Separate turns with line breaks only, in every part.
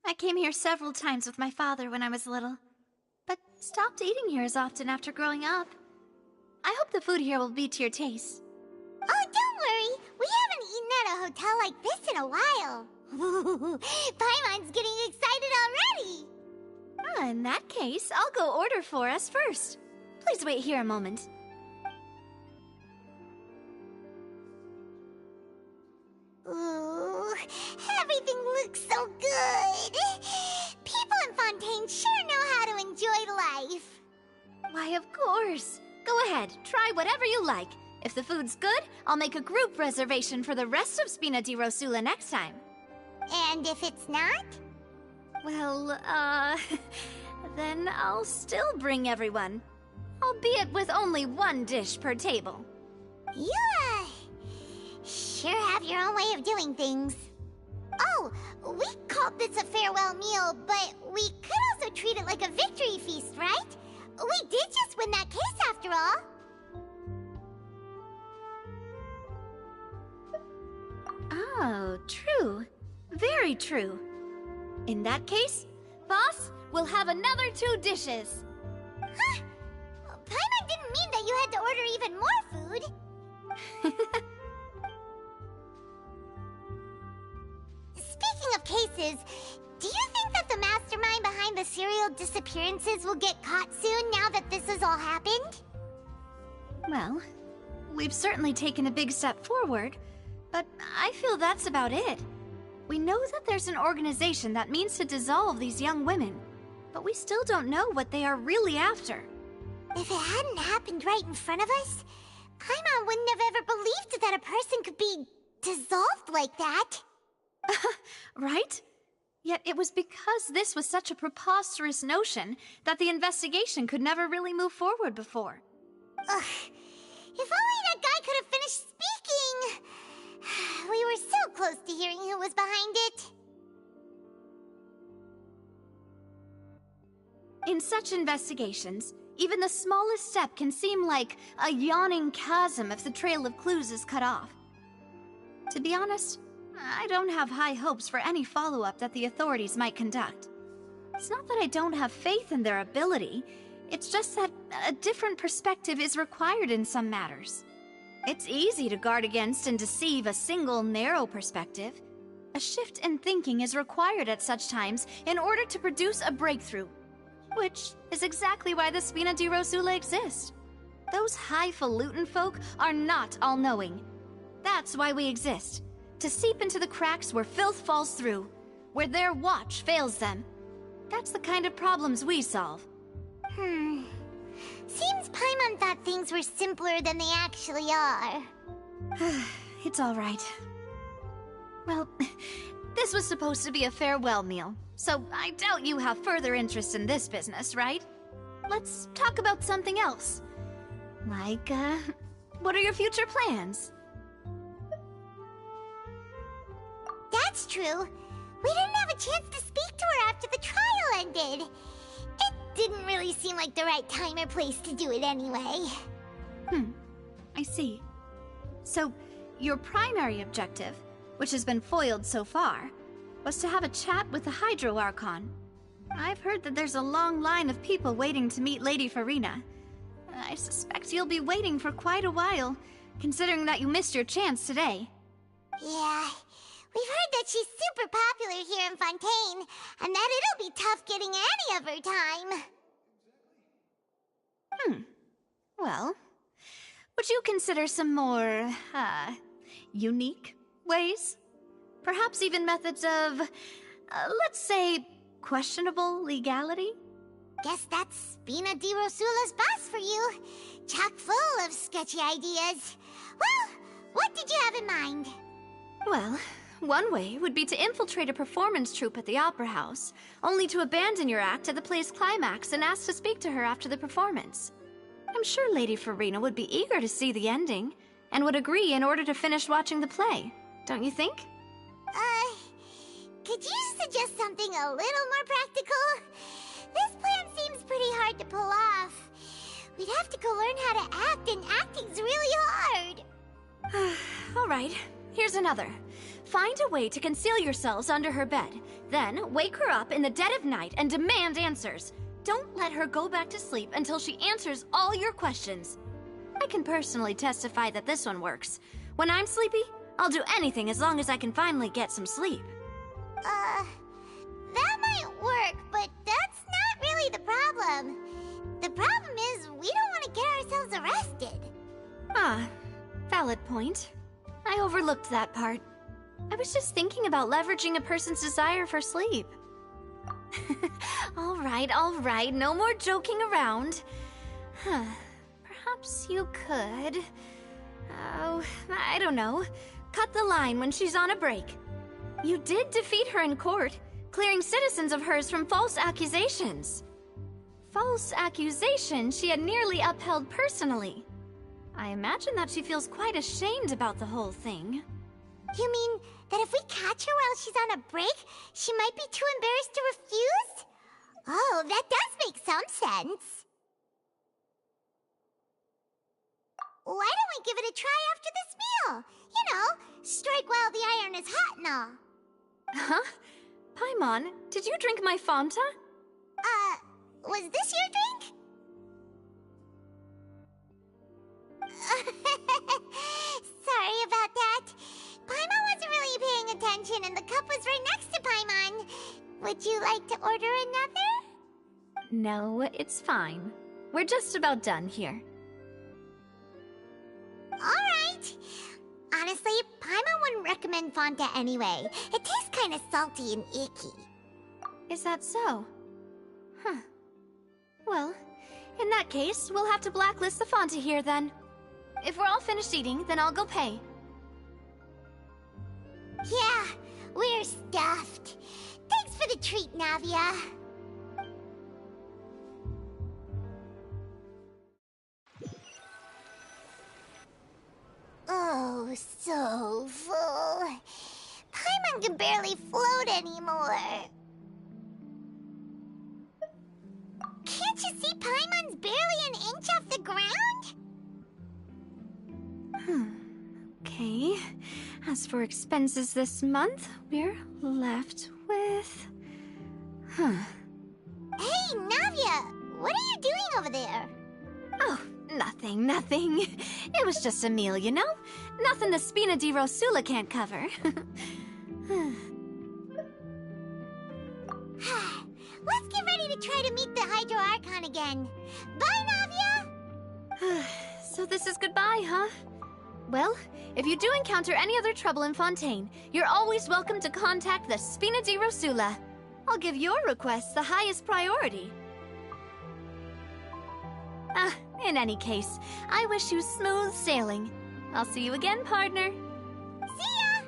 I came here several times with my father when I was little, but stopped eating here as often after growing up. I hope the food here will be to your taste.
Oh, don't worry. We haven't eaten at a hotel like this in a while. Paimon's getting excited already.
In that case, I'll go order for us first. Please wait here a moment.
Ooh, everything looks so good. People in Fontaine sure know how to enjoy life.
Why, of course. Go ahead, try whatever you like. If the food's good, I'll make a group reservation for the rest of Spina di Rosula next time.
And if it's not?
Well, then I'll still bring everyone. Albeit with only one dish per table.
You, sure have your own way of doing things. Oh, we called this a farewell meal, but we could also treat it like a victory feast, right? We did just win that case after all.
Oh, true. Very true. In that case, boss, we'll have another 2 dishes.
Huh? Paimon didn't mean that you had to order even more food. Speaking of cases, do you think that the mastermind behind the serial disappearances will get caught soon now that this has all happened?
Well, we've certainly taken a big step forward, but I feel that's about it. We know that there's an organization that means to dissolve these young women, but we still don't know what they are really after.
If it hadn't happened right in front of us, Paimon wouldn't have ever believed that a person could be dissolved like that.
Right? Yet it was because this was such a preposterous notion that the investigation could never really move forward before.
Ugh. If only that guy could have finished speaking! We were so close to hearing who was behind it.
In such investigations, even the smallest step can seem like a yawning chasm if the trail of clues is cut off. To be honest, I don't have high hopes for any follow-up that the authorities might conduct. It's not that I don't have faith in their ability, it's just that a different perspective is required in some matters. It's easy to guard against and deceive a single narrow perspective. A shift in thinking is required at such times in order to produce a breakthrough, which is exactly why the Spina di Rosula exist. Those highfalutin folk are not all-knowing. That's why we exist. To seep into the cracks where filth falls through, where their watch fails them. That's the kind of problems we solve.
Seems Paimon thought things were simpler than they actually are.
It's all right. Well, this was supposed to be a farewell meal, so I doubt you have further interest in this business, right? Let's talk about something else. Like, what are your future plans?
That's true. We didn't have a chance to speak to her after the trial ended. It didn't really seem like the right time or place to do it anyway.
I see. So, your primary objective, which has been foiled so far, was to have a chat with the Hydro Archon. I've heard that there's a long line of people waiting to meet Lady Farina. I suspect you'll be waiting for quite a while, considering that you missed your chance today.
Yeah, we've heard that she's super popular here in Fontaine, and that it'll be tough getting any of her time.
Well, would you consider some more, unique ways? Perhaps even methods of, let's say, questionable legality?
Guess that's Spina di Rosula's boss for you. Chock full of sketchy ideas. Well, what did you have in mind?
Well, one way would be to infiltrate a performance troupe at the Opera House, only to abandon your act at the play's climax and ask to speak to her after the performance. I'm sure Lady Farina would be eager to see the ending, and would agree in order to finish watching the play, don't you think?
Could you suggest something a little more practical? This plan seems pretty hard to pull off. We'd have to go learn how to act, and acting's really hard.
Alright, here's another. Find a way to conceal yourselves under her bed. Then, wake her up in the dead of night and demand answers. Don't let her go back to sleep until she answers all your questions. I can personally testify that this one works. When I'm sleepy, I'll do anything as long as I can finally get some sleep.
That might work, but that's not really the problem. The problem is we don't want to get ourselves arrested.
Valid point. I overlooked that part. I was just thinking about leveraging a person's desire for sleep. All right, no more joking around. Perhaps you could... Oh, I don't know. Cut the line when she's on a break. You did defeat her in court, clearing citizens of hers from false accusations. False accusations she had nearly upheld personally. I imagine that she feels quite ashamed about the whole thing.
You mean that if we catch her while she's on a break, she might be too embarrassed to refuse? Oh, that does make some sense. Why don't we give it a try after this meal? You know, strike while the iron is hot and all.
Huh? Paimon, did you drink my Fanta?
Was this your drink? Sorry about that. Paimon wasn't really paying attention and the cup was right next to Paimon. Would you like to order another?
No, it's fine. We're just about done here.
Alright. Honestly, Paimon wouldn't recommend Fanta anyway. It tastes kind of salty and icky.
Is that so? Huh. Well, in that case, we'll have to blacklist the Fanta here then. If we're all finished eating, then I'll go pay.
Yeah, we're stuffed. Thanks for the treat, Navia. Oh, so full. Paimon can barely float anymore. Can't you see Paimon's barely an inch off the ground?
Okay. As for expenses this month, we're left with...
Hey, Navia! What are you doing over there?
Oh, nothing. It was just a meal, you know? Nothing the Spina di Rosula can't cover.
Let's get ready to try to meet the Hydro Archon again. Bye, Navia!
So this is goodbye, huh? Well, if you do encounter any other trouble in Fontaine, you're always welcome to contact the Spina di Rosula. I'll give your request the highest priority. In any case, I wish you smooth sailing. I'll see you again, partner.
See ya!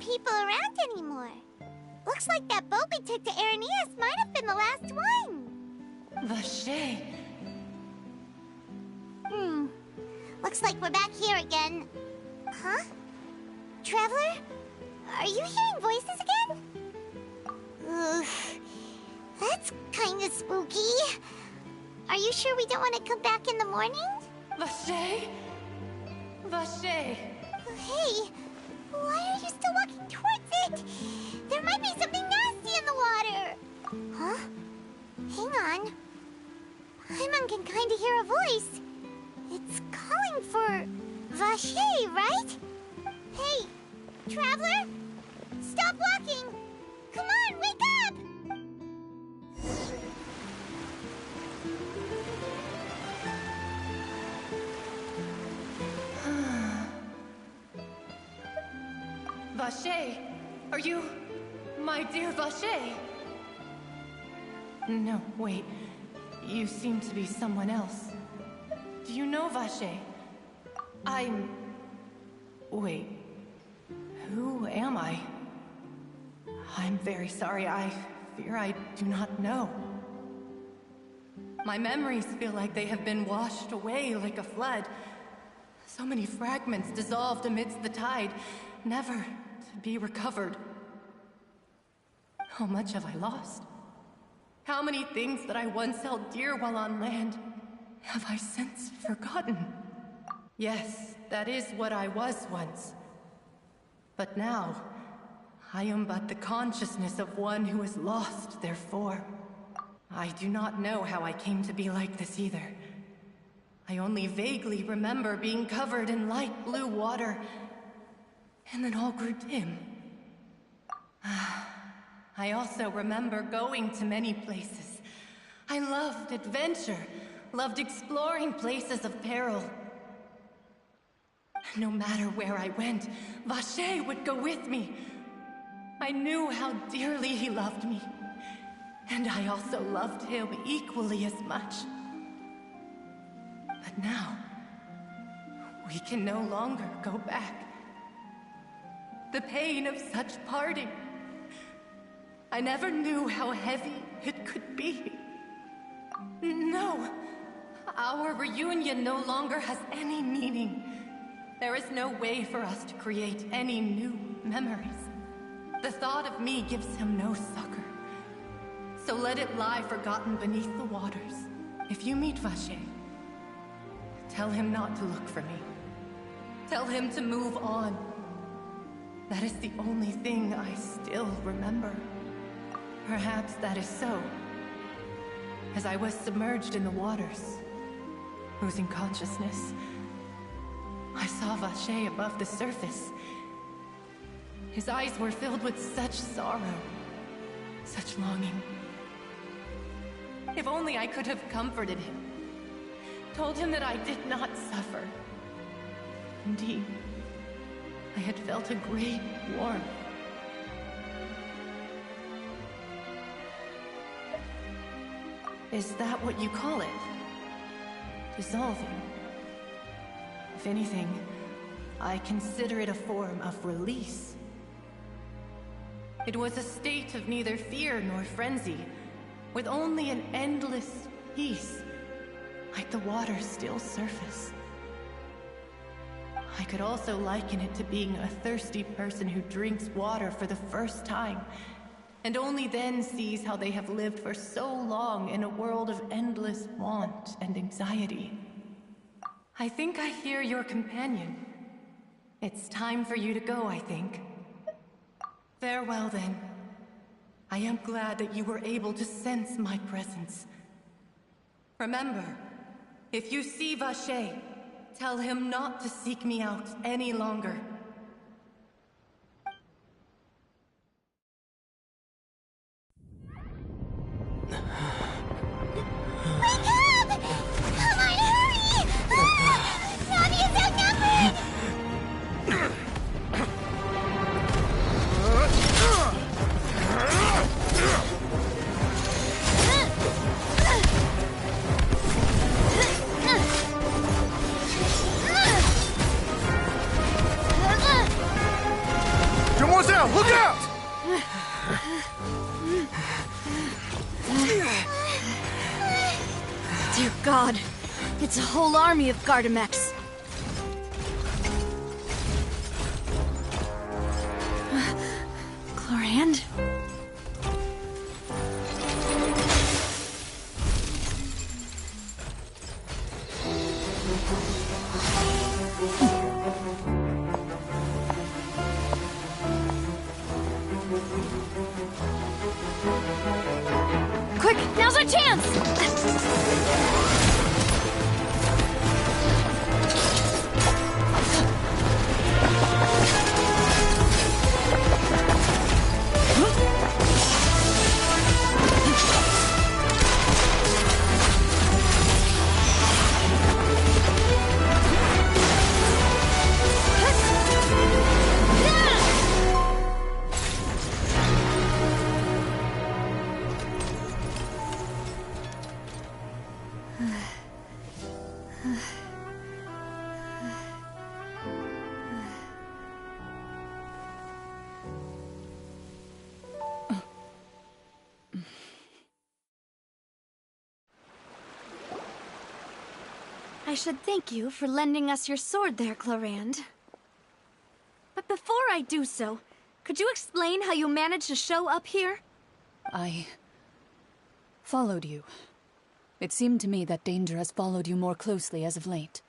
people around anymore. Looks like that boat we took to Araneas might have been the last one.
Vache.
Looks like we're back here again. Huh? Traveler? Are you hearing voices again? Ugh. That's kinda spooky. Are you sure we don't want to come back in the morning?
Vache? Vache.
Hey, why are you still walking towards it? There might be something nasty in the water. Huh? Hang on. Paimon can kinda hear a voice. It's calling for Vache, right? Hey, Traveler? Stop walking! Come on, wake up!
Vache, are you... my dear Vache? No, wait. You seem to be someone else. Do you know Vache? I'm... Wait. Who am I? I'm very sorry. I fear I do not know. My memories feel like they have been washed away like a flood. So many fragments dissolved amidst the tide, never to be recovered. How much have I lost? How many things that I once held dear while on land have I since forgotten? Yes, that is what I was once. But now, I am but the consciousness of one who is lost, therefore. I do not know how I came to be like this either. I only vaguely remember being covered in light blue water, and then all grew dim. I also remember going to many places. I loved adventure, loved exploring places of peril. No matter where I went, Vache would go with me. I knew how dearly he loved me, and I also loved him equally as much. But now, we can no longer go back. The pain of such parting, I never knew how heavy it could be. No, our reunion no longer has any meaning. There is no way for us to create any new memories. The thought of me gives him no succor. So let it lie forgotten beneath the waters. If you meet Vache, tell him not to look for me. Tell him to move on. That is the only thing I still remember. Perhaps that is so. As I was submerged in the waters, losing consciousness, I saw Vache above the surface. His eyes were filled with such sorrow, such longing. If only I could have comforted him, told him that I did not suffer. Indeed, I had felt a great warmth. Is that what you call it? Dissolving? If anything, I consider it a form of release. It was a state of neither fear nor frenzy, with only an endless peace, like the water's still surface. I could also liken it to being a thirsty person who drinks water for the first time, and only then sees how they have lived for so long in a world of endless want and anxiety. I think I hear your companion. It's time for you to go, I think. Farewell, then. I am glad that you were able to sense my presence. Remember, if you see Vache, tell him not to seek me out any longer.
Wake up! Come on, hurry! Navi is outnumbered!
Look out!
Dear God, it's a whole army of Gardamex. Chlorand? Quick, now's our chance! I should thank you for lending us your sword there, Chlorand. But before I do so, could you explain how you managed to show up here?
I followed you. It seemed to me that danger has followed you more closely as of late.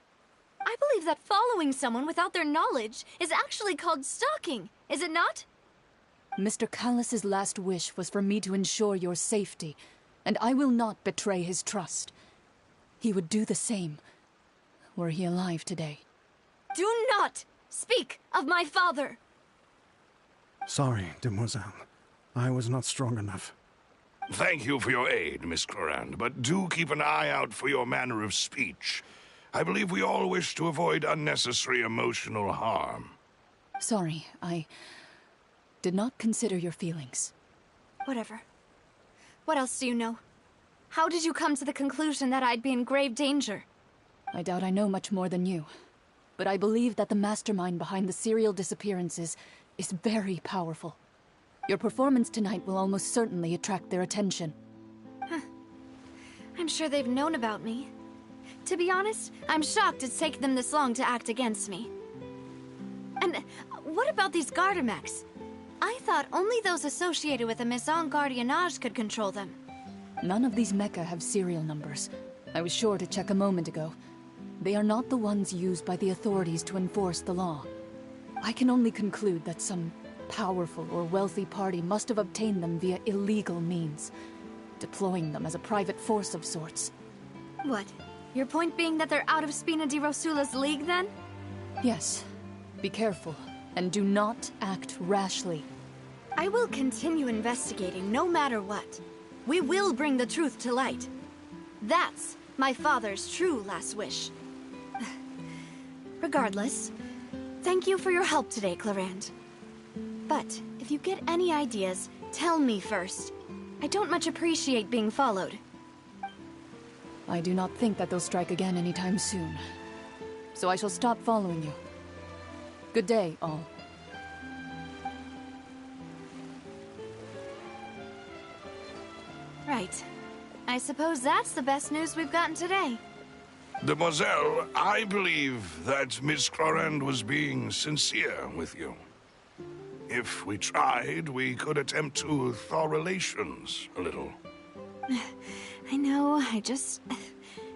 I believe that following someone without their knowledge is actually called stalking, is it not?
Mr. Callus's last wish was for me to ensure your safety, and I will not betray his trust. He would do the same, were he alive today.
Do not speak of my father!
Sorry, demoiselle. I was not strong enough.
Thank you for your aid, Miss Chlorand, but do keep an eye out for your manner of speech. I believe we all wish to avoid unnecessary emotional harm.
Sorry, I did not consider your feelings.
Whatever. What else do you know? How did you come to the conclusion that I'd be in grave danger?
I doubt I know much more than you, but I believe that the mastermind behind the serial disappearances is very powerful. Your performance tonight will almost certainly attract their attention.
I'm sure they've known about me. To be honest, I'm shocked it's taken them this long to act against me. And what about these Gardamex? I thought only those associated with the Maison Gardiennage could control them.
None of these mecha have serial numbers. I was sure to check a moment ago. They are not the ones used by the authorities to enforce the law. I can only conclude that some powerful or wealthy party must have obtained them via illegal means, deploying them as a private force of sorts.
What? Your point being that they're out of Spina di Rosula's league, then?
Yes. Be careful, and do not act rashly.
I will continue investigating no matter what. We will bring the truth to light. That's my father's true last wish. Regardless, thank you for your help today, Chlorand. But if you get any ideas, tell me first. I don't much appreciate being followed.
I do not think that they'll strike again anytime soon. So I shall stop following you. Good day, all.
Right. I suppose that's the best news we've gotten today.
Demoiselle, I believe that Miss Chlorand was being sincere with you. If we tried, we could attempt to thaw relations a little.
I know,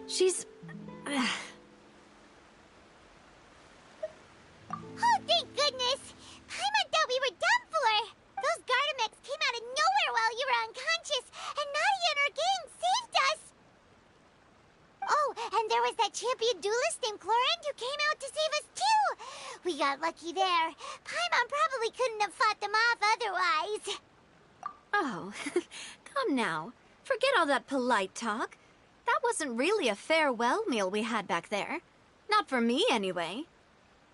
she's...
Oh, thank goodness! Paimon thought we were done for! Those Gardamex came out of nowhere while you were unconscious, and Nadia and her gang saved us! Oh, and there was that champion duelist named Chlorand who came out to save us too! We got lucky there. Paimon probably couldn't have fought them off otherwise.
Oh, come now. Forget all that polite talk. That wasn't really a farewell meal we had back there. Not for me, anyway.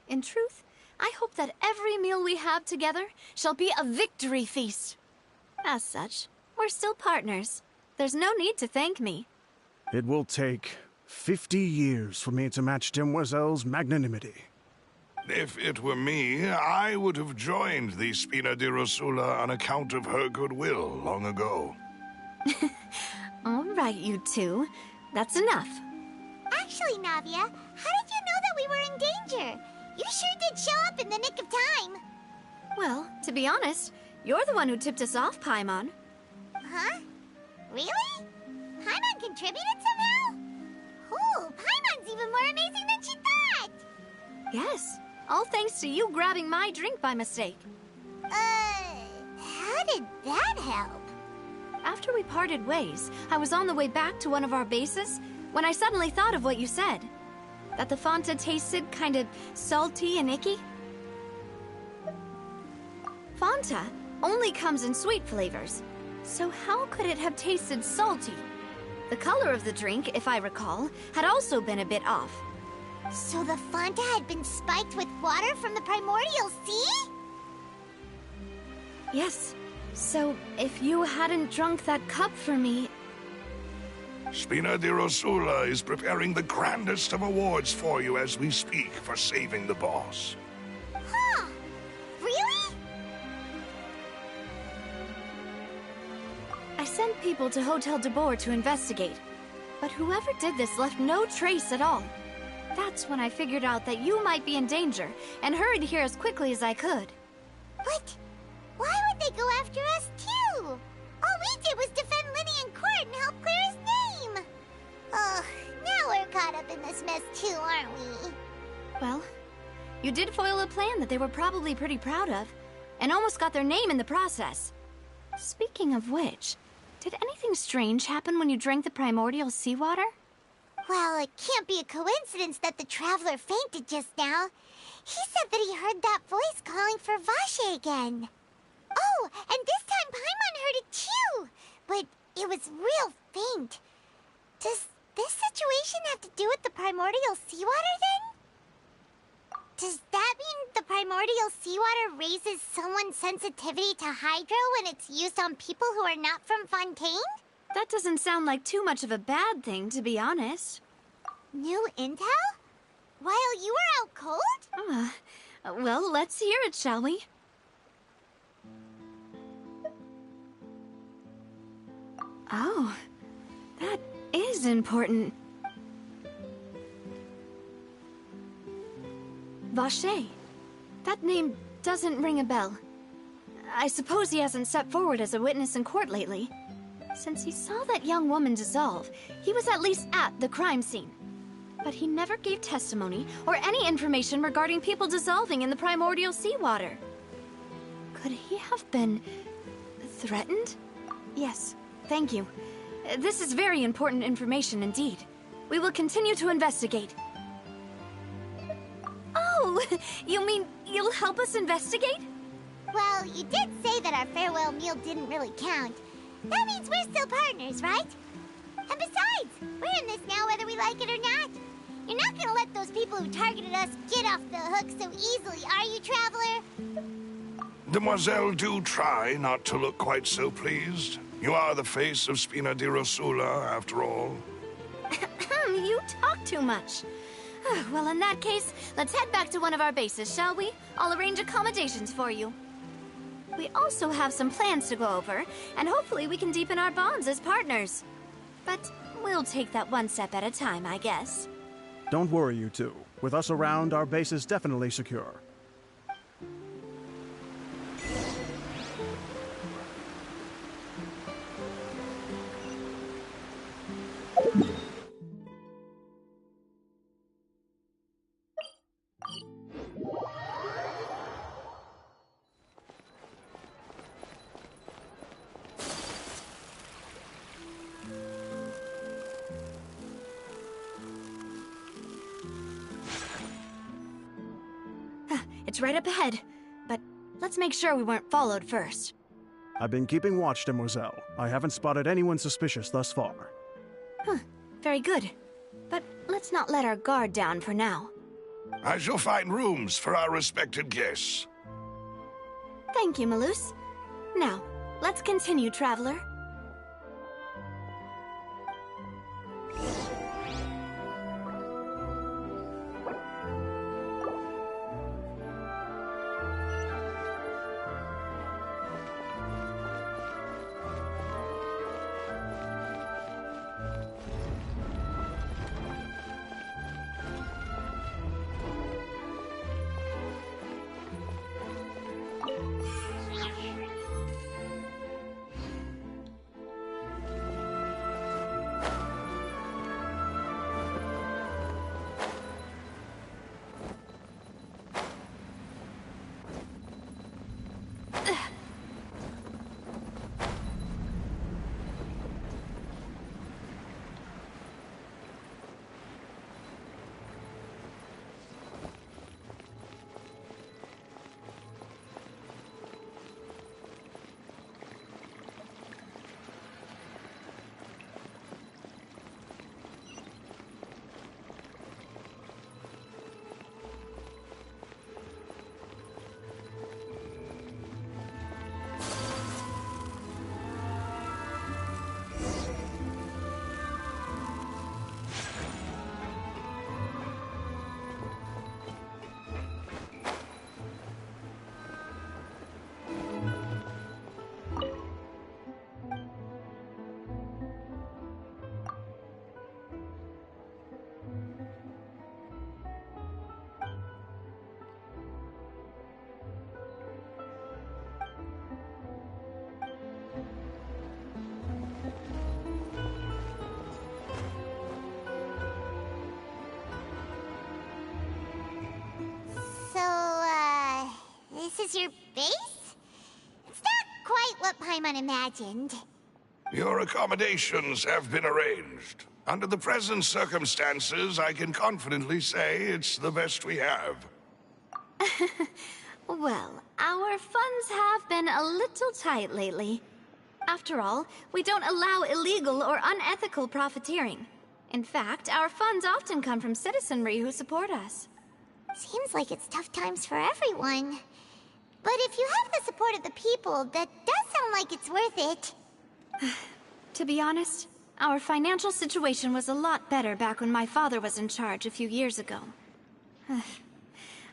In truth, I hope that every meal we have together shall be a victory feast. As such, we're still partners. There's no need to thank me.
It will take 50 years for me to match Demoiselle's magnanimity.
If it were me, I would have joined the Spina di Rosula on account of her goodwill long ago.
All right, you two. That's enough.
Actually, Navia, how did you know that we were in danger? You sure did show up in the nick of time.
Well, to be honest, you're the one who tipped us off, Paimon.
Huh? Really? Paimon contributed somehow? Oh, Paimon's even more amazing than she thought!
Yes, all thanks to you grabbing my drink by mistake.
How did that help?
After we parted ways, I was on the way back to one of our bases when I suddenly thought of what you said. That the Fanta tasted kind of salty and icky. Fanta only comes in sweet flavors, so how could it have tasted salty? The color of the drink, if I recall, had also been a bit off.
So the Fanta had been spiked with water from the primordial sea?
Yes. So, if you hadn't drunk that cup for me...
Spina di Rosula is preparing the grandest of awards for you as we speak for saving the boss.
Huh? Really?
I sent people to Hotel de Boer to investigate, but whoever did this left no trace at all. That's when I figured out that you might be in danger, and hurried here as quickly as I could.
But why would they go after us too? All we did was defend Linny in court and help clear his name. Ugh, now we're caught up in this mess too, aren't we?
Well, you did foil a plan that they were probably pretty proud of, and almost got their name in the process. Speaking of which, did anything strange happen when you drank the primordial seawater?
Well, it can't be a coincidence that the Traveler fainted just now. He said that he heard that voice calling for Vache again. Oh, and this time Paimon heard it too, but it was real faint. Does this situation have to do with the primordial seawater then? Does that mean the primordial seawater raises someone's sensitivity to hydro when it's used on people who are not from Fontaine?
That doesn't sound like too much of a bad thing, to be honest.
New intel? While you were out cold?
Well, let's hear it, shall we? Oh, that is important. Vache. That name doesn't ring a bell. I suppose he hasn't stepped forward as a witness in court lately. Since he saw that young woman dissolve, he was at least at the crime scene. But he never gave testimony or any information regarding people dissolving in the primordial seawater. Could he have been threatened? Yes, thank you. This is very important information indeed. We will continue to investigate. Oh, you mean you'll help us investigate?
Well, you did say that our farewell meal didn't really count. That means we're still partners, right? And besides, we're in this now whether we like it or not. You're not gonna let those people who targeted us get off the hook so easily, are you, Traveler?
Demoiselle, do try not to look quite so pleased. You are the face of Spina di Rosula, after all.
You talk too much. Well, in that case, let's head back to one of our bases, shall we? I'll arrange accommodations for you. We also have some plans to go over, and hopefully we can deepen our bonds as partners. But we'll take that one step at a time, I guess.
Don't worry, you two. With us around, our base is definitely secure.
It's right up ahead, but let's make sure we weren't followed first.
I've been keeping watch, Demoiselle. I haven't spotted anyone suspicious thus far.
Very good. But let's not let our guard down for now.
I shall find rooms for our respected guests.
Thank you, Malus. Now, let's continue, Traveler.
is your base? It's not quite what Paimon imagined.
Your accommodations have been arranged. Under the present circumstances, I can confidently say it's the best we have.
Well, our funds have been a little tight lately. After all, we don't allow illegal or unethical profiteering. In fact, our funds often come from citizenry who support us.
Seems like it's tough times for everyone. But if you have the support of the people, that does sound like it's worth it.
To be honest, our financial situation was a lot better back when my father was in charge a few years ago.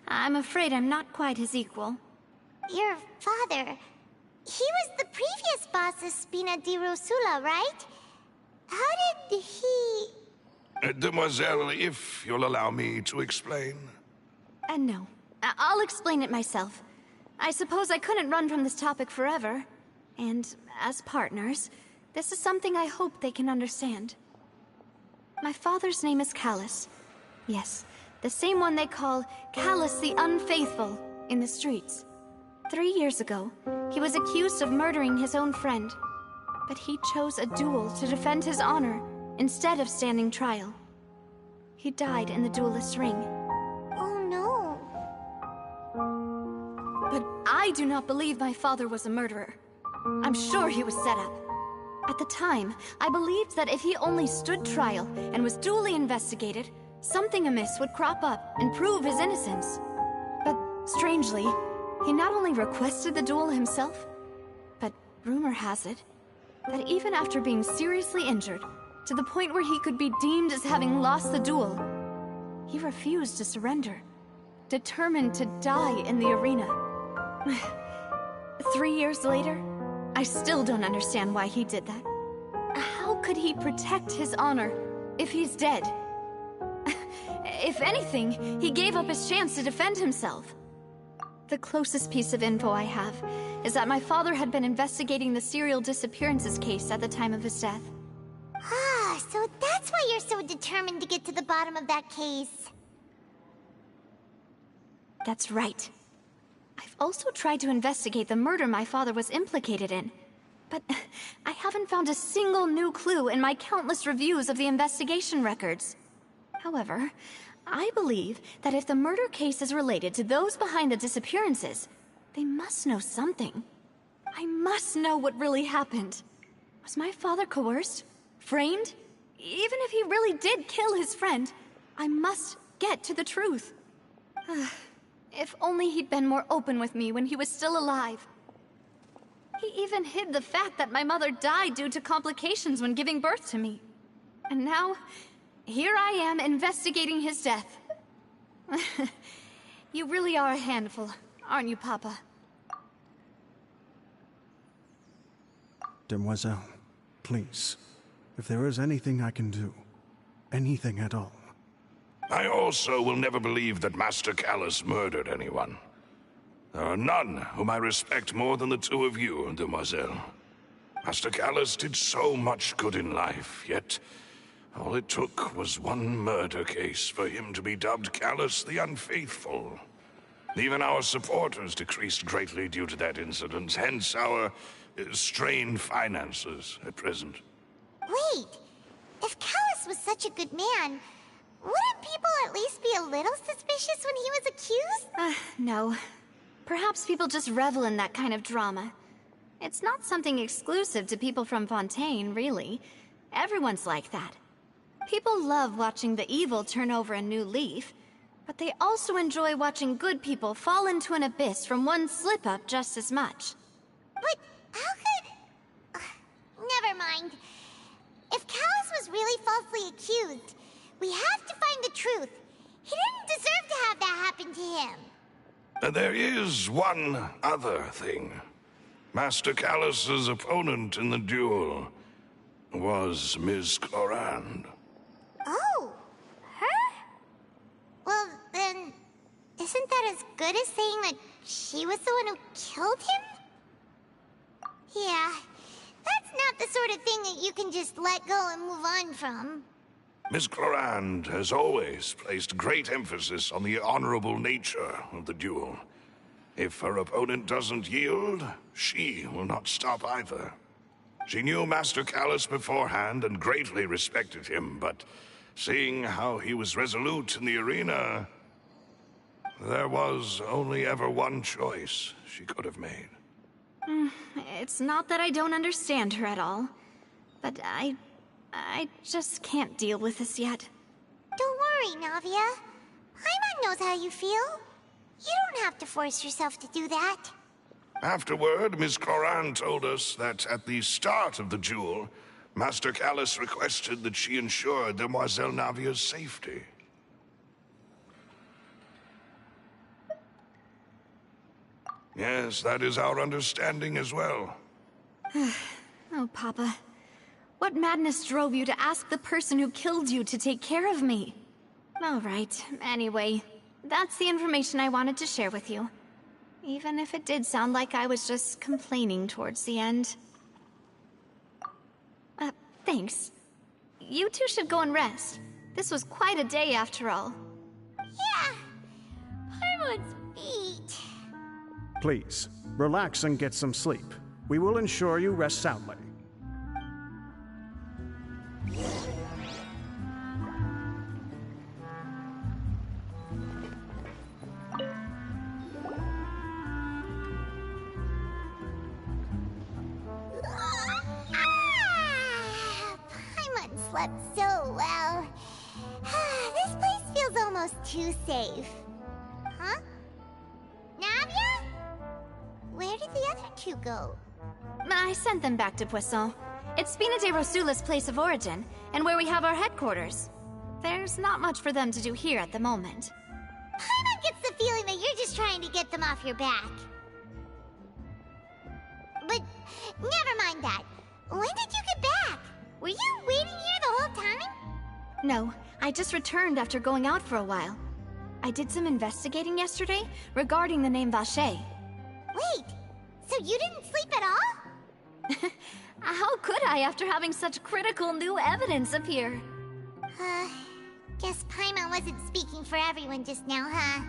I'm afraid I'm not quite his equal.
Your father... he was the previous boss of Spina di Rosula, right? How did he...
Demoiselle, if you'll allow me to explain.
No. I'll explain it myself. I suppose I couldn't run from this topic forever. And as partners, this is something I hope they can understand. My father's name is Callus. Yes, the same one they call Callus the Unfaithful in the streets. 3 years ago, he was accused of murdering his own friend. But he chose a duel to defend his honor instead of standing trial. He died in the duelist's ring.
Oh no.
But I do not believe my father was a murderer. I'm sure he was set up. At the time, I believed that if he only stood trial and was duly investigated, something amiss would crop up and prove his innocence. But strangely, he not only requested the duel himself, but rumor has it that even after being seriously injured, to the point where he could be deemed as having lost the duel, he refused to surrender, determined to die in the arena. 3 years later, I still don't understand why he did that. How could he protect his honor if he's dead? If anything, he gave up his chance to defend himself. The closest piece of info I have is that my father had been investigating the serial disappearances case at the time of his death.
Ah, so that's why you're so determined to get to the bottom of that case.
That's right. I've also tried to investigate the murder my father was implicated in, but I haven't found a single new clue in my countless reviews of the investigation records. However, I believe that if the murder case is related to those behind the disappearances, they must know something. I must know what really happened. Was my father coerced? Framed? Even if he really did kill his friend, I must get to the truth. If only he'd been more open with me when he was still alive. He even hid the fact that my mother died due to complications when giving birth to me. And now, here I am investigating his death. You really are a handful, aren't you, Papa?
Demoiselle, please, if there is anything I can do, anything at all.
I also will never believe that Master Callus murdered anyone. There are none whom I respect more than the two of you, Demoiselle. Master Callus did so much good in life, yet all it took was one murder case for him to be dubbed Callus the Unfaithful. Even our supporters decreased greatly due to that incident, hence our strained finances at present.
Wait, if Callus was such a good man, wouldn't people at least be a little suspicious when he was accused?
No. Perhaps people just revel in that kind of drama. It's not something exclusive to people from Fontaine, really. Everyone's like that. People love watching the evil turn over a new leaf, but they also enjoy watching good people fall into an abyss from one slip-up just as much.
But how could... never mind. If Callus was really falsely accused, we have to find the truth. He didn't deserve to have that happen to him.
There is one other thing. Master Callus's opponent in the duel was Ms. Clorand.
Oh, her? Well, then, isn't that as good as saying that she was the one who killed him? Yeah, that's not the sort of thing that you can just let go and move on from.
Ms. Clorand has always placed great emphasis on the honorable nature of the duel. If her opponent doesn't yield, she will not stop either. She knew Master Callus beforehand and greatly respected him, but seeing how he was resolute in the arena, there was only ever one choice she could have made.
It's not that I don't understand her at all, but I just can't deal with this yet.
Don't worry, Navia. Paimon knows how you feel. You don't have to force yourself to do that.
Afterward, Ms. Cloran told us that at the start of the duel, Master Callus requested that she ensure Demoiselle Navia's safety. Yes, that is our understanding as well.
Oh, Papa. What madness drove you to ask the person who killed you to take care of me? All right, anyway, that's the information I wanted to share with you. Even if it did sound like I was just complaining towards the end. Thanks. You two should go and rest. This was quite a day after all.
Yeah. Paimon's beat.
Please, relax and get some sleep. We will ensure you rest soundly.
Paimon slept so well. This place feels almost too safe. Huh? Navia? Where did the other two go?
I sent them back to Poisson. It's Spina de Rosula's place of origin, and where we have our headquarters. There's not much for them to do here at the moment.
Paimon gets the feeling that you're just trying to get them off your back. But never mind that. When did you get back? Were you waiting here the whole time?
No, I just returned after going out for a while. I did some investigating yesterday regarding the name Vache.
Wait, so you didn't sleep at all?
How could I after having such critical new evidence appear?
Guess Paimon wasn't speaking for everyone just now, huh?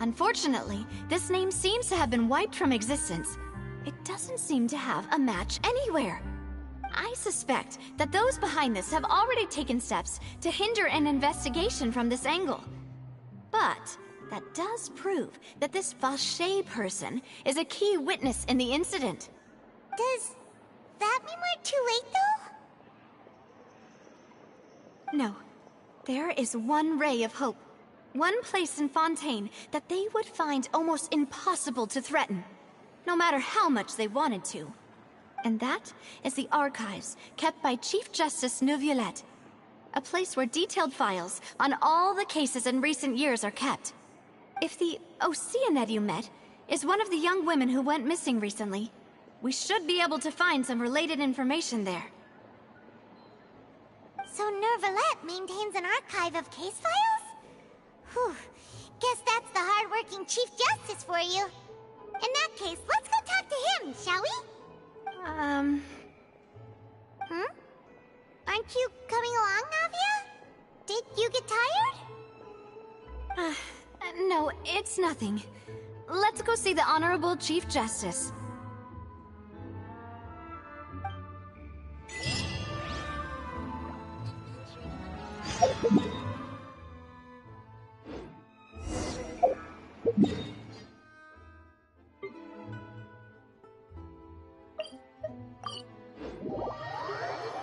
Unfortunately, this name seems to have been wiped from existence. It doesn't seem to have a match anywhere. I suspect that those behind this have already taken steps to hinder an investigation from this angle. But that does prove that this Vache person is a key witness in the incident.
Does that mean we're too late, though?
No. There is one ray of hope. One place in Fontaine that they would find almost impossible to threaten, no matter how much they wanted to. And that is the archives kept by Chief Justice Neuvillette, a place where detailed files on all the cases in recent years are kept. If the Oceanid you met is one of the young women who went missing recently, we should be able to find some related information there.
So Neuvillette maintains an archive of case files? Whew. Guess that's the hard-working Chief Justice for you. In that case, let's go talk to him, shall we? Aren't you coming along, Navia? Did you get tired?
No, it's nothing. Let's go see the Honorable Chief Justice.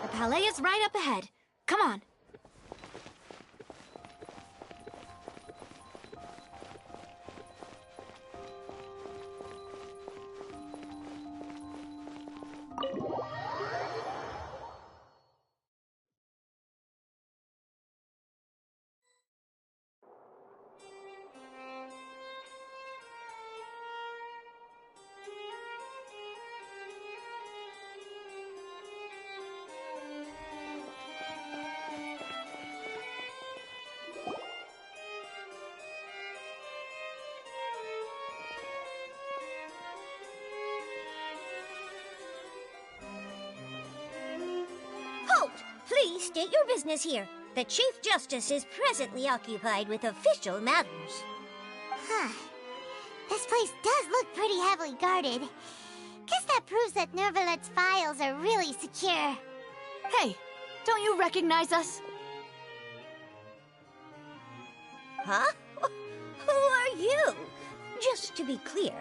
The Palais is right up ahead. Come on.
Please state your business here. The Chief Justice is presently occupied with official matters.
Huh. This place does look pretty heavily guarded. Guess that proves that Nervalet's files are really secure.
Hey, don't you recognize us?
Huh? Who are you? Just to be clear,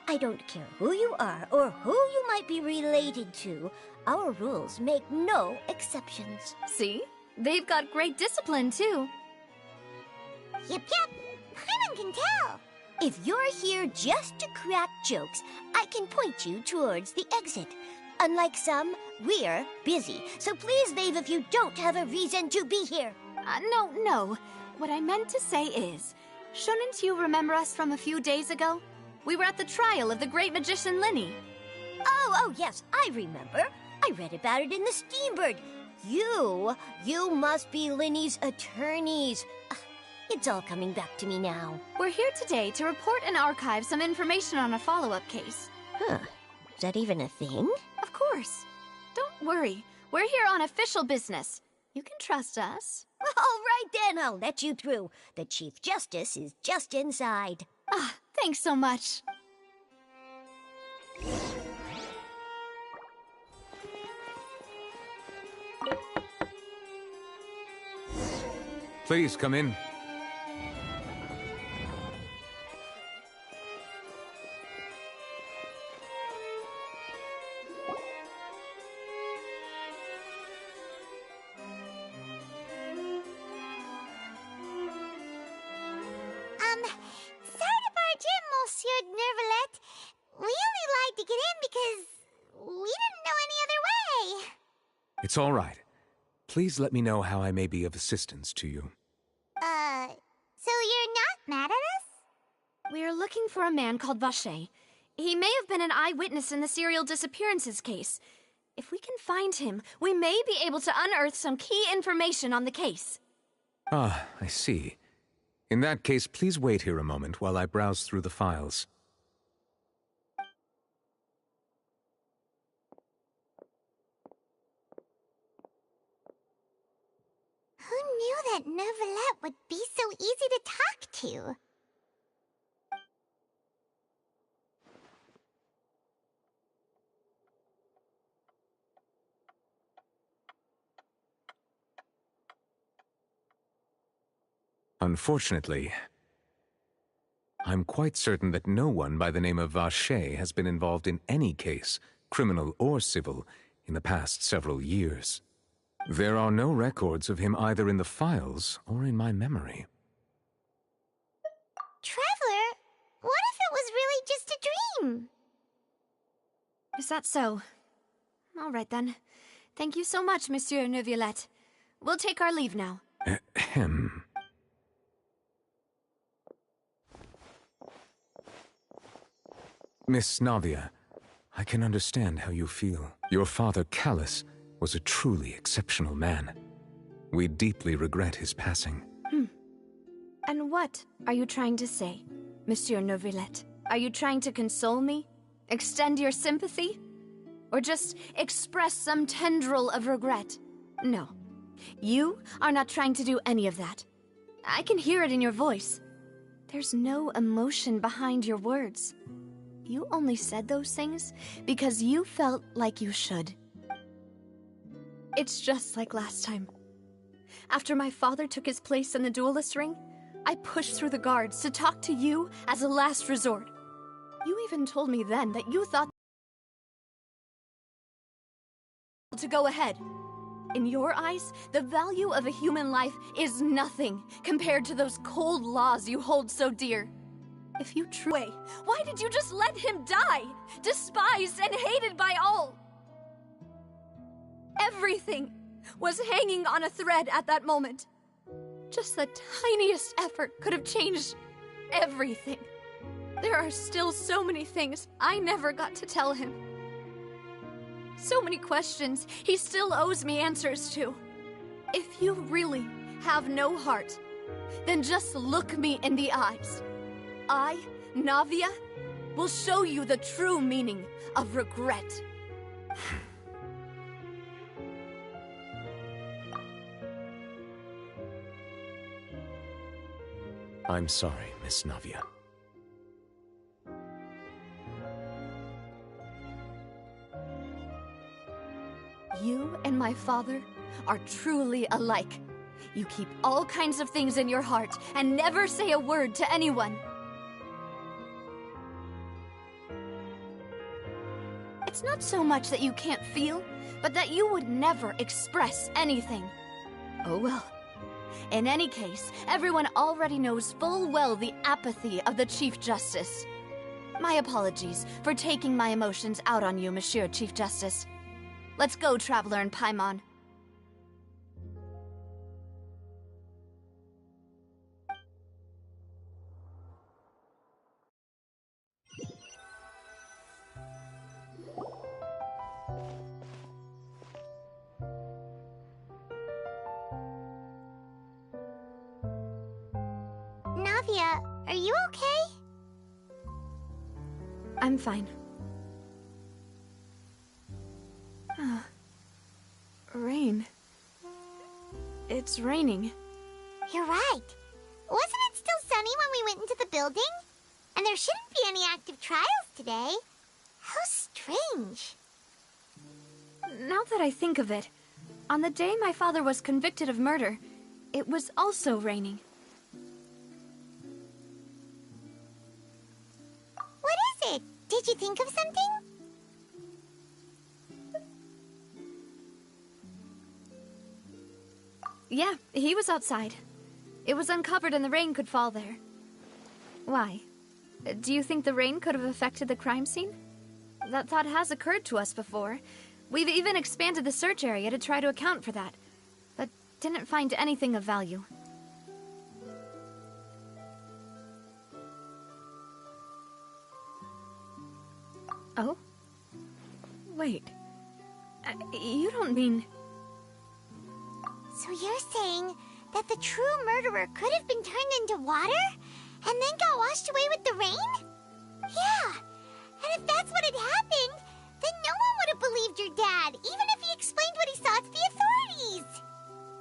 I don't care who you are or who you might be related to. Our rules make no exceptions.
See? They've got great discipline, too.
Yep. Paimon can tell.
If you're here just to crack jokes, I can point you towards the exit. Unlike some, we're busy, so please leave if you don't have a reason to be here.
No. What I meant to say is, shouldn't you remember us from a few days ago? We were at the trial of the great magician Linny.
Oh, yes, I remember. I read about it in the Steambird. You must be Linny's attorneys. It's all coming back to me now.
We're here today to report and archive some information on a follow-up case.
Huh. Is that even a thing?
Of course. Don't worry. We're here on official business. You can trust us.
All right then, I'll let you through. The Chief Justice is just inside.
Thanks so much.
Please come in.
Sorry to barge in, Monsieur Nervalet. We only lied to get in because we didn't know any other way.
It's all right. Please let me know how I may be of assistance to you.
So you're not mad at us?
We're looking for a man called Vache. He may have been an eyewitness in the serial disappearances case. If we can find him, we may be able to unearth some key information on the case.
Ah, I see. In that case, please wait here a moment while I browse through the files.
Who knew that Nervalet would be so easy to talk to?
Unfortunately, I'm quite certain that no one by the name of Vache has been involved in any case, criminal or civil, in the past several years. There are no records of him either in the files or in my memory.
Traveler, what if it was really just a dream?
Is that so? All right, then. Thank you so much, Monsieur Neuvillette. We'll take our leave now.
Ahem. Miss Navia, I can understand how you feel. Your father, Callus, was a truly exceptional man. We deeply regret his passing.
And what are you trying to say, Monsieur Neuvillette? Are you trying to console me? Extend your sympathy? Or just express some tendril of regret? No. You are not trying to do any of that. I can hear it in your voice. There's no emotion behind your words. You only said those things because you felt like you should. It's just like last time. After my father took his place in the duelist ring, I pushed through the guards to talk to you as a last resort. You even told me then that you thought to go ahead. In your eyes, the value of a human life is nothing compared to those cold laws you hold so dear. If you truly, why did you just let him die? Despised and hated by all. Everything was hanging on a thread at that moment. Just the tiniest effort could have changed everything. There are still so many things I never got to tell him. So many questions he still owes me answers to. If you really have no heart, then just look me in the eyes. I, Navia, will show you the true meaning of regret.
I'm sorry, Miss Navia.
You and my father are truly alike. You keep all kinds of things in your heart and never say a word to anyone. It's not so much that you can't feel, but that you would never express anything. Oh well. In any case, everyone already knows full well the apathy of the Chief Justice. My apologies for taking my emotions out on you, Monsieur Chief Justice. Let's go, Traveler and Paimon.
Navia, are you okay?
I'm fine. Rain. It's raining.
You're right. Wasn't it still sunny when we went into the building? And there shouldn't be any active trials today. How strange.
Now that I think of it, on the day my father was convicted of murder, it was also raining.
What is it? Did you think of something?
Yeah, he was outside. It was uncovered and the rain could fall there. Why? Do you think the rain could have affected the crime scene? That thought has occurred to us before. We've even expanded the search area to try to account for that, but didn't find anything of value. Oh? Wait. You don't mean...
So you're saying that the true murderer could have been turned into water and then got washed away with the rain? Yeah, and if that's what had happened, then no one would have believed your dad, even if he explained what he saw to the authorities.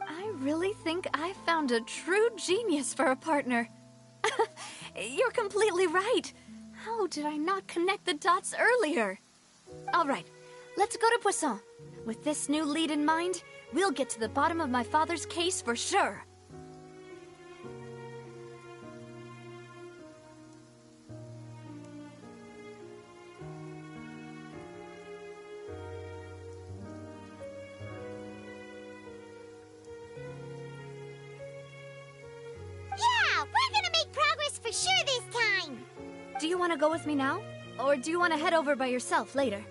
I really think I found a true genius for a partner. You're completely right. How did I not connect the dots earlier? All right, let's go to Poisson. With this new lead in mind, we'll get to the bottom of my father's case for sure.
Yeah, we're gonna make progress for sure this time.
Do you want to go with me now? Or do you want to head over by yourself later?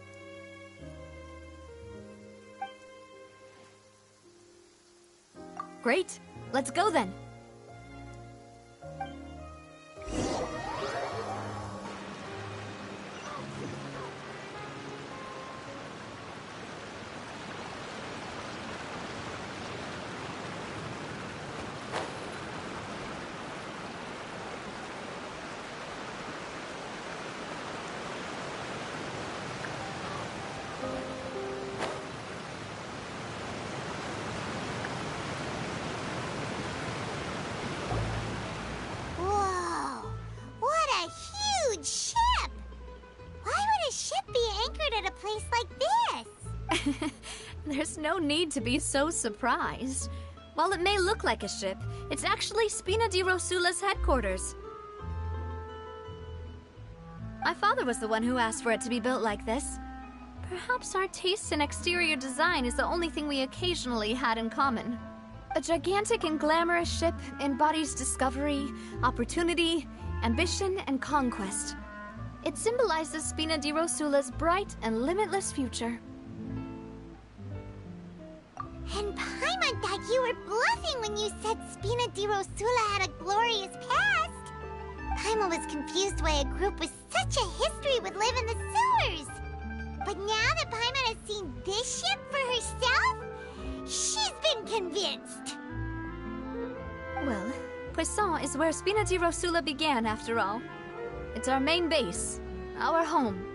Great. Let's go then.
Whoa, what a huge ship! Why would a ship be anchored at a place like this?
There's no need to be so surprised. While it may look like a ship, it's actually Spina di Rosula's headquarters. My father was the one who asked for it to be built like this. Perhaps our taste in exterior design is the only thing we occasionally had in common. A gigantic and glamorous ship embodies discovery, opportunity, ambition, and conquest. It symbolizes Spina di Rosula's bright and limitless future.
And Paimon thought you were bluffing when you said Spina di Rosula had a glorious past. Paimon was confused why a group with such a history would live in the sewers. But now that Paimon has seen this ship for herself, she's been convinced.
Well, Poisson is where Spina di Rosula began, after all. It's our main base, our home.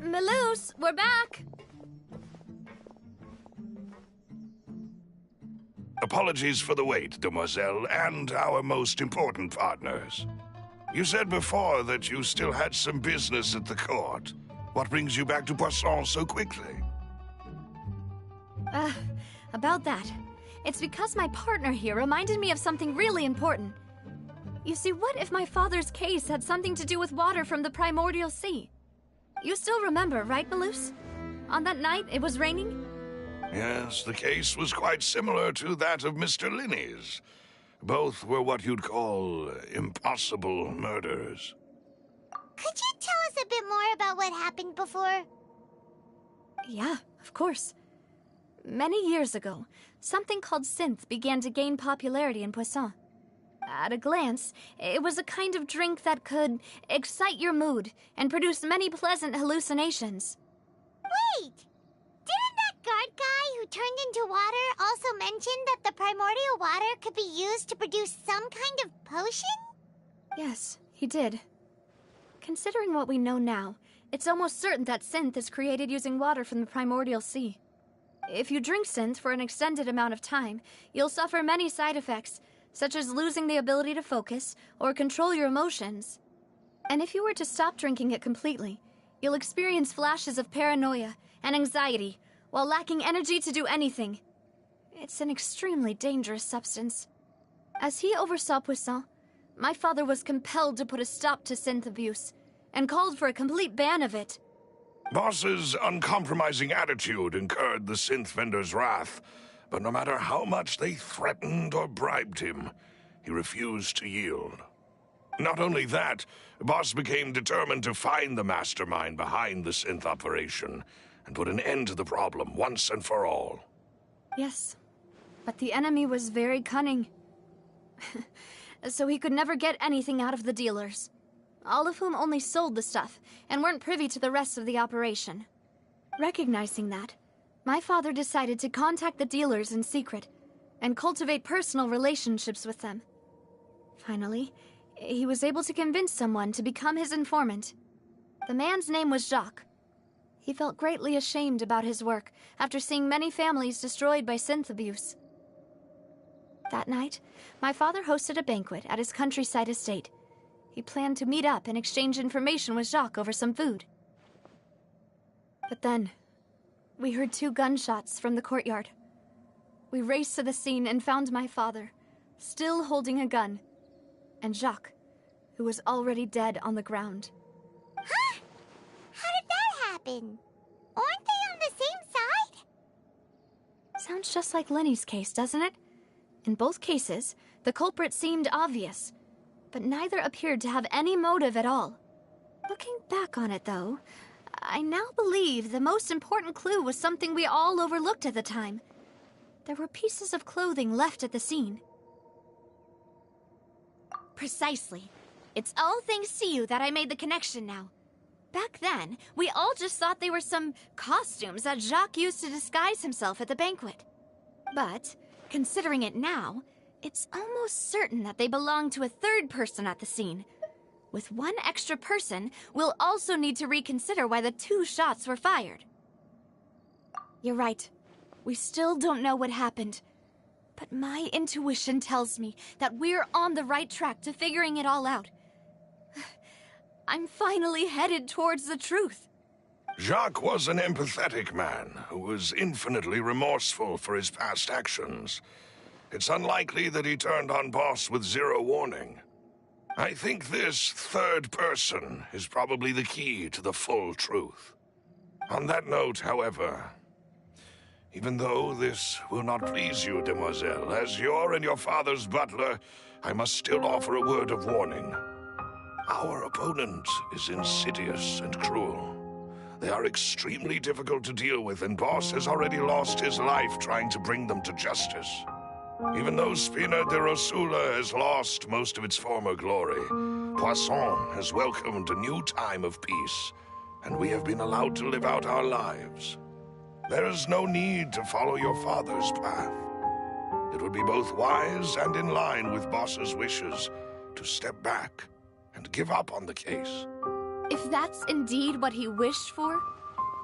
Melus, we're back!
Apologies for the wait, demoiselle, and our most important partners. You said before that you still had some business at the court. What brings you back to Poisson so quickly?
About that. It's because my partner here reminded me of something really important. You see, what if my father's case had something to do with water from the primordial sea? You still remember, right, Melus? On that night, it was raining?
Yes, the case was quite similar to that of Mr. Linney's. Both were what you'd call impossible murders.
Could you tell us a bit more about what happened before?
Yeah, of course. Many years ago, something called synth began to gain popularity in Poisson. At a glance, it was a kind of drink that could excite your mood and produce many pleasant hallucinations.
Wait! Didn't that guard guy who turned into water also mention that the primordial water could be used to produce some kind of potion?
Yes, he did. Considering what we know now, it's almost certain that synth is created using water from the primordial sea. If you drink synth for an extended amount of time, you'll suffer many side effects, such as losing the ability to focus or control your emotions. And if you were to stop drinking it completely, you'll experience flashes of paranoia and anxiety while lacking energy to do anything. It's an extremely dangerous substance. As he oversaw Poisson, my father was compelled to put a stop to synth abuse and called for a complete ban of it.
Boss's uncompromising attitude incurred the synth vendor's wrath, but no matter how much they threatened or bribed him, he refused to yield. Not only that, Boss became determined to find the mastermind behind the synth operation and put an end to the problem once and for all.
Yes, but the enemy was very cunning. So he could never get anything out of the dealers, all of whom only sold the stuff and weren't privy to the rest of the operation. Recognizing that, my father decided to contact the dealers in secret and cultivate personal relationships with them. Finally, he was able to convince someone to become his informant. The man's name was Jacques. He felt greatly ashamed about his work after seeing many families destroyed by synth abuse. That night, my father hosted a banquet at his countryside estate. He planned to meet up and exchange information with Jacques over some food. But then, we heard 2 gunshots from the courtyard. We raced to the scene and found my father, still holding a gun, and Jacques, who was already dead on the ground.
Huh? How did that happen? Aren't they on the same side?
Sounds just like Lenny's case, doesn't it? In both cases, the culprit seemed obvious, but neither appeared to have any motive at all. Looking back on it, though, I now believe the most important clue was something we all overlooked at the time. There were pieces of clothing left at the scene. Precisely. It's all thanks to you that I made the connection now. Back then, we all just thought they were some costumes that Jacques used to disguise himself at the banquet. But, considering it now, it's almost certain that they belong to a third person at the scene. With one extra person, we'll also need to reconsider why the 2 shots were fired. You're right. We still don't know what happened. But my intuition tells me that we're on the right track to figuring it all out. I'm finally headed towards the truth.
Jacques was an empathetic man who was infinitely remorseful for his past actions. It's unlikely that he turned on Boss with 0 warning. I think this third person is probably the key to the full truth. On that note, however, even though this will not please you, demoiselle, as your and your father's butler, I must still offer a word of warning. Our opponent is insidious and cruel. They are extremely difficult to deal with, and Boss has already lost his life trying to bring them to justice. Even though Spina de Rosula has lost most of its former glory, Poisson has welcomed a new time of peace, and we have been allowed to live out our lives. There is no need to follow your father's path. it would be both wise and in line with Boss's wishes to step back and give up on the case.
If that's indeed what he wished for,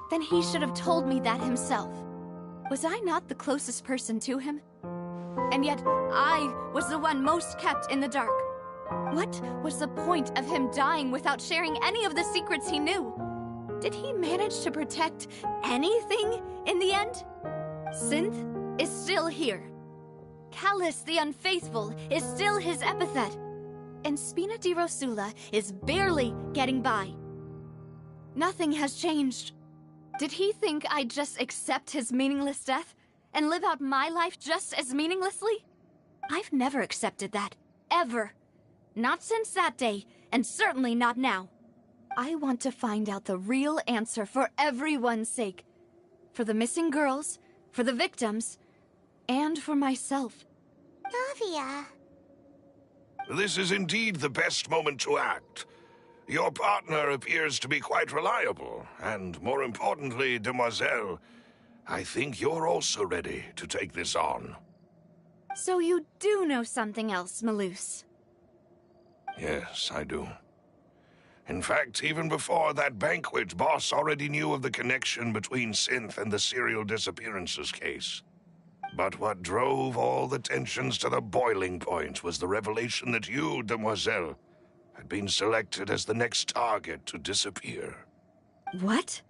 then he should have told me that himself. Was I not the closest person to him? And yet, I was the one most kept in the dark. What was the point of him dying without sharing any of the secrets he knew? Did he manage to protect anything in the end? Synth is still here. Callus the Unfaithful is still his epithet. And Spina di Rosula is barely getting by. Nothing has changed. Did he think I'd just accept his meaningless death and live out my life just as meaninglessly? I've never accepted that. Ever. Not since that day, and certainly not now. I want to find out the real answer for everyone's sake. For the missing girls, for the victims, and for myself.
Navia.
This is indeed the best moment to act. Your partner appears to be quite reliable, and more importantly, Demoiselle, I think you're also ready to take this on.
So you do know something else, Malus?
Yes, I do. In fact, even before that banquet, Boss already knew of the connection between Synth and the serial disappearances case. But what drove all the tensions to the boiling point was the revelation that you, Demoiselle, had been selected as the next target to disappear.
What?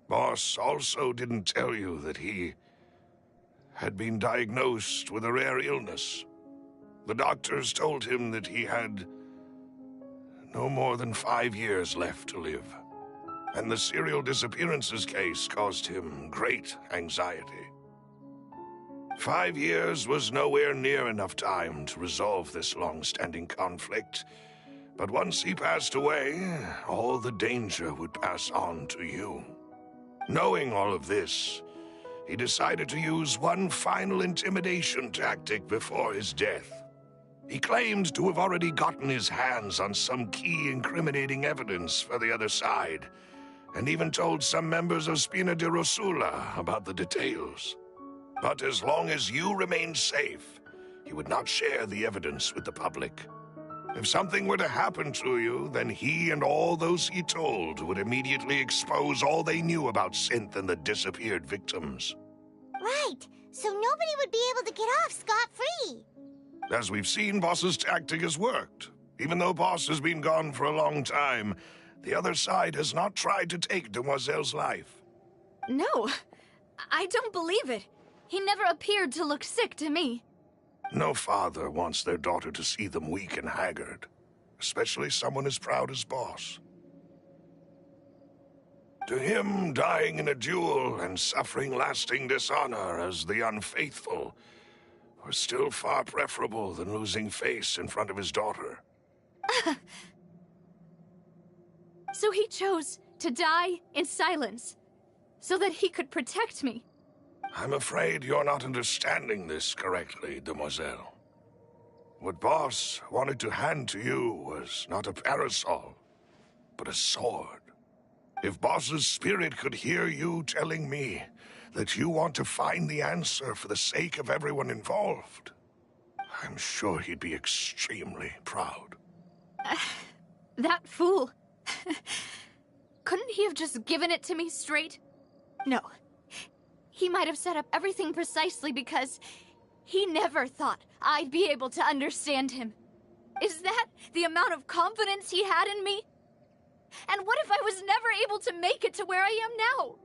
Boss also didn't tell you that he had been diagnosed with a rare illness. The doctors told him that he had no more than 5 years left to live. And the serial disappearances case caused him great anxiety. 5 years was nowhere near enough time to resolve this long-standing conflict, but once he passed away, all the danger would pass on to you. Knowing all of this, he decided to use one final intimidation tactic before his death. He claimed to have already gotten his hands on some key incriminating evidence for the other side, and even told some members of Spina di Rosula about the details. But as long as you remained safe, he would not share the evidence with the public. If something were to happen to you, then he and all those he told would immediately expose all they knew about Synth and the disappeared victims.
Right, so nobody would be able to get off scot-free.
As we've seen, Boss's tactic has worked. Even though Boss has been gone for a long time, the other side has not tried to take Demoiselle's life.
No, I don't believe it. He never appeared to look sick to me.
No father wants their daughter to see them weak and haggard, especially someone as proud as Boss. To him, dying in a duel and suffering lasting dishonor as the Unfaithful was still far preferable than losing face in front of his daughter.
So he chose to die in silence, so that he could protect me.
I'm afraid you're not understanding this correctly, Demoiselle. What Boss wanted to hand to you was not a parasol, but a sword. If Boss's spirit could hear you telling me that you want to find the answer for the sake of everyone involved, I'm sure he'd be extremely proud.
That fool. Couldn't he have just given it to me straight? No. He might have set up everything precisely because he never thought I'd be able to understand him. Is that the amount of confidence he had in me? And what if I was never able to make it to where I am now?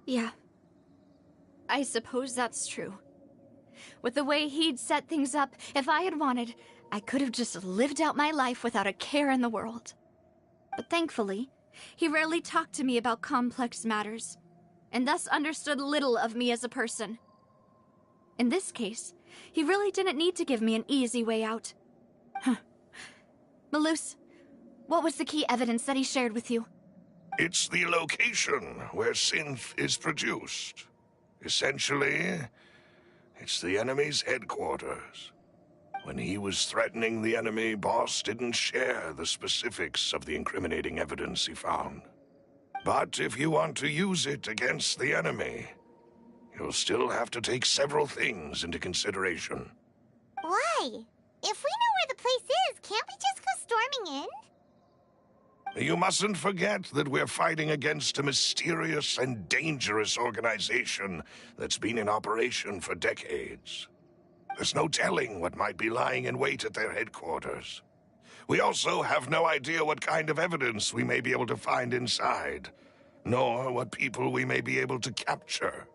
Yeah. I suppose that's true. With the way he'd set things up, if I had wanted, I could have just lived out my life without a care in the world. But thankfully, he rarely talked to me about complex matters, and thus understood little of me as a person. In this case, he really didn't need to give me an easy way out. Malus, what was the key evidence that he shared with you?
It's the location where Synth is produced. Essentially, it's the enemy's headquarters. When he was threatening the enemy, Boss didn't share the specifics of the incriminating evidence he found. But if you want to use it against the enemy, you'll still have to take several things into consideration.
Why? If we know where the place is, can't we just go storming in?
You mustn't forget that we're fighting against a mysterious and dangerous organization that's been in operation for decades. There's no telling what might be lying in wait at their headquarters. We also have no idea what kind of evidence we may be able to find inside, nor what people we may be able to capture.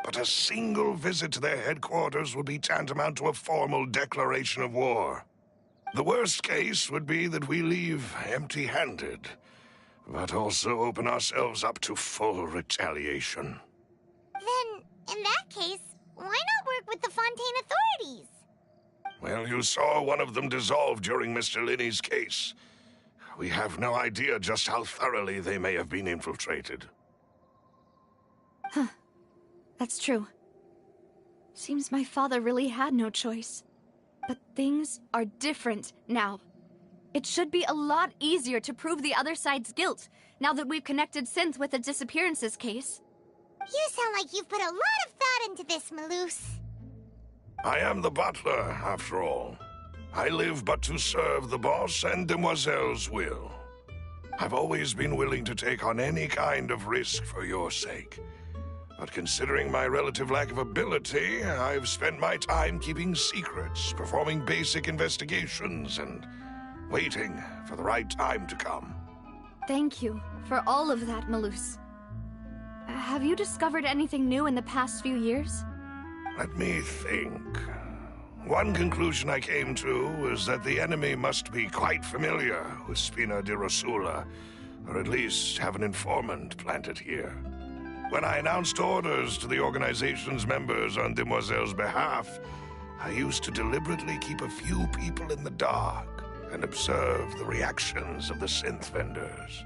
But a single visit to their headquarters would be tantamount to a formal declaration of war. The worst case would be that we leave empty-handed, but also open ourselves up to full retaliation.
Then, in that case, why not work with the Fontaine authorities?
Well, you saw one of them dissolve during Mr. Linney's case. We have no idea just how thoroughly they may have been infiltrated.
Huh. That's true. Seems my father really had no choice. But things are different now. It should be a lot easier to prove the other side's guilt, now that we've connected Synth with the disappearances case.
You sound like you've put a lot of thought into this, Maloose.
I am the butler, after all. I live but to serve the boss and Demoiselle's will. I've always been willing to take on any kind of risk for your sake. But considering my relative lack of ability, I've spent my time keeping secrets, performing basic investigations, and waiting for the right time to come.
Thank you for all of that, Maloose. Have you discovered anything new in the past few years?
Let me think. One conclusion I came to was that the enemy must be quite familiar with Spina di Rosula, or at least have an informant planted here. When I announced orders to the organization's members on Demoiselle's behalf, I used to deliberately keep a few people in the dark and observe the reactions of the synth vendors.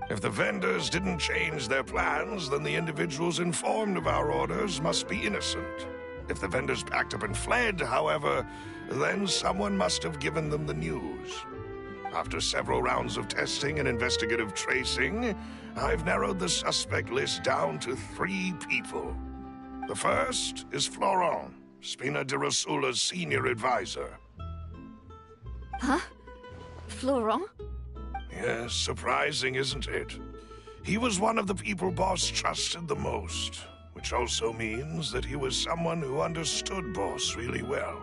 If the vendors didn't change their plans, then the individuals informed of our orders must be innocent. If the vendors packed up and fled, however, then someone must have given them the news. After several rounds of testing and investigative tracing, I've narrowed the suspect list down to 3 people. The first is Florent, Spina di Rosula's senior advisor.
Huh? Florent?
Yes, surprising, isn't it? He was one of the people Boss trusted the most, which also means that he was someone who understood Boss really well.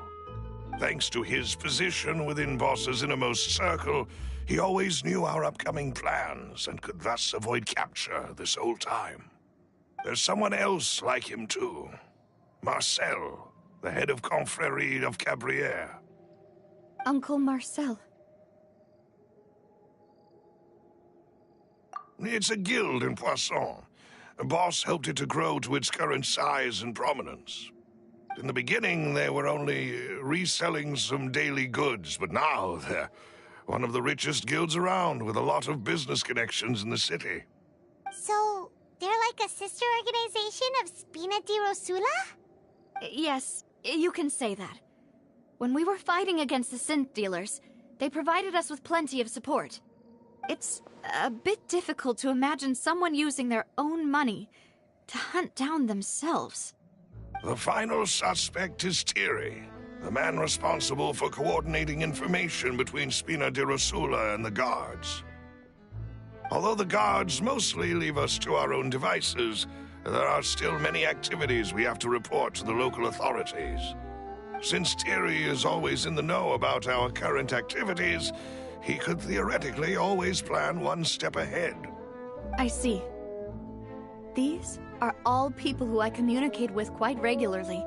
Thanks to his position within Boss's innermost circle, he always knew our upcoming plans and could thus avoid capture this whole time. There's someone else like him too. Marcel, the head of Confrérie of Cabrières.
Uncle Marcel.
It's a guild in Poisson. Boss helped it to grow to its current size and prominence. In the beginning, they were only reselling some daily goods, but now they're one of the richest guilds around, with a lot of business connections in the city.
So, they're like a sister organization of Spina di Rosula?
Yes, you can say that. When we were fighting against the synth dealers, they provided us with plenty of support. It's a bit difficult to imagine someone using their own money to hunt down themselves.
The final suspect is Thierry, the man responsible for coordinating information between Spina di Rosula and the guards. Although the guards mostly leave us to our own devices, there are still many activities we have to report to the local authorities. Since Thierry is always in the know about our current activities, he could theoretically always plan one step ahead.
I see. These are all people who I communicate with quite regularly.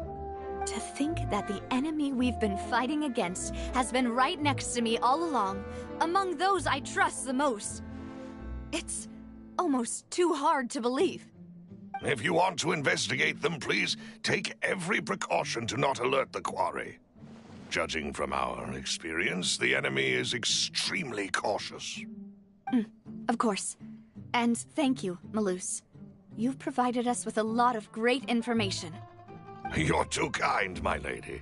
To think that the enemy we've been fighting against has been right next to me all along, among those I trust the most. It's almost too hard to believe.
If you want to investigate them, please take every precaution to not alert the quarry. Judging from our experience, the enemy is extremely cautious.
Of course. And thank you, Maloose. You've provided us with a lot of great information.
You're too kind, my lady.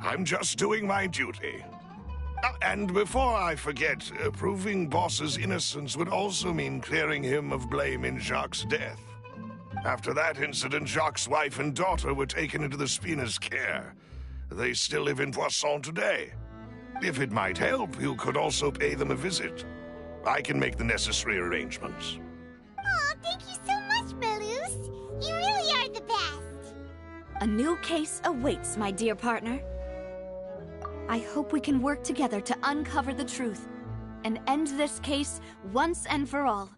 I'm just doing my duty. And before I forget, proving Boss's innocence would also mean clearing him of blame in Jacques' death. After that incident, Jacques' wife and daughter were taken into the Spina's care. They still live in Poisson today. If it might help, you could also pay them a visit. I can make the necessary arrangements.
Aw, thank you so much, Malus. You really are the best.
A new case awaits, my dear partner. I hope we can work together to uncover the truth and end this case once and for all.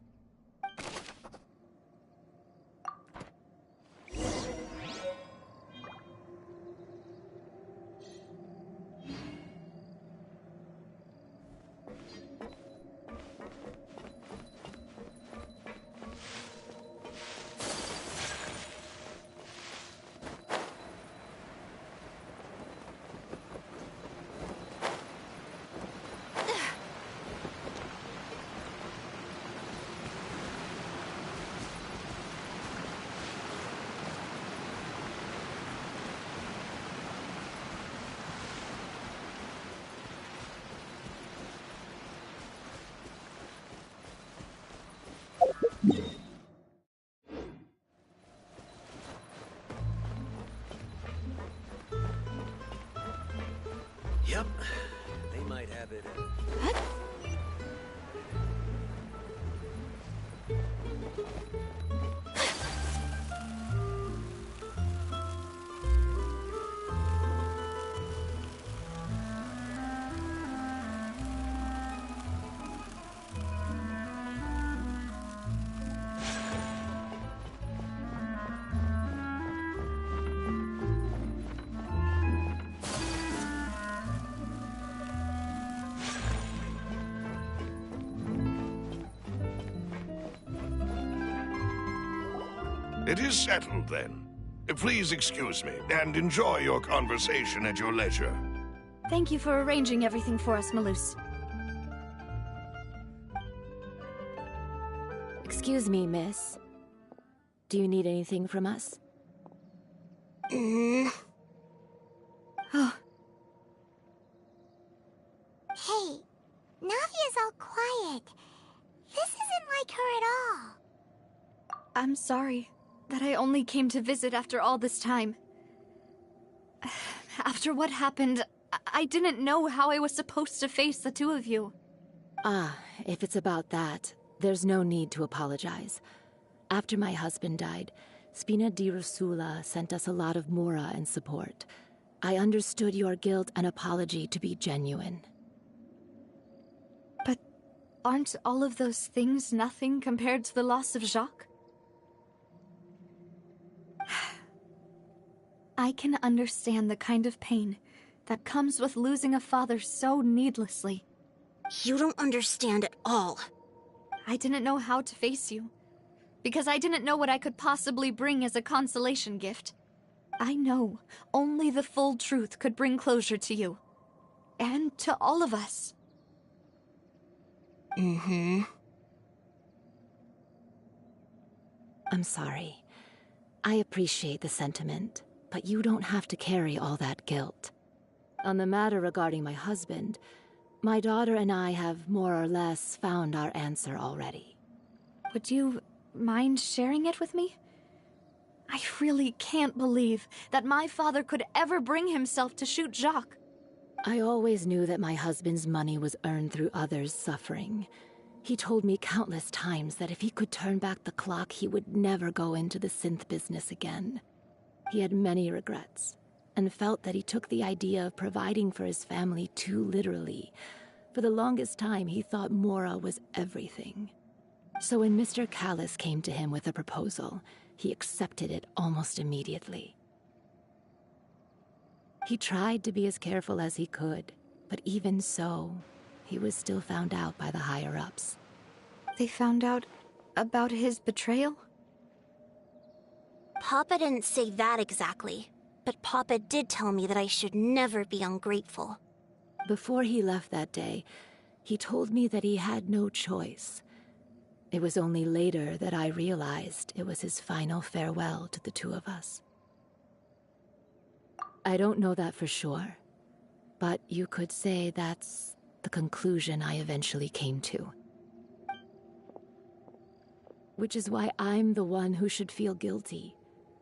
Yep, they might have it.
It is settled, then. Please excuse me, and enjoy your conversation at your leisure.
Thank you for arranging everything for us, Malus.
Excuse me, miss. Do you need anything from us?
Oh,
Hey, Navia's all quiet. This isn't like her at all.
I'm sorry that I only came to visit after all this time. After what happened, I didn't know how I was supposed to face the two of you.
Ah, if it's about that, there's no need to apologize. After my husband died, Spina di Rosula sent us a lot of mora and support. I understood your guilt and apology to be genuine.
But aren't all of those things nothing compared to the loss of Jacques? I can understand the kind of pain that comes with losing a father so needlessly.
You don't understand at all.
I didn't know how to face you, because I didn't know what I could possibly bring as a consolation gift. I know only the full truth could bring closure to you, and to all of us.
I'm sorry. I appreciate the sentiment, but you don't have to carry all that guilt. On the matter regarding my husband, my daughter and I have more or less found our answer already.
Would you mind sharing it with me? I really can't believe that my father could ever bring himself to shoot Jacques.
I always knew that my husband's money was earned through others' suffering. He told me countless times that if he could turn back the clock, he would never go into the synth business again. He had many regrets, and felt that he took the idea of providing for his family too literally. For the longest time, he thought Mora was everything. So when Mr. Callis came to him with a proposal, he accepted it almost immediately. He tried to be as careful as he could, but even so, he was still found out by the higher-ups.
They found out about his betrayal?
Papa didn't say that exactly, but Papa did tell me that I should never be ungrateful.
Before he left that day, he told me that he had no choice. It was only later that I realized it was his final farewell to the two of us. I don't know that for sure, But you could say that's the conclusion I eventually came to. Which is why I'm the one who should feel guilty.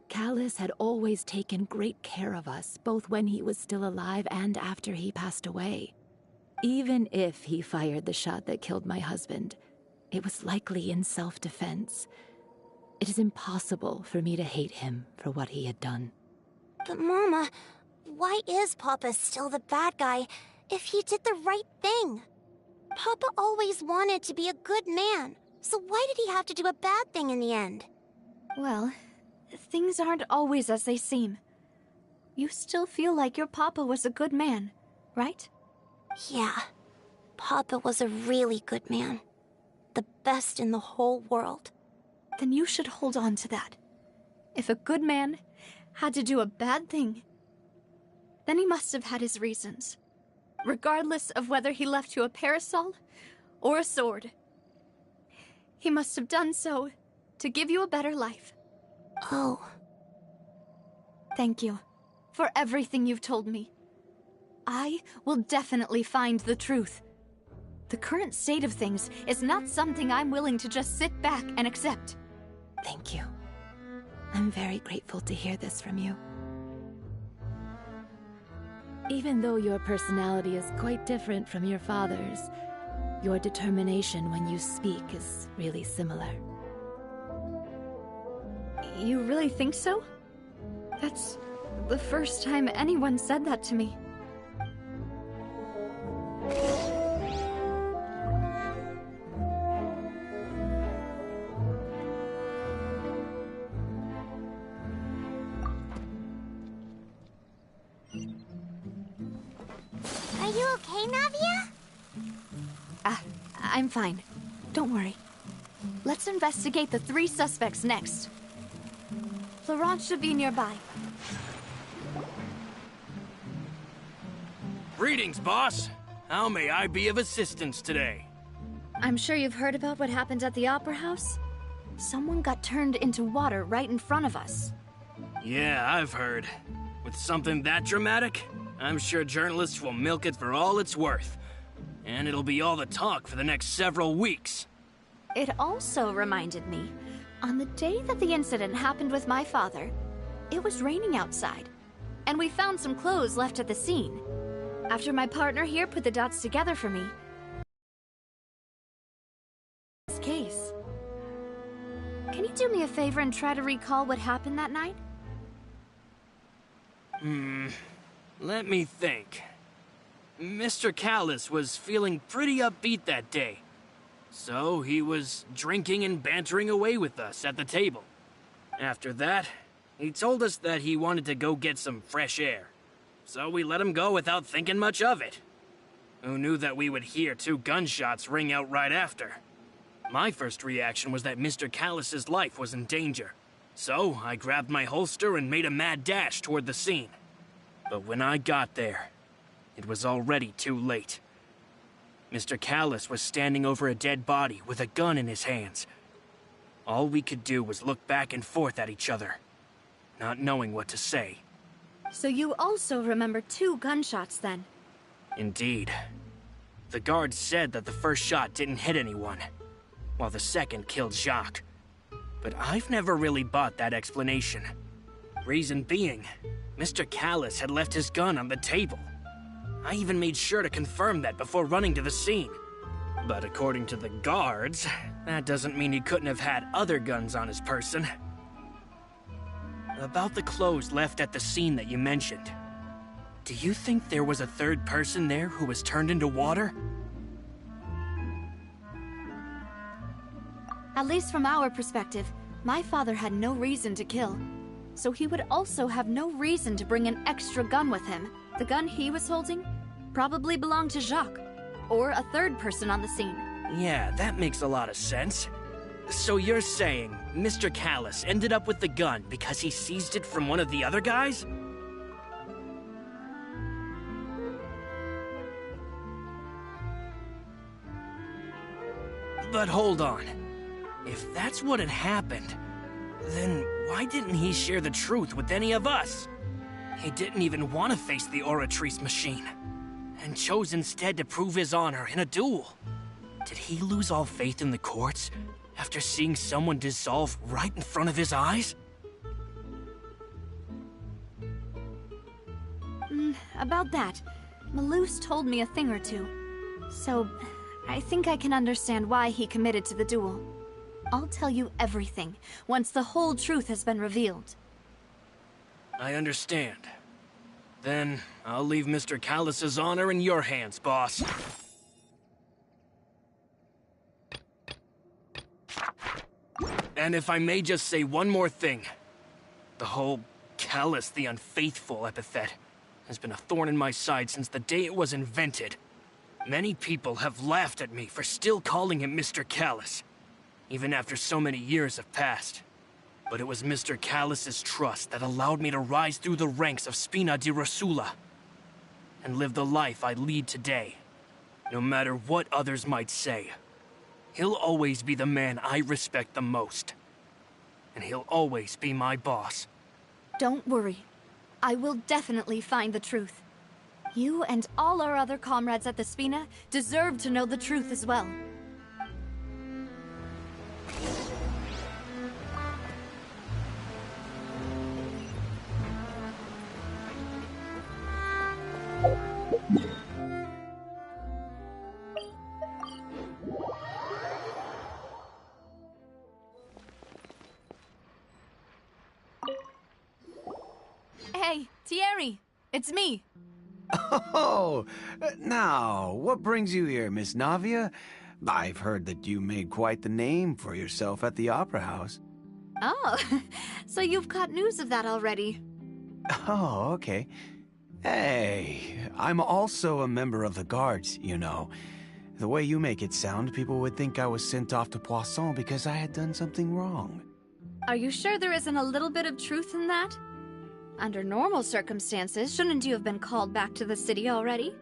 Callus had always taken great care of us, both when he was still alive and after he passed away. Even if he fired the shot that killed my husband, it was likely in self-defense. It is impossible for me to hate him for what he had done.
But Mama, why is Papa still the bad guy if he did the right thing? Papa always wanted to be a good man, so why did he have to do a bad thing in the end?
Well, things aren't always as they seem. You still feel like your papa was a good man, right?
Yeah, Papa was a really good man. The best in the whole world.
Then you should hold on to that. If a good man had to do a bad thing, then he must have had his reasons. Regardless of whether he left you a parasol or a sword. He must have done so to give you a better life.
Oh.
Thank you for everything you've told me. I will definitely find the truth. The current state of things is not something I'm willing to just sit back and accept.
Thank you. I'm very grateful to hear this from you. Even though your personality is quite different from your father's, your determination when you speak is really similar.
You really think so? That's the first time anyone said that to me.
Are you okay, Navia?
I'm fine. Don't worry. Let's investigate the 3 suspects next. Laurent should be nearby.
Greetings, boss. How may I be of assistance today?
I'm sure you've heard about what happened at the Opera House. Someone got turned into water right in front of us.
Yeah, I've heard. With something that dramatic, I'm sure journalists will milk it for all it's worth. And it'll be all the talk for the next several weeks.
It also reminded me, on the day that the incident happened with my father, it was raining outside, and we found some clothes left at the scene. After my partner here put the dots together for me, this case. Can you do me a favor and try to recall what happened that night?
Let me think. Mr. Callus was feeling pretty upbeat that day. So he was drinking and bantering away with us at the table. After that, he told us that he wanted to go get some fresh air. So we let him go without thinking much of it. Who knew that we would hear 2 gunshots ring out right after? My first reaction was that Mr. Callus's life was in danger. So I grabbed my holster and made a mad dash toward the scene. But when I got there, it was already too late. Mr. Callus was standing over a dead body with a gun in his hands. All we could do was look back and forth at each other, not knowing what to say.
So you also remember 2 gunshots then?
Indeed. The guard said that the first shot didn't hit anyone, while the second killed Jacques. But I've never really bought that explanation. Reason being, Mr. Callus had left his gun on the table. I even made sure to confirm that before running to the scene. But according to the guards, that doesn't mean he couldn't have had other guns on his person. About the clothes left at the scene that you mentioned, do you think there was a 3rd person there who was turned into water?
At least from our perspective, my father had no reason to kill. So he would also have no reason to bring an extra gun with him. The gun he was holding probably belonged to Jacques, or a 3rd person on the scene.
Yeah, that makes a lot of sense. So you're saying Mr. Callus ended up with the gun because he seized it from one of the other guys? But hold on. If that's what had happened, then why didn't he share the truth with any of us? He didn't even want to face the Oratrice machine. and chose instead to prove his honor in a duel. Did he lose all faith in the courts after seeing someone dissolve right in front of his eyes?
About that, Malus told me a thing or two. So, I think I can understand why he committed to the duel. I'll tell you everything, once the whole truth has been revealed.
I understand. Then, I'll leave Mr. Callus's honor in your hands, boss. And if I may just say one more thing. The whole Callus the Unfaithful epithet has been a thorn in my side since the day it was invented. Many people have laughed at me for still calling him Mr. Callus, even after so many years have passed. But it was Mr. Callus's trust that allowed me to rise through the ranks of Spina di Rosula and live the life I lead today. No matter what others might say, he'll always be the man I respect the most. And he'll always be my boss.
Don't worry. I will definitely find the truth. You and all our other comrades at the Spina deserve to know the truth as well. Hey, Thierry, it's me.
Oh, now, what brings you here, Miss Navia? I've heard that you made quite the name for yourself at the Opera House.
Oh, so you've caught news of that already.
Oh, okay. Hey, I'm also a member of the Guards, you know. The way you make it sound, people would think I was sent off to Poisson because I had done something wrong.
Are you sure there isn't a little bit of truth in that? Under normal circumstances, shouldn't you have been called back to the city already?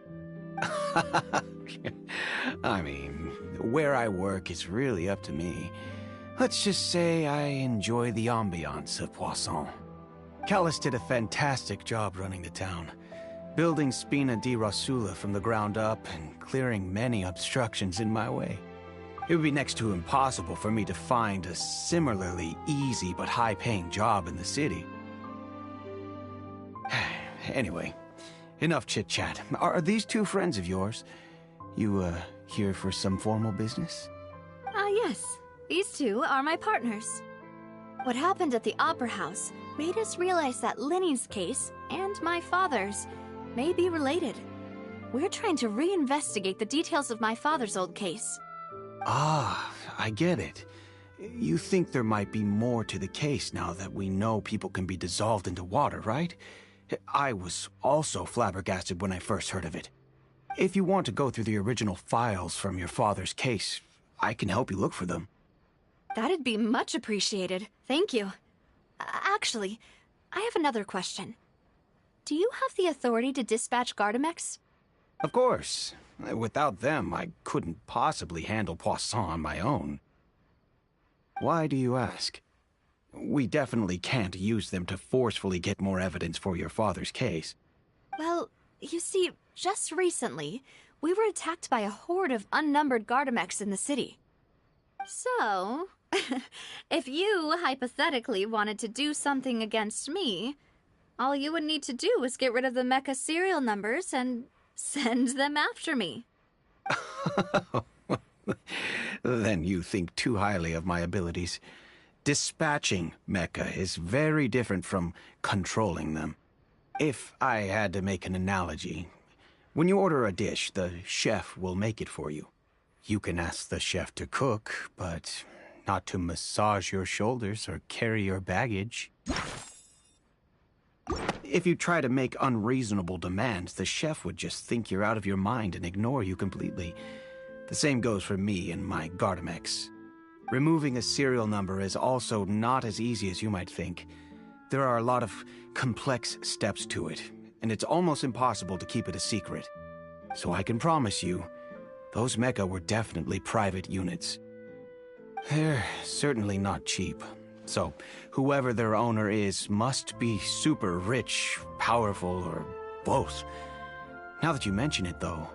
I mean, where I work is really up to me. Let's just say I enjoy the ambiance of Poisson. Callus did a fantastic job running the town, building Spina di Rosula from the ground up and clearing many obstructions in my way. It would be next to impossible for me to find a similarly easy but high-paying job in the city. Anyway, enough chit-chat. Are these two friends of yours? You, here for some formal business?
Yes. These two are my partners. What happened at the Opera House made us realize that Linny's case and my father's may be related. We're trying to reinvestigate the details of my father's old case.
Ah, I get it. You think there might be more to the case now that we know people can be dissolved into water, right? I was also flabbergasted when I first heard of it. If you want to go through the original files from your father's case, I can help you look for them.
That'd be much appreciated. Thank you. Actually, I have another question. Do you have the authority to dispatch Gardamex?
Of course. Without them, I couldn't possibly handle Poisson on my own. Why do you ask? We definitely can't use them to forcefully get more evidence for your father's case.
Well, you see, just recently, we were attacked by a horde of unnumbered Gardamex in the city. So, if you hypothetically wanted to do something against me, all you would need to do is get rid of the mecha serial numbers and send them after me.
Then you think too highly of my abilities. Dispatching mecha is very different from controlling them. If I had to make an analogy, when you order a dish, the chef will make it for you. You can ask the chef to cook, but not to massage your shoulders or carry your baggage. If you try to make unreasonable demands, the chef would just think you're out of your mind and ignore you completely. The same goes for me and my Gardamex. Removing a serial number is also not as easy as you might think. There are a lot of complex steps to it, and it's almost impossible to keep it a secret. So I can promise you, those mecha were definitely private units. They're certainly not cheap. So, whoever their owner is must be super rich, powerful, or both. Now that you mention it, though,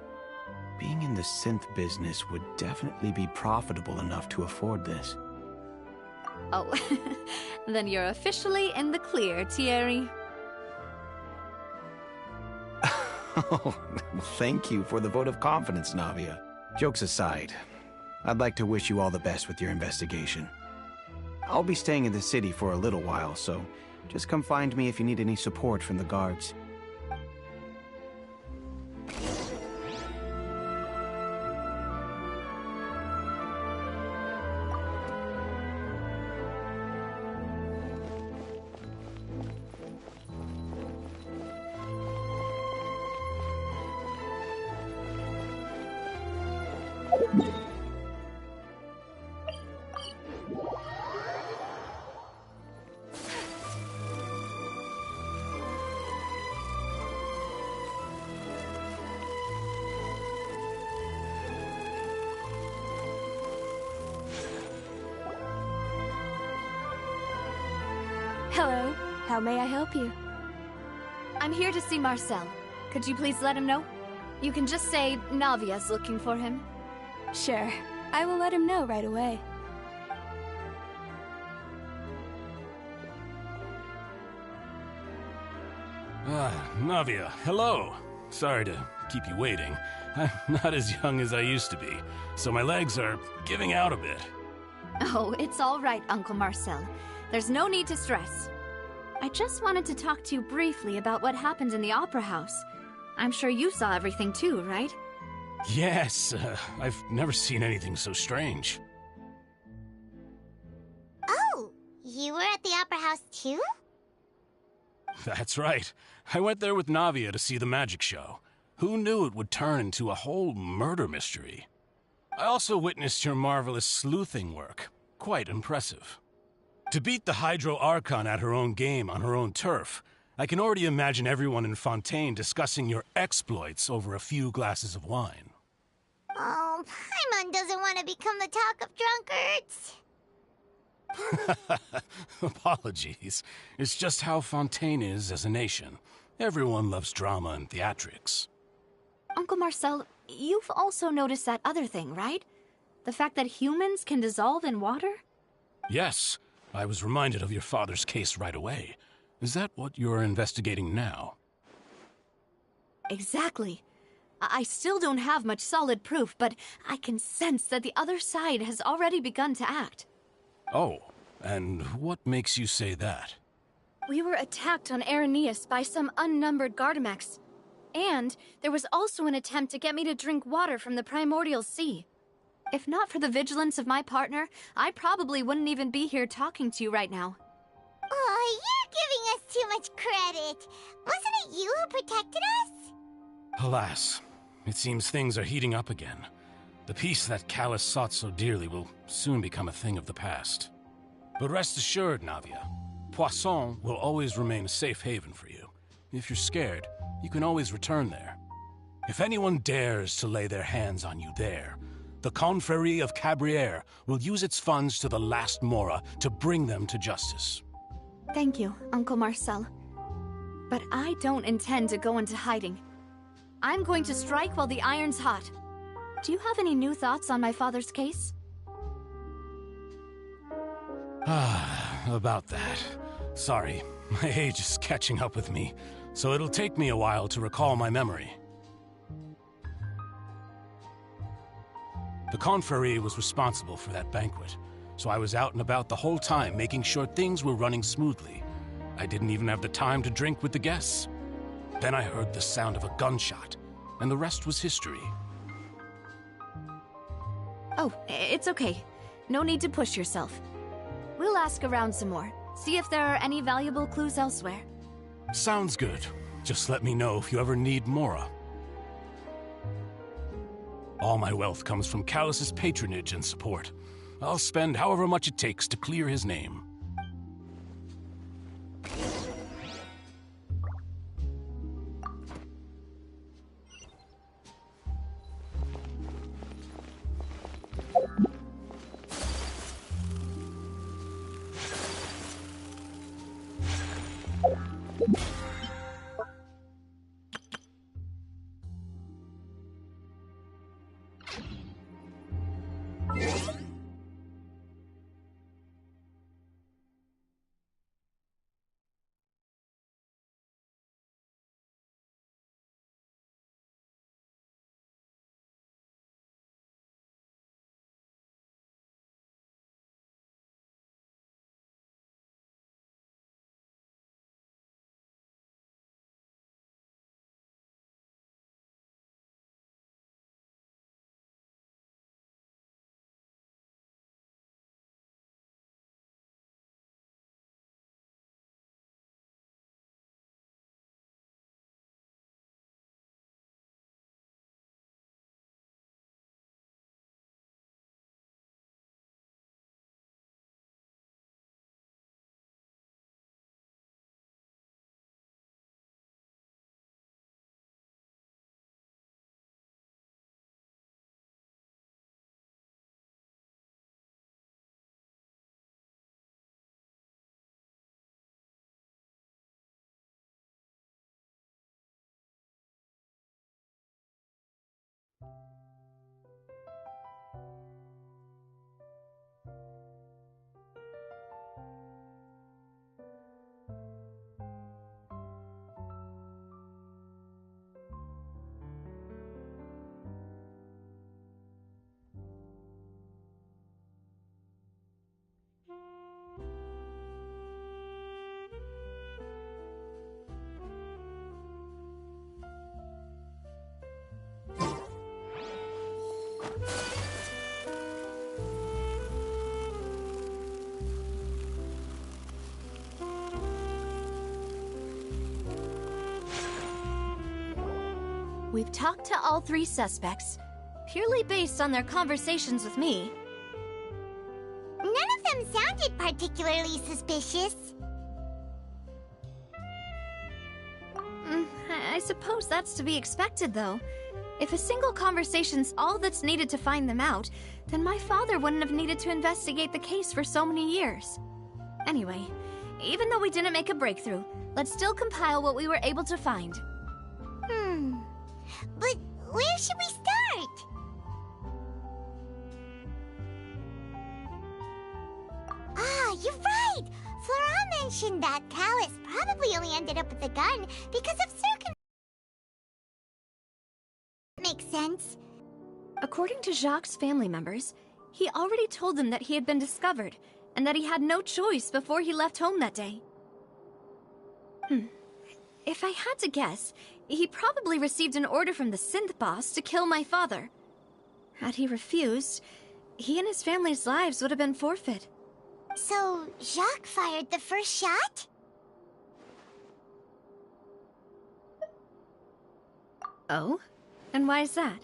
being in the synth business would definitely be profitable enough to afford this.
Oh, then you're officially in the clear, Thierry.
Oh, thank you for the vote of confidence, Navia. Jokes aside, I'd like to wish you all the best with your investigation. I'll be staying in the city for a little while, so just come find me if you need any support from the guards.
Hello. How may I help you?
I'm here to see Marcel. Could you please let him know? You can just say Navia's looking for him.
Sure. I will let him know right away.
Navia, hello. Sorry to keep you waiting. I'm not as young as I used to be, so my legs are giving out a bit.
Oh, it's all right, Uncle Marcel. There's no need to stress. I just wanted to talk to you briefly about what happened in the Opera House. I'm sure you saw everything too, right?
Yes, I've never seen anything so strange.
Oh, you were at the Opera House too?
That's right. I went there with Navia to see the magic show. Who knew it would turn into a whole murder mystery? I also witnessed your marvelous sleuthing work. Quite impressive. To beat the Hydro Archon at her own game on her own turf, I can already imagine everyone in Fontaine discussing your exploits over a few glasses of wine.
Oh, Paimon doesn't want to become the talk of drunkards.
Apologies. It's just how Fontaine is as a nation. Everyone loves drama and theatrics.
Uncle Marcel, you've also noticed that other thing, right? The fact that humans can dissolve in water?
Yes. I was reminded of your father's case right away. Is that what you're investigating now?
Exactly. I still don't have much solid proof, but I can sense that the other side has already begun to act.
Oh, and what makes you say that?
We were attacked on Araneus by some unnumbered Gardamex. And there was also an attempt to get me to drink water from the primordial sea.
If not for the vigilance of my partner, I probably wouldn't even be here talking to you right now.
Oh, you're giving us too much credit. Wasn't it you who protected us?
Alas, it seems things are heating up again. The peace that Callus sought so dearly will soon become a thing of the past. But rest assured, Navia, Poisson will always remain a safe haven for you. If you're scared, you can always return there. If anyone dares to lay their hands on you there, the Confrérie of Cabrières will use its funds to the last Mora to bring them to justice.
Thank you, Uncle Marcel. But I don't intend to go into hiding. I'm going to strike while the iron's hot. Do you have any new thoughts on my father's case?
About that. Sorry, my age is catching up with me, so it'll take me a while to recall my memory. The Confrérie was responsible for that banquet, so I was out and about the whole time making sure things were running smoothly. I didn't even have the time to drink with the guests. Then I heard the sound of a gunshot, and the rest was history.
Oh, it's okay. No need to push yourself. We'll ask around some more, see if there are any valuable clues elsewhere.
Sounds good. Just let me know if you ever need Mora. All my wealth comes from Callus's patronage and support. I'll spend however much it takes to clear his name.
We've talked to all 3 suspects, purely based on their conversations with me.
None of them sounded particularly suspicious.
I suppose that's to be expected, though. If a single conversation's all that's needed to find them out, then my father wouldn't have needed to investigate the case for so many years. Anyway, even though we didn't make a breakthrough, let's still compile what we were able to find.
But where should we start? Ah, you're right! Flora mentioned that Callus probably only ended up with the gun because of circumstances. Makes sense.
According to Jacques' family members, he already told them that he had been discovered, and that he had no choice before he left home that day. If I had to guess, he probably received an order from the synth boss to kill my father. Had he refused, he and his family's lives would have been forfeit.
So, Jacques fired the first shot?
Oh? And why is that?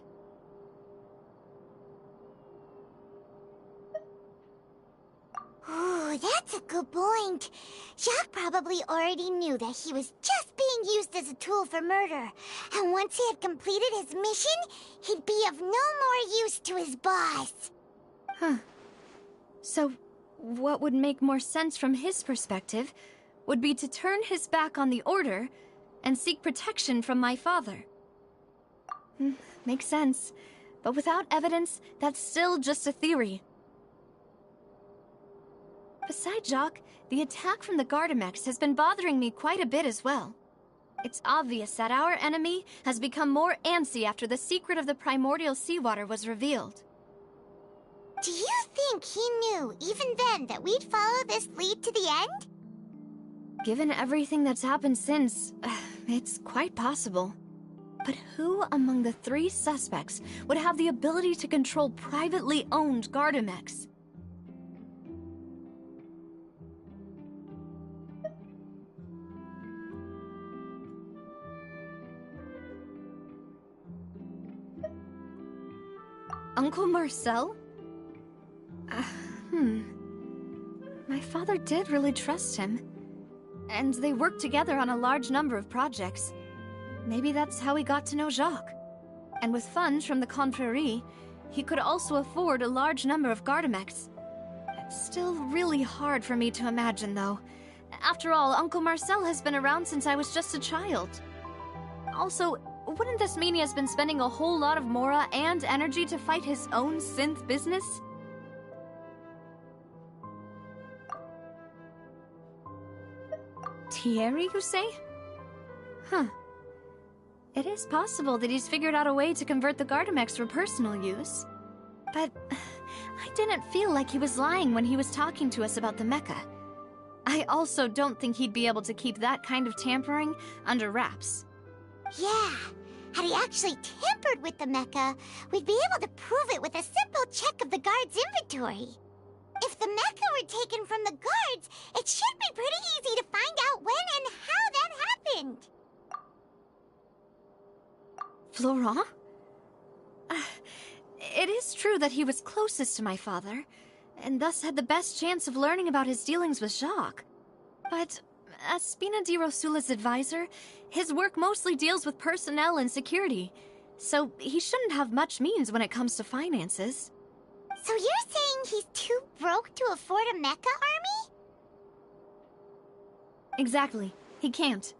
Ooh, that's a good point. Jacques probably already knew that he was just being used as a tool for murder. And once he had completed his mission, he'd be of no more use to his boss.
Huh. So, what would make more sense from his perspective would be to turn his back on the Order and seek protection from my father. Makes sense. But without evidence, that's still just a theory. Besides Jacques, the attack from the Gardamex has been bothering me quite a bit as well. It's obvious that our enemy has become more antsy after the secret of the primordial seawater was revealed.
Do you think he knew, even then, that we'd follow this lead to the end?
Given everything that's happened since, it's quite possible. But who among the 3 suspects would have the ability to control privately owned Gardamex? Uncle Marcel? My father did really trust him. And they worked together on a large number of projects. Maybe that's how he got to know Jacques. And with funds from the Confrérie, he could also afford a large number of Gardamex. It's still really hard for me to imagine, though. After all, Uncle Marcel has been around since I was just a child. Also, wouldn't this mean he has been spending a whole lot of mora and energy to fight his own synth business? Thierry, you say? Huh. It is possible that he's figured out a way to convert the Gardamex for personal use. But I didn't feel like he was lying when he was talking to us about the mecha. I also don't think he'd be able to keep that kind of tampering under wraps.
Yeah, had he actually tampered with the mecha, we'd be able to prove it with a simple check of the guard's inventory. If the mecha were taken from the guards, it should be pretty easy to find out when and how that happened.
Florent? It is true that he was closest to my father, and thus had the best chance of learning about his dealings with Jacques. But as Spina di Rosula's advisor, his work mostly deals with personnel and security, so he shouldn't have much means when it comes to finances.
So you're saying he's too broke to afford a mecha army?
Exactly. He can't.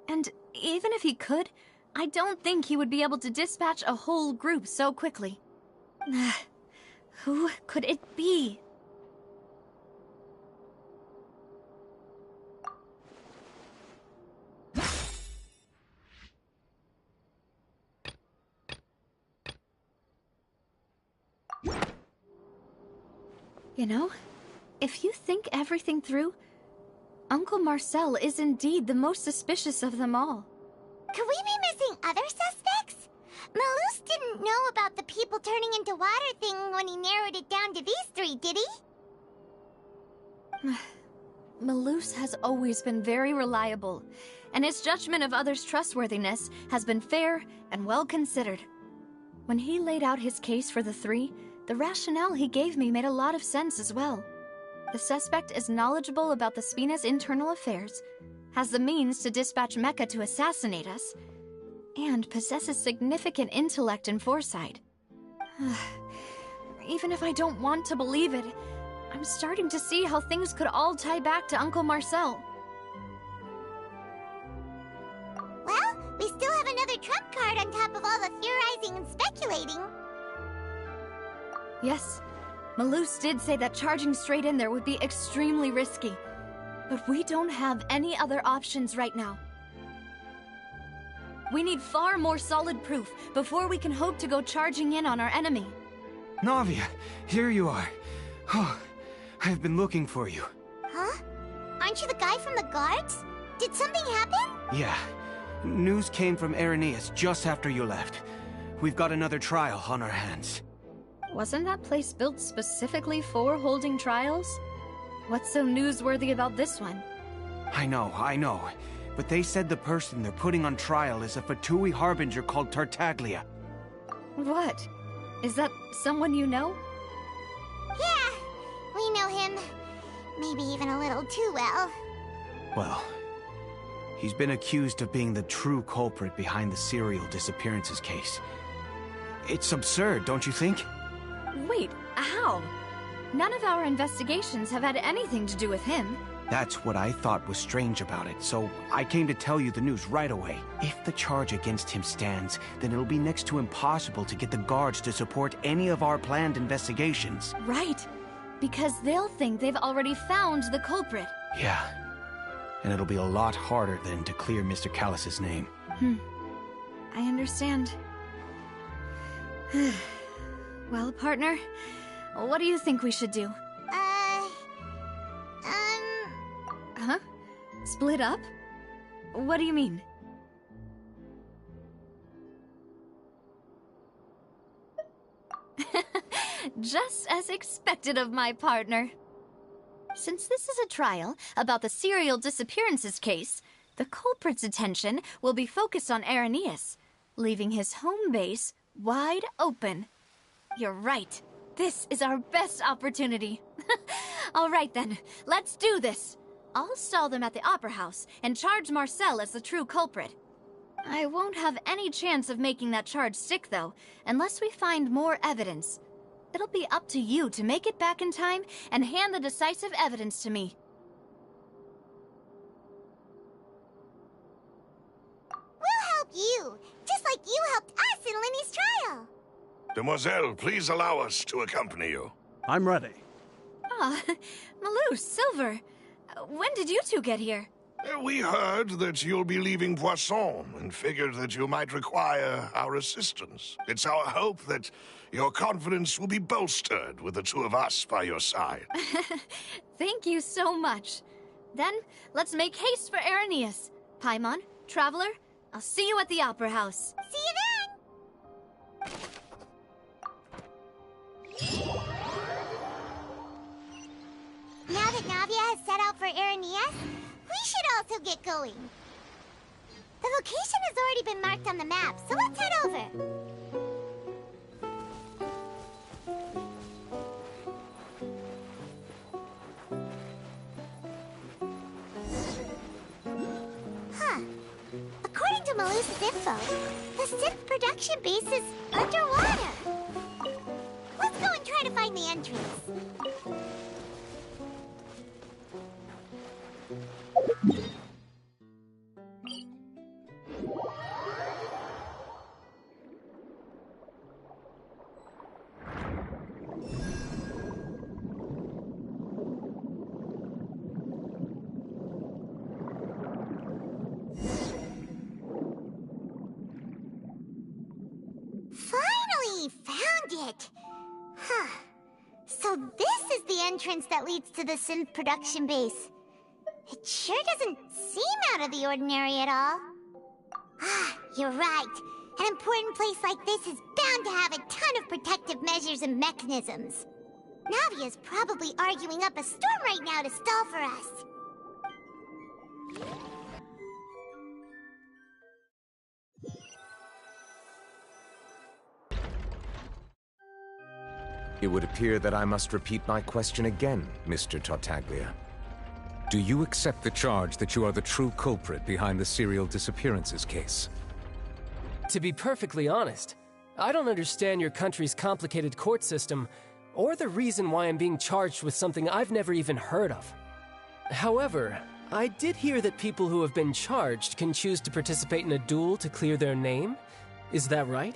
And even if he could, I don't think he would be able to dispatch a whole group so quickly. Who could it be? You know, if you think everything through, Uncle Marcel is indeed the most suspicious of them all.
Could we be missing other suspects? Malus didn't know about the people turning into water thing when he narrowed it down to these 3, did he?
Malus has always been very reliable, and his judgment of others' trustworthiness has been fair and well considered. When he laid out his case for the three, the rationale he gave me made a lot of sense as well. The suspect is knowledgeable about the Spina's internal affairs, has the means to dispatch Mecha to assassinate us, and possesses significant intellect and foresight. Even if I don't want to believe it, I'm starting to see how things could all tie back to Uncle Marcel.
Well, we still have another trump card on top of all the theorizing and speculating.
Yes, Malus did say that charging straight in there would be extremely risky, but we don't have any other options right now. We need far more solid proof before we can hope to go charging in on our enemy.
Navia, here you are. Oh, I've been looking for you.
Huh? Aren't you the guy from the guards? Did something happen?
Yeah. News came from Irenaeus just after you left. We've got another trial on our hands.
Wasn't that place built specifically for holding trials? What's so newsworthy about this one?
I know. But they said the person they're putting on trial is a Fatui harbinger called Tartaglia.
What? Is that someone you know?
Yeah, we know him. Maybe even a little too well.
Well, he's been accused of being the true culprit behind the serial disappearances case. It's absurd, don't you think?
Wait, how? None of our investigations have had anything to do with him.
That's what I thought was strange about it, so I came to tell you the news right away. If the charge against him stands, then it'll be next to impossible to get the guards to support any of our planned investigations.
Right, because they'll think they've already found the culprit.
Yeah, and it'll be a lot harder then to clear Mr. Callus's name.
I understand. Well, partner, what do you think we should do? Huh? Split up? What do you mean? Just as expected of my partner. Since this is a trial about the serial disappearances case, the culprit's attention will be focused on Irenaeus, leaving his home base wide open. You're right. This is our best opportunity. All right then, let's do this. I'll stall them at the Opera House and charge Marcel as the true culprit. I won't have any chance of making that charge stick, though, unless we find more evidence. It'll be up to you to make it back in time and hand the decisive evidence to me.
We'll help you, just like you helped us in Lenny's trial.
Demoiselle, please allow us to accompany you.
I'm ready.
Ah, Malus, Silver. When did you two get here?
We heard that you'll be leaving Poisson and figured that you might require our assistance. It's our hope that your confidence will be bolstered with the two of us by your side.
Thank you so much. Then, let's make haste for Irenaeus. Paimon, Traveler, I'll see you at the Opera House.
See you then! Now that Navia has set out for Irenaeus, we should also get going. The location has already been marked on the map, so let's head over. Huh. According to Malus's info, the synth production base is underwater. Let's go and try to find the entrance. Finally found it! Huh. So this is the entrance that leads to the synth production base. It sure doesn't seem out of the ordinary at all. Ah, you're right. An important place like this is bound to have a ton of protective measures and mechanisms. Navia's probably arguing up a storm right now to stall for us.
It would appear that I must repeat my question again, Mr. Tartaglia. Do you accept the charge that you are the true culprit behind the serial disappearances case?
To be perfectly honest, I don't understand your country's complicated court system, or the reason why I'm being charged with something I've never even heard of. However, I did hear that people who have been charged can choose to participate in a duel to clear their name. Is that right?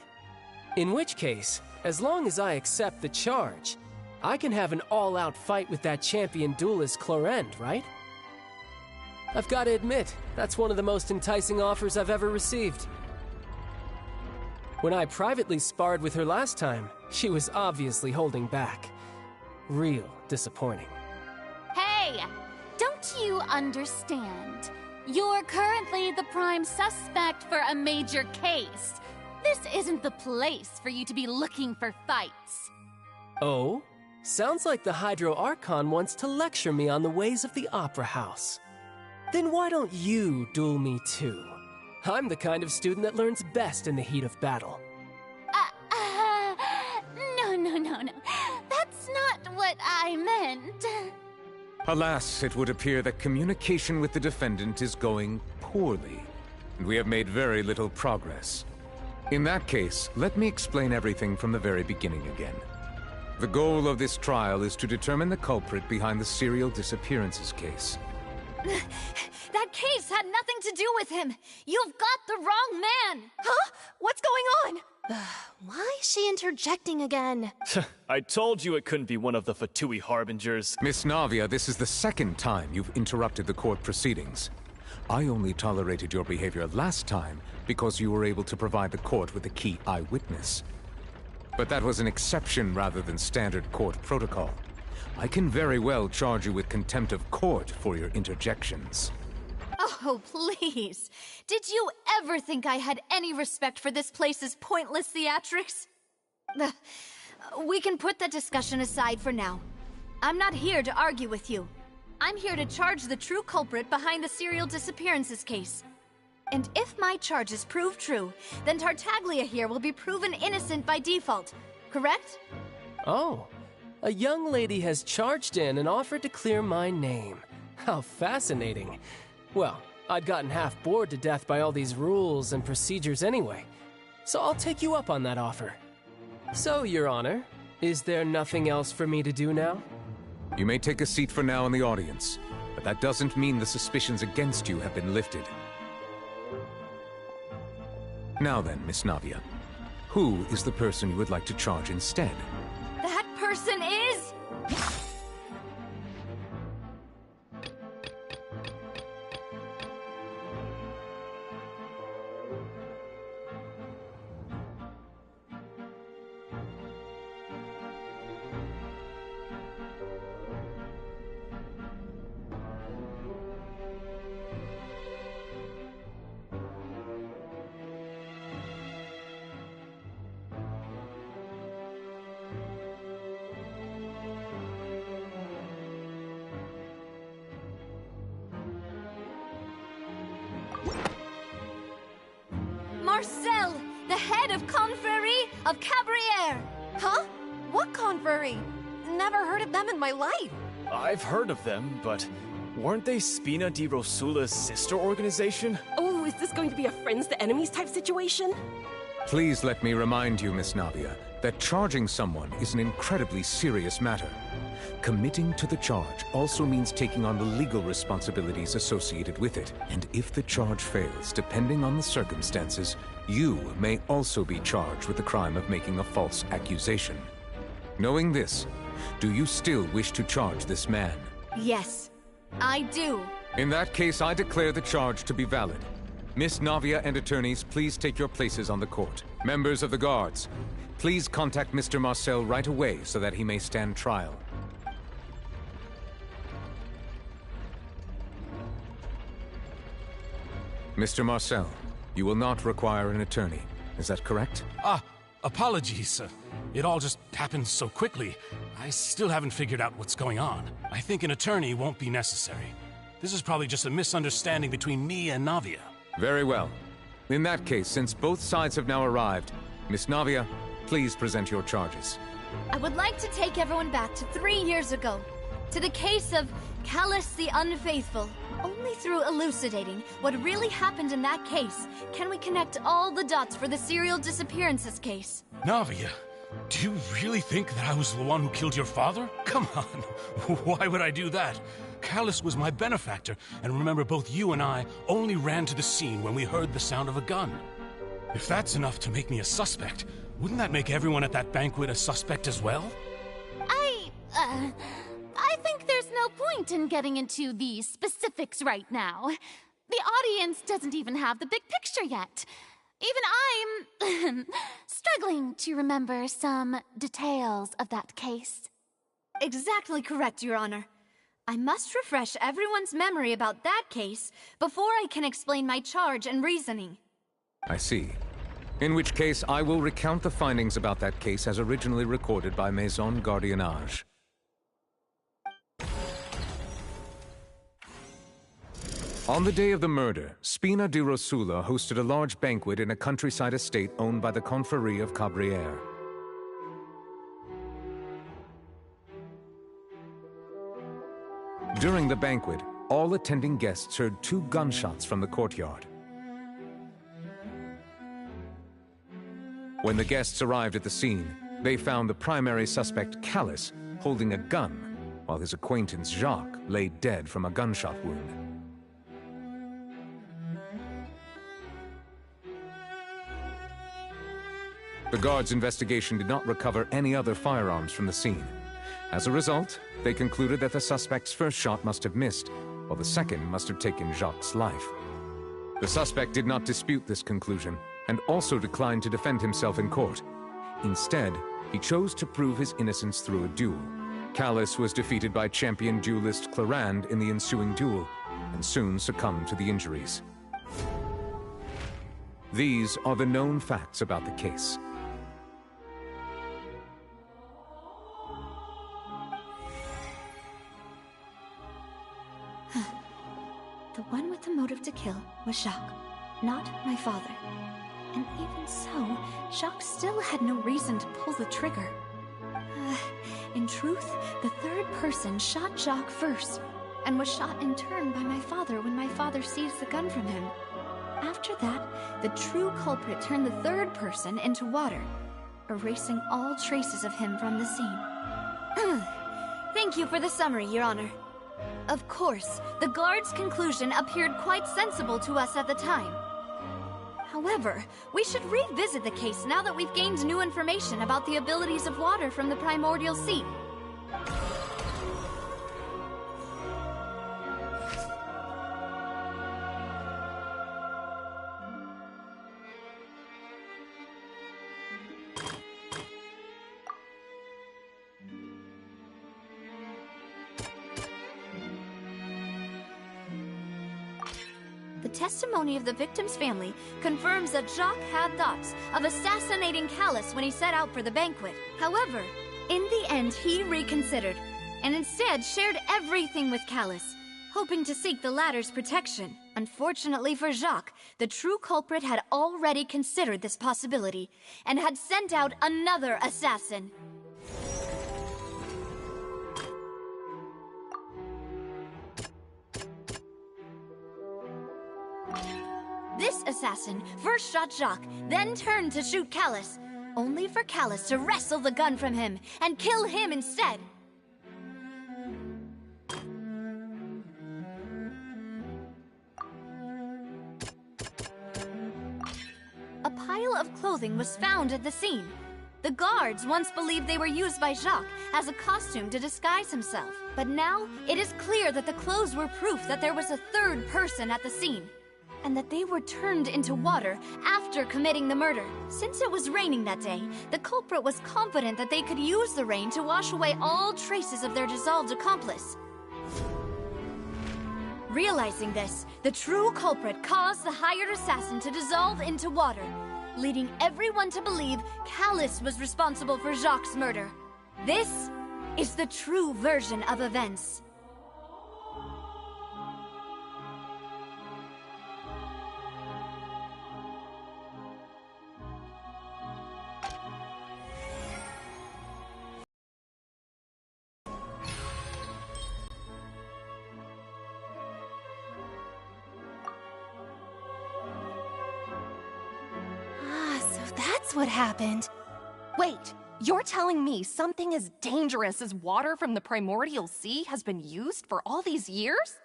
In which case, as long as I accept the charge, I can have an all-out fight with that champion duelist Clorend, right? I've got to admit, that's one of the most enticing offers I've ever received. When I privately sparred with her last time, she was obviously holding back. Real disappointing.
Hey! Don't you understand? You're currently the prime suspect for a major case. This isn't the place for you to be looking for fights.
Oh? Sounds like the Hydro Archon wants to lecture me on the ways of the Opera House. Then why don't you duel me too? I'm the kind of student that learns best in the heat of battle.
No. That's not what I meant.
Alas, it would appear that communication with the defendant is going poorly, and we have made very little progress. In that case, let me explain everything from the very beginning again. The goal of this trial is to determine the culprit behind the serial disappearances case.
That case had nothing to do with him! You've got the wrong man!
Huh? What's going on? Why is she interjecting again?
I told you it couldn't be one of the Fatui Harbingers.
Miss Navia, this is the second time you've interrupted the court proceedings. I only tolerated your behavior last time because you were able to provide the court with a key eyewitness. But that was an exception rather than standard court protocol. I can very well charge you with contempt of court for your interjections.
Oh, please. Did you ever think I had any respect for this place's pointless theatrics? We can put that discussion aside for now. I'm not here to argue with you. I'm here to charge the true culprit behind the serial disappearances case. And if my charges prove true, then Tartaglia here will be proven innocent by default, correct?
Oh, a young lady has charged in and offered to clear my name. How fascinating. Well, I'd gotten half bored to death by all these rules and procedures anyway, so I'll take you up on that offer. So, Your Honor, is there nothing else for me to do now?
You may take a seat for now in the audience, but that doesn't mean the suspicions against you have been lifted. Now then, Miss Navia, who is the person you would like to charge instead?
That person is... Marcel, the head of Confrérie of Cabrières!
Huh? What confrérie? Never heard of them in my life.
I've heard of them, but weren't they Spina di Rosula's sister organization?
Oh, is this going to be a friends to enemies type situation?
Please let me remind you, Miss Navia, that charging someone is an incredibly serious matter. Committing to the charge also means taking on the legal responsibilities associated with it. And if the charge fails, depending on the circumstances, you may also be charged with the crime of making a false accusation. Knowing this, do you still wish to charge this man?
Yes, I do.
In that case, I declare the charge to be valid. Miss Navia and attorneys, please take your places on the court. Members of the guards, please contact Mr. Marcel right away so that he may stand trial. Mr. Marcel, you will not require an attorney. Is that correct?
Apologies. It all just happened so quickly. I still haven't figured out what's going on. I think an attorney won't be necessary. This is probably just a misunderstanding between me and Navia.
Very well. In that case, since both sides have now arrived, Miss Navia, please present your charges.
I would like to take everyone back to 3 years ago, to the case of Callus the Unfaithful. Only through elucidating what really happened in that case can we connect all the dots for the serial disappearances case.
Navia, do you really think that I was the one who killed your father? Come on, why would I do that? Callus was my benefactor, and remember, both you and I only ran to the scene when we heard the sound of a gun. If that's enough to make me a suspect, wouldn't that make everyone at that banquet a suspect as well?
I think there's no point in getting into the specifics right now. The audience doesn't even have the big picture yet. Even I'm struggling to remember some details of that case.
Exactly correct, Your Honor. I must refresh everyone's memory about that case before I can explain my charge and reasoning.
I see. In which case, I will recount the findings about that case as originally recorded by Maison Gardiennage. On the day of the murder, Spina di Rosula hosted a large banquet in a countryside estate owned by the Confrérie of Cabrières. During the banquet, all attending guests heard 2 gunshots from the courtyard. When the guests arrived at the scene, they found the primary suspect, Callus, holding a gun, while his acquaintance, Jacques, lay dead from a gunshot wound. The guards' investigation did not recover any other firearms from the scene. As a result, they concluded that the suspect's first shot must have missed, while the second must have taken Jacques' life. The suspect did not dispute this conclusion, and also declined to defend himself in court. Instead, he chose to prove his innocence through a duel. Callus was defeated by champion duelist Clarande in the ensuing duel, and soon succumbed to the injuries. These are the known facts about the case.
The one with the motive to kill was Jacques, not my father. And even so, Jacques still had no reason to pull the trigger. In truth, the third person shot Jacques first, and was shot in turn by my father when my father seized the gun from him. After that, the true culprit turned the third person into water, erasing all traces of him from the scene. Thank you for the summary, Your Honor. Of course, the guard's conclusion appeared quite sensible to us at the time. However, we should revisit the case now that we've gained new information about the abilities of water from the primordial sea. The testimony of the victim's family confirms that Jacques had thoughts of assassinating Callus when he set out for the banquet. However, in the end, he reconsidered, and instead shared everything with Callus, hoping to seek the latter's protection. Unfortunately for Jacques, the true culprit had already considered this possibility, and had sent out another assassin. This assassin first shot Jacques, then turned to shoot Callus, only for Callus to wrestle the gun from him and kill him instead. A pile of clothing was found at the scene. The guards once believed they were used by Jacques as a costume to disguise himself, but now it is clear that the clothes were proof that there was a third person at the scene, and that they were turned into water after committing the murder. Since it was raining that day, the culprit was confident that they could use the rain to wash away all traces of their dissolved accomplice. Realizing this, the true culprit caused the hired assassin to dissolve into water, leading everyone to believe Callus was responsible for Jacques' murder. This is the true version of events.
that's what happened. Wait, you're telling me something as dangerous as water from the primordial sea has been used for all these years?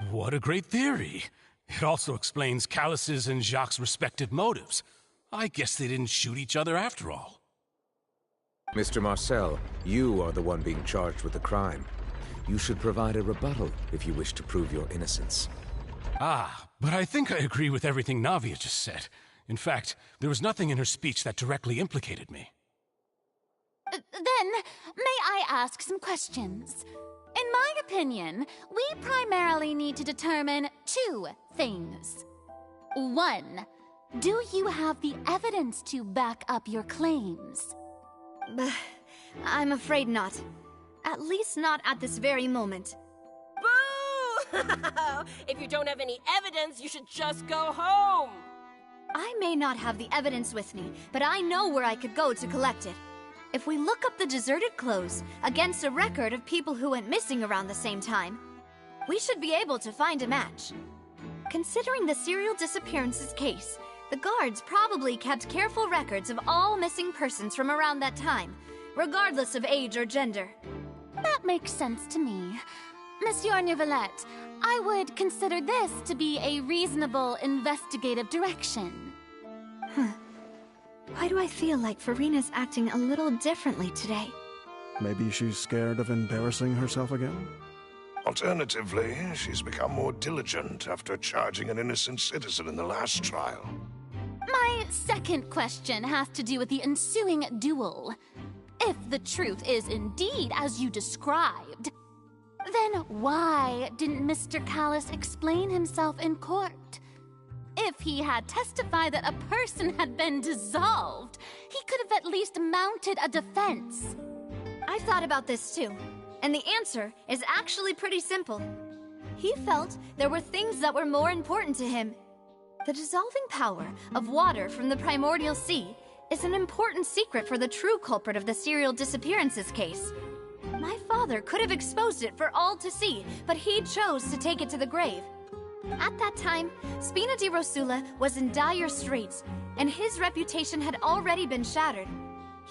What a great theory. It also explains Callus's and Jacques' respective motives. I guess they didn't shoot each other after all.
Mr. Marcel, you are the one being charged with the crime. You should provide a rebuttal if you wish to prove your innocence.
Ah, but I think I agree with everything Navia just said. In fact, there was nothing in her speech that directly implicated me.
Then, may I ask some questions? In my opinion, we primarily need to determine two things. One, do you have the evidence to back up your claims?
I'm afraid not. At least not at this very moment.
Boo! If you don't have any evidence, you should just go home!
I may not have the evidence with me, but I know where I could go to collect it. If we look up the deserted clothes against a record of people who went missing around the same time, we should be able to find a match. Considering the serial disappearances case, the guards probably kept careful records of all missing persons from around that time, regardless of age or gender.
That makes sense to me. Monsieur Neuvillette, I would consider this to be a reasonable investigative direction.
Why do I feel like Farina's acting a little differently today?
Maybe she's scared of embarrassing herself again?
Alternatively, she's become more diligent after charging an innocent citizen in the last trial.
My second question has to do with the ensuing duel. If the truth is indeed as you described, then why didn't Mr. Callus explain himself in court? If he had testified that a person had been dissolved, he could have at least mounted a defense.
I've thought about this too, and the answer is actually pretty simple. He felt there were things that were more important to him. The dissolving power of water from the primordial sea is an important secret for the true culprit of the serial disappearances case. My father could have exposed it for all to see, but he chose to take it to the grave. At that time, Spina di Rosula was in dire straits, and his reputation had already been shattered.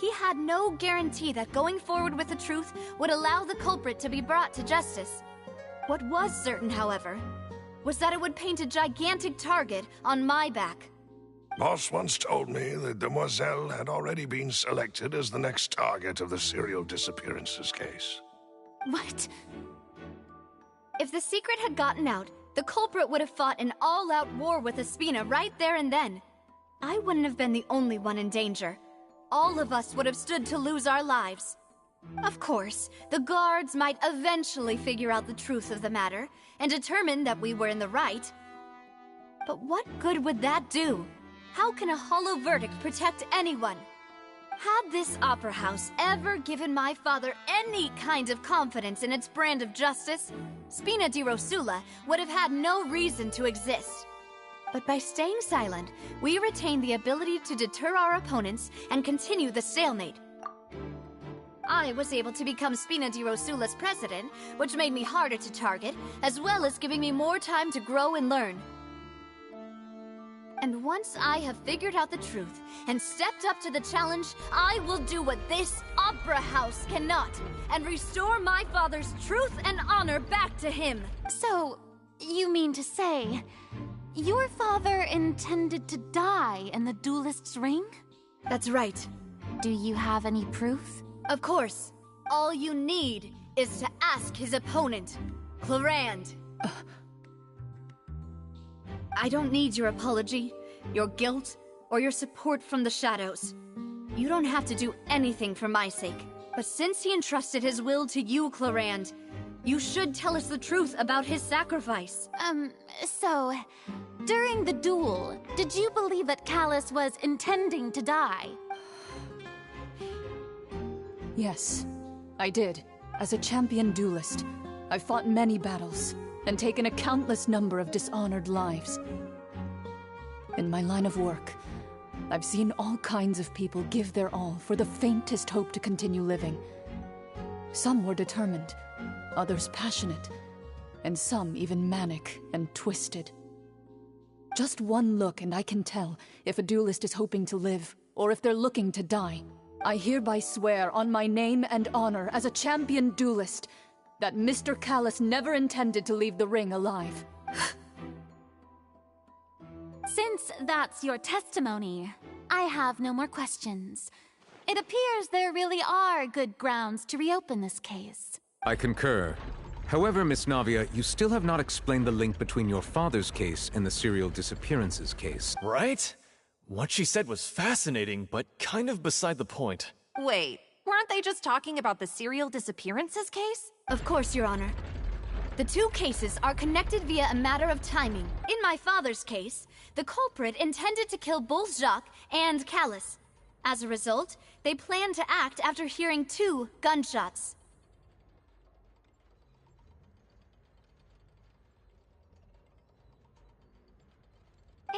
He had no guarantee that going forward with the truth would allow the culprit to be brought to justice. What was certain, however, was that it would paint a gigantic target on my back.
Boss once told me that Demoiselle had already been selected as the next target of the serial disappearances case.
What?
If the secret had gotten out, the culprit would have fought an all-out war with Espina right there and then. I wouldn't have been the only one in danger. All of us would have stood to lose our lives. Of course, the guards might eventually figure out the truth of the matter and determine that we were in the right. But what good would that do? How can a hollow verdict protect anyone? Had this opera house ever given my father any kind of confidence in its brand of justice, Spina di Rosula would have had no reason to exist. But by staying silent, we retain the ability to deter our opponents and continue the stalemate. I was able to become Spina di Rosula's president, which made me harder to target, as well as giving me more time to grow and learn. And once I have figured out the truth and stepped up to the challenge, I will do what this opera house cannot, and restore my father's truth and honor back to him.
So, you mean to say, your father intended to die in the duelist's ring?
That's right.
Do you have any proof?
Of course. All you need is to ask his opponent, Clarand. I don't need your apology, your guilt, or your support from the shadows. You don't have to do anything for my sake. But since he entrusted his will to you, Clarand, you should tell us the truth about his sacrifice.
So, during the duel, did you believe that Callus was intending to die?
Yes, I did. As a champion duelist, I've fought many battles and taken a countless number of dishonored lives. In my line of work, I've seen all kinds of people give their all for the faintest hope to continue living. Some were determined, others passionate, and some even manic and twisted. Just one look and I can tell if a duelist is hoping to live, or if they're looking to die. I hereby swear on my name and honor as a champion duelist that Mr. Callus never intended to leave the ring alive.
Since that's your testimony, I have no more questions. It appears there really are good grounds to reopen this case.
I concur. However, Miss Navia, you still have not explained the link between your father's case and the serial disappearances case.
Right? What she said was fascinating, but kind of beside the point.
Wait, weren't they just talking about the serial disappearances case?
Of course, Your Honor. The two cases are connected via a matter of timing. In my father's case, the culprit intended to kill both Jacques and Callus. As a result, they planned to act after hearing 2 gunshots.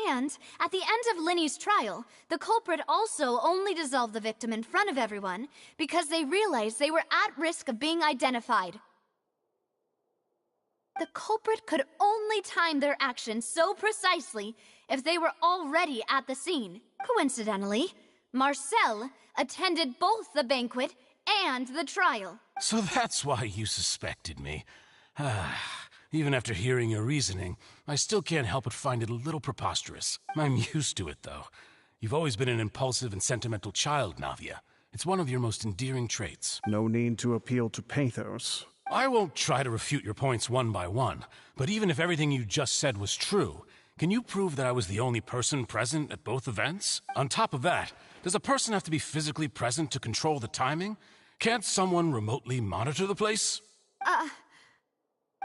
And at the end of Linny's trial, the culprit also only dissolved the victim in front of everyone because they realized they were at risk of being identified. The culprit could only time their actions so precisely if they were already at the scene. Coincidentally, Marcel attended both the banquet and the trial.
So that's why you suspected me. Even after hearing your reasoning, I still can't help but find it a little preposterous. I'm used to it, though. You've always been an impulsive and sentimental child, Navia. It's one of your most endearing traits.
No need to appeal to pathos.
I won't try to refute your points one by one, but even if everything you just said was true, can you prove that I was the only person present at both events? On top of that, does a person have to be physically present to control the timing? Can't someone remotely monitor the place?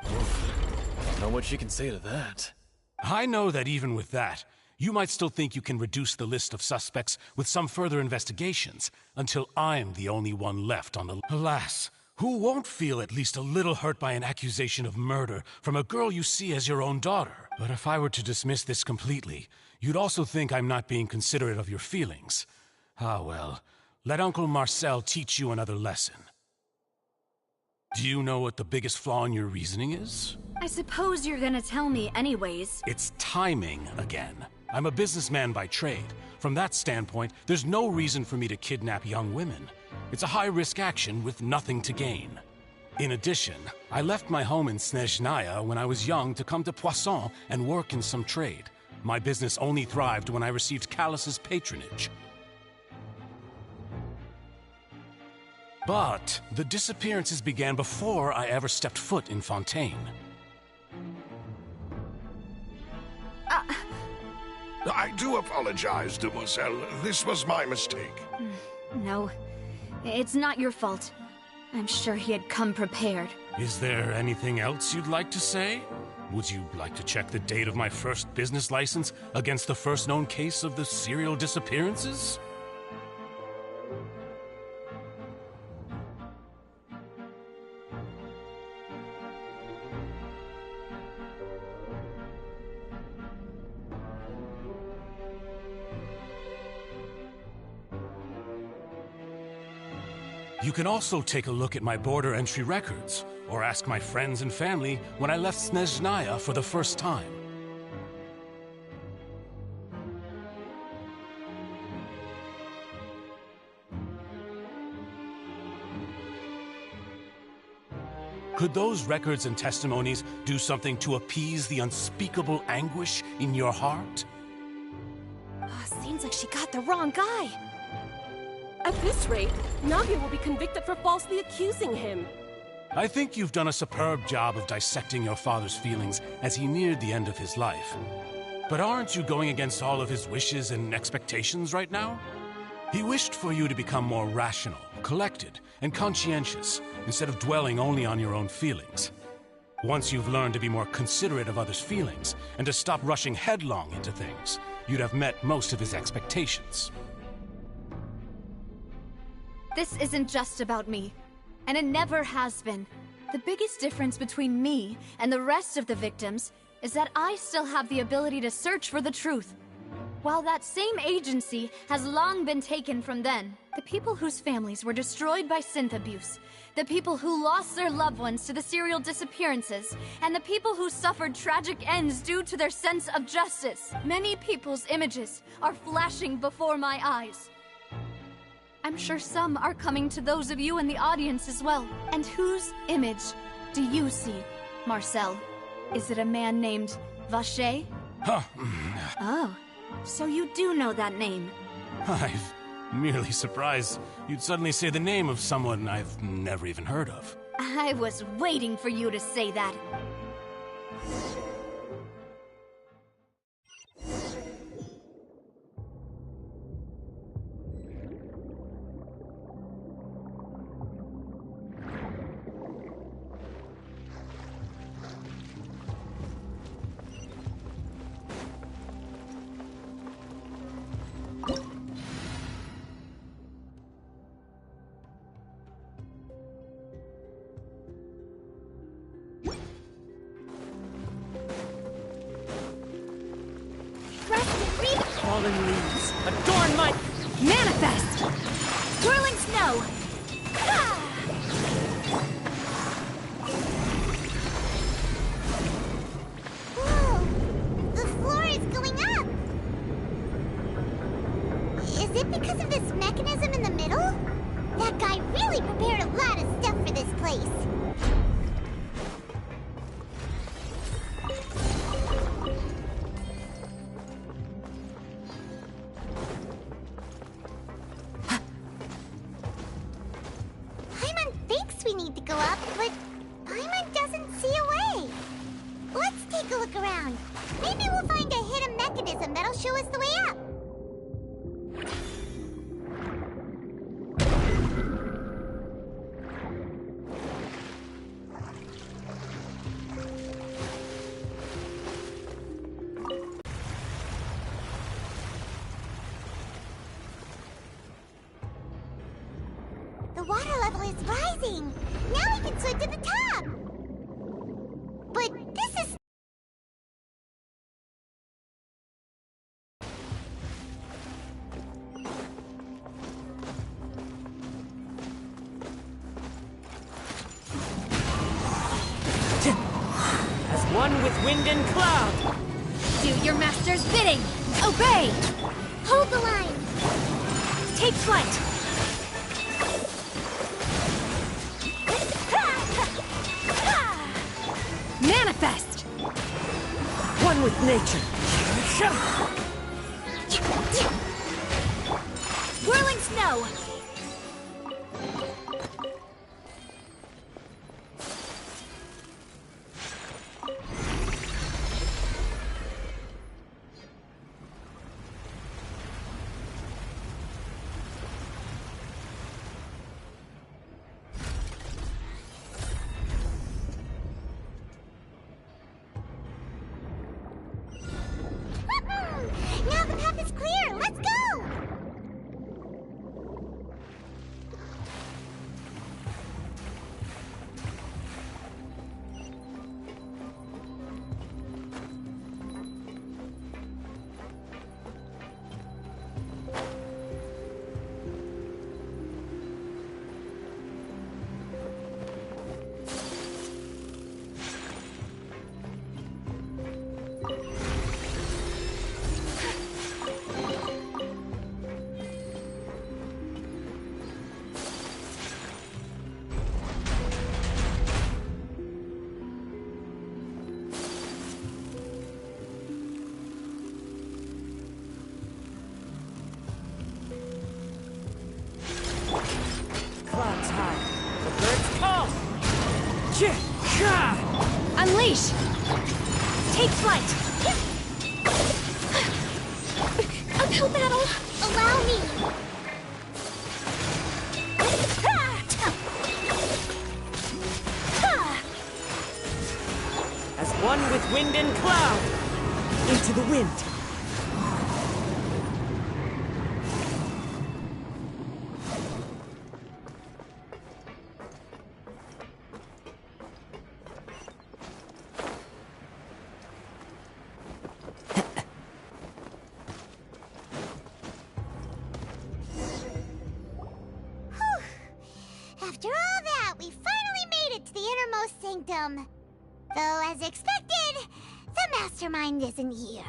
Don't know what she can say to that.
I know that even with that, you might still think you can reduce the list of suspects with some further investigations, until I'm the only one left on the... Alas, who won't feel at least a little hurt by an accusation of murder from a girl you see as your own daughter? But if I were to dismiss this completely, you'd also think I'm not being considerate of your feelings. Ah well, let Uncle Marcel teach you another lesson. Do you know what the biggest flaw in your reasoning is?
I suppose you're gonna tell me anyways.
It's timing again. I'm a businessman by trade. From that standpoint, there's no reason for me to kidnap young women. It's a high-risk action with nothing to gain. In addition, I left my home in Snezhnaya when I was young to come to Poisson and work in some trade. My business only thrived when I received Callus's patronage. But the disappearances began before I ever stepped foot in Fontaine.
I do apologize, demoiselle. This was my mistake.
No, it's not your fault. I'm sure he had come prepared.
Is there anything else you'd like to say? Would you like to check the date of my first business license against the first known case of the serial disappearances? You can also take a look at my border entry records, or ask my friends and family when I left Snezhnaya for the first time. Could those records and testimonies do something to appease the unspeakable anguish in your heart?
Seems like she got the wrong guy. At this rate, Navia will be convicted for falsely accusing him.
I think you've done a superb job of dissecting your father's feelings as he neared the end of his life. But aren't you going against all of his wishes and expectations right now? He wished for you to become more rational, collected, and conscientious, instead of dwelling only on your own feelings. Once you've learned to be more considerate of others' feelings, and to stop rushing headlong into things, you'd have met most of his expectations.
This isn't just about me, and it never has been. The biggest difference between me and the rest of the victims is that I still have the ability to search for the truth. While that same agency has long been taken from them, the people whose families were destroyed by synth abuse, the people who lost their loved ones to the serial disappearances, and the people who suffered tragic ends due to their sense of justice. Many people's images are flashing before my eyes. I'm sure some are coming to those of you in the audience as well. And whose image do you see, Marcel? Is it a man named Vacher?
Huh.
Oh, so you do know that name.
I'm merely surprised you'd suddenly say the name of someone I've never even heard of.
I was waiting for you to say that.
Fallen leaves, adorn my...
Manifest! Swirling snow!
Whoa! The floor is going up! Is it because of this mechanism in the middle? That guy really prepared a lot of stuff for this place. We need to go up, but Paimon doesn't see a way. Let's take a look around. Maybe we'll find a hidden mechanism that'll show us the way up. The water level is rising. Now we can swim to the top. But this is...
As one with wind and cloud.
Do your master's bidding! Obey!
Hold the line.
Take flight! Manifest!
One with nature.
Whirling snow!
Now the path is clear. Let's go.
Clouds high, the birds call.
Unleash! Take flight!
Uphill battle! Allow me!
As one with wind and cloud. Into the wind.
After all that, we finally made it to the innermost sanctum. Though, as expected, the mastermind isn't here.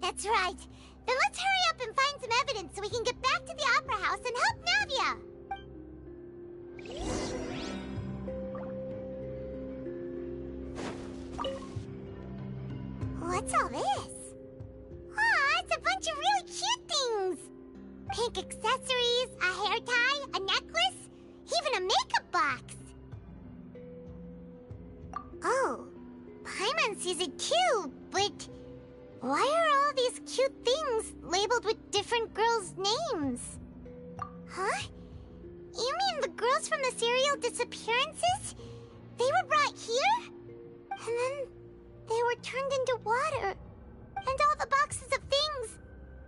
That's right. Then let's hurry up and find some evidence so we can get back to the Opera House and help Navia. What's all this? Aw, it's a bunch of really cute things. Pink accessories, a hair tie, a necklace, even a makeup box. Oh, Paimon sees it too, but why are all these cute things labeled with different girls' names? Huh? You mean the girls from the serial disappearances? They were brought here? And then they were turned into water. And all the boxes of things,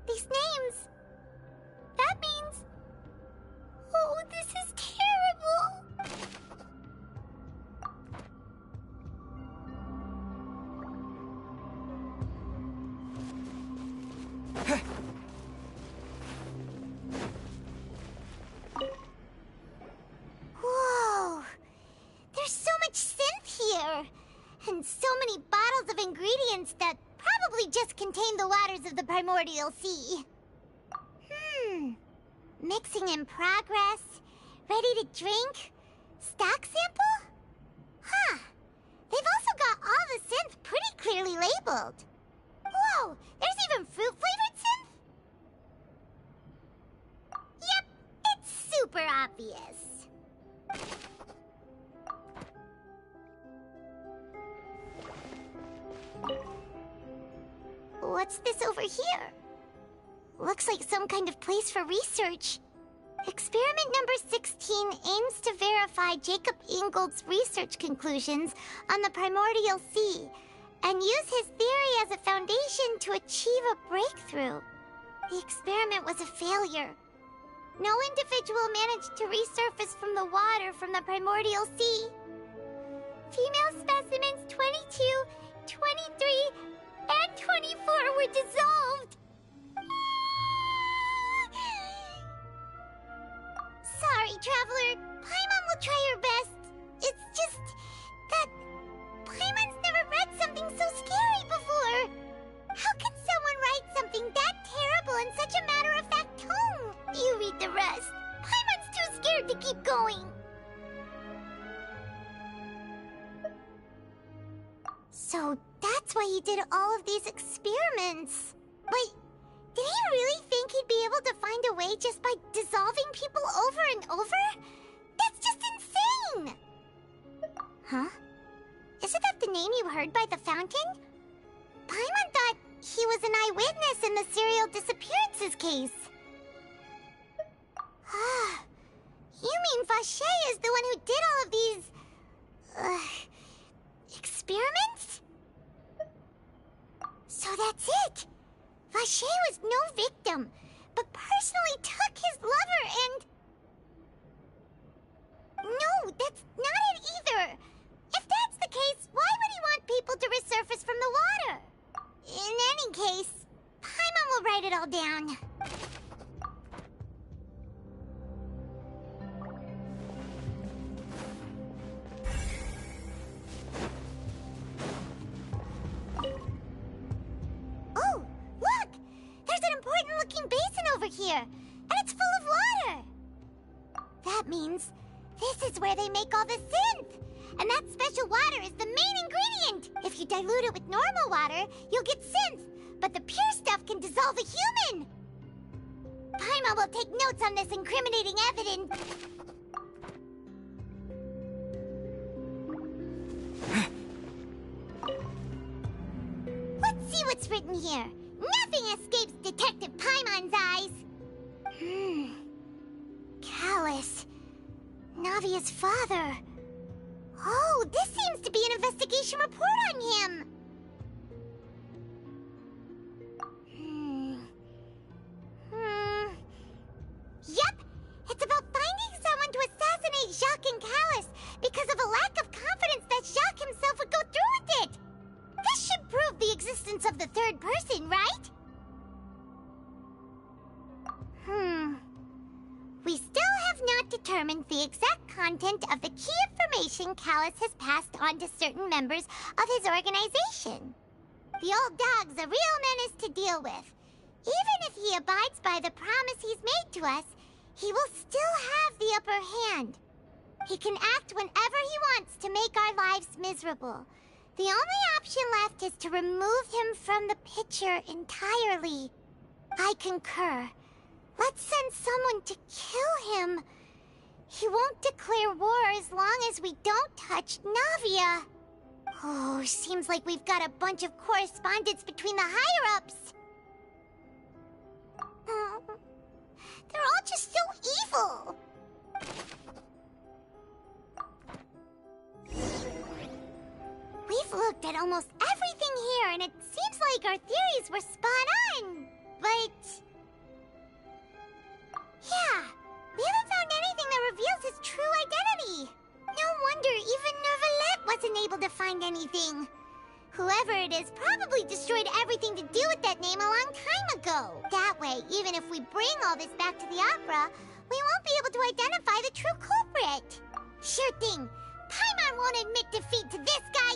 these names. That means... Oh, this is terrible! Whoa! There's so much synth here! And so many bottles of ingredients that probably just contain the waters of the primordial sea. Mixing in progress, ready to drink, stock sample? Huh. They've also got all the synth pretty clearly labeled. Whoa, there's even fruit-flavored synth? Yep, it's super obvious. What's this over here? Looks like some kind of place for research. Experiment number 16 aims to verify Jacob Ingold's research conclusions on the primordial sea and use his theory as a foundation to achieve a breakthrough. The experiment was a failure. No individual managed to resurface from the water from the primordial sea. Female specimens 22, 23, and 24 were dissolved. Sorry, Traveler. Paimon will try her best. It's just that Paimon's never read something so scary before. How can someone write something that terrible in such a matter-of-fact tone? You read the rest. Paimon's too scared to keep going. So that's why he did all of these experiments. But did he really think he'd be able to find a way just by dissolving people over and over? That's just insane! Huh? Isn't that the name you heard by the fountain? Paimon thought he was an eyewitness in the serial disappearances case. Ah, you mean Vache is the one who did all of these... experiments? So that's it! Vache was no victim, but personally took his lover and... No, that's not it either! If that's the case, why would he want people to resurface from the water? In any case, Paimon will write it all down. Oh, look! There's an important-looking basin over here, and it's full of water! That means this is where they make all the synth! And that special water is the main ingredient! If you dilute it with normal water, you'll get synth, but the pure stuff can dissolve a human! Paimon will take notes on this incriminating evidence. Let's see what's written here. Nothing escapes Detective Paimon's eyes. Callus. Navia's father. Oh, this seems to be an investigation report on him. Yep, it's about finding someone to assassinate Jacques and Callus because of a lack of confidence that Jacques himself would go through with it. This should prove the existence of the third person, right? determines the exact content of the key information Callus has passed on to certain members of his organization. The old dog's a real menace to deal with. Even if he abides by the promise he's made to us, he will still have the upper hand. He can act whenever he wants to make our lives miserable. The only option left is to remove him from the picture entirely. I concur. Let's send someone to kill him. He won't declare war as long as we don't touch Navia. Oh, seems like we've got a bunch of correspondence between the higher-ups. They're all just so evil. We've looked at almost everything here, and it seems like our theories were spot on. But... yeah, we haven't found anything that reveals his true identity. No wonder even Neuvillette wasn't able to find anything. Whoever it is probably destroyed everything to do with that name a long time ago. That way, even if we bring all this back to the opera, we won't be able to identify the true culprit. Sure thing. Paimon won't admit defeat to this guy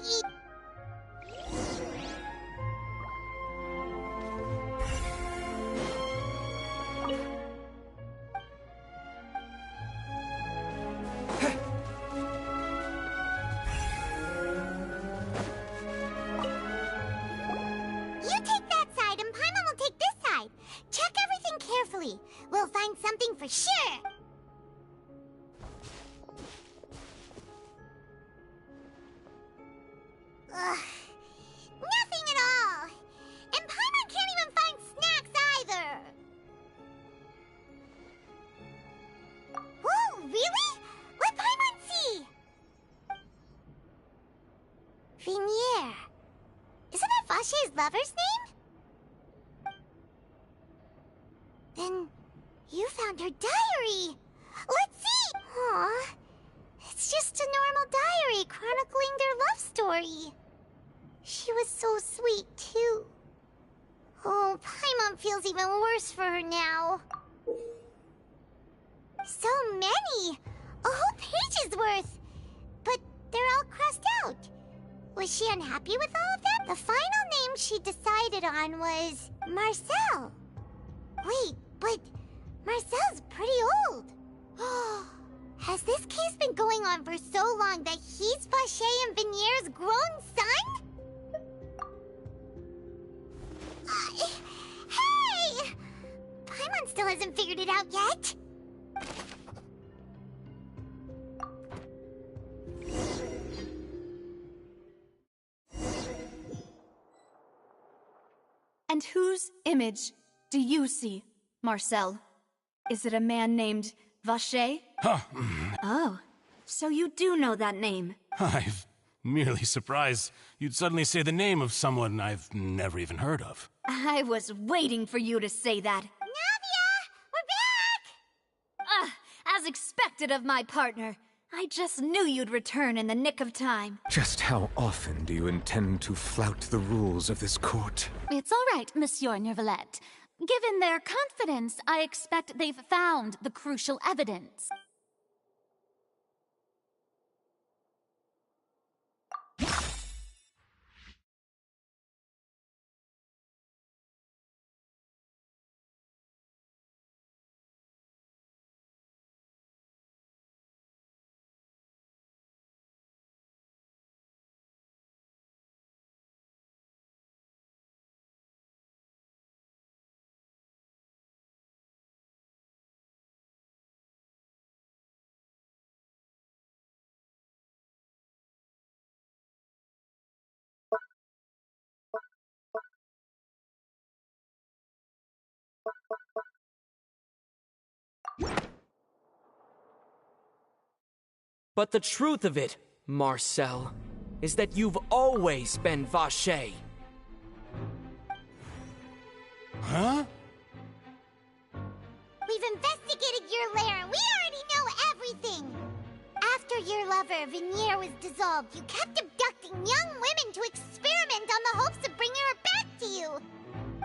You take that side and Paimon will take this side. Check everything carefully. We'll find something for sure. Ugh. Nothing at all. And Paimon can't even find snacks either. Whoa, really? Let Paimon see. Vinier. Isn't that Vache's lover's name? Then you found her diary. Let's see. Aw. It's just a normal diary chronicling their love story. She was so sweet, too. Oh, Paimon feels even worse for her now. So many! A whole page's worth! But they're all crossed out. Was she unhappy with all of them? The final name she decided on was Marcel. Wait, but Marcel's pretty old. Has this case been going on for so long that he's Vache and Vinier's grown son? Hey! Paimon still hasn't figured it out yet.
And whose image do you see, Marcel? Is it a man named Vache?
Huh.
Oh, so you do know that name.
I'm merely surprised you'd suddenly say the name of someone I've never even heard of.
I was waiting for you to say that.
Navia! We're back!
As expected of my partner. I just knew you'd return in the nick of time.
Just how often do you intend to flout the rules of this court?
It's all right, Monsieur Neuvillette. Given their confidence, I expect they've found the crucial evidence.
But the truth of it, Marcel, is that you've always been Vache.
Huh?
We've investigated your lair and we already know everything! After your lover, Vinier, was dissolved, you kept abducting young women to experiment on the hopes of bringing her back to you!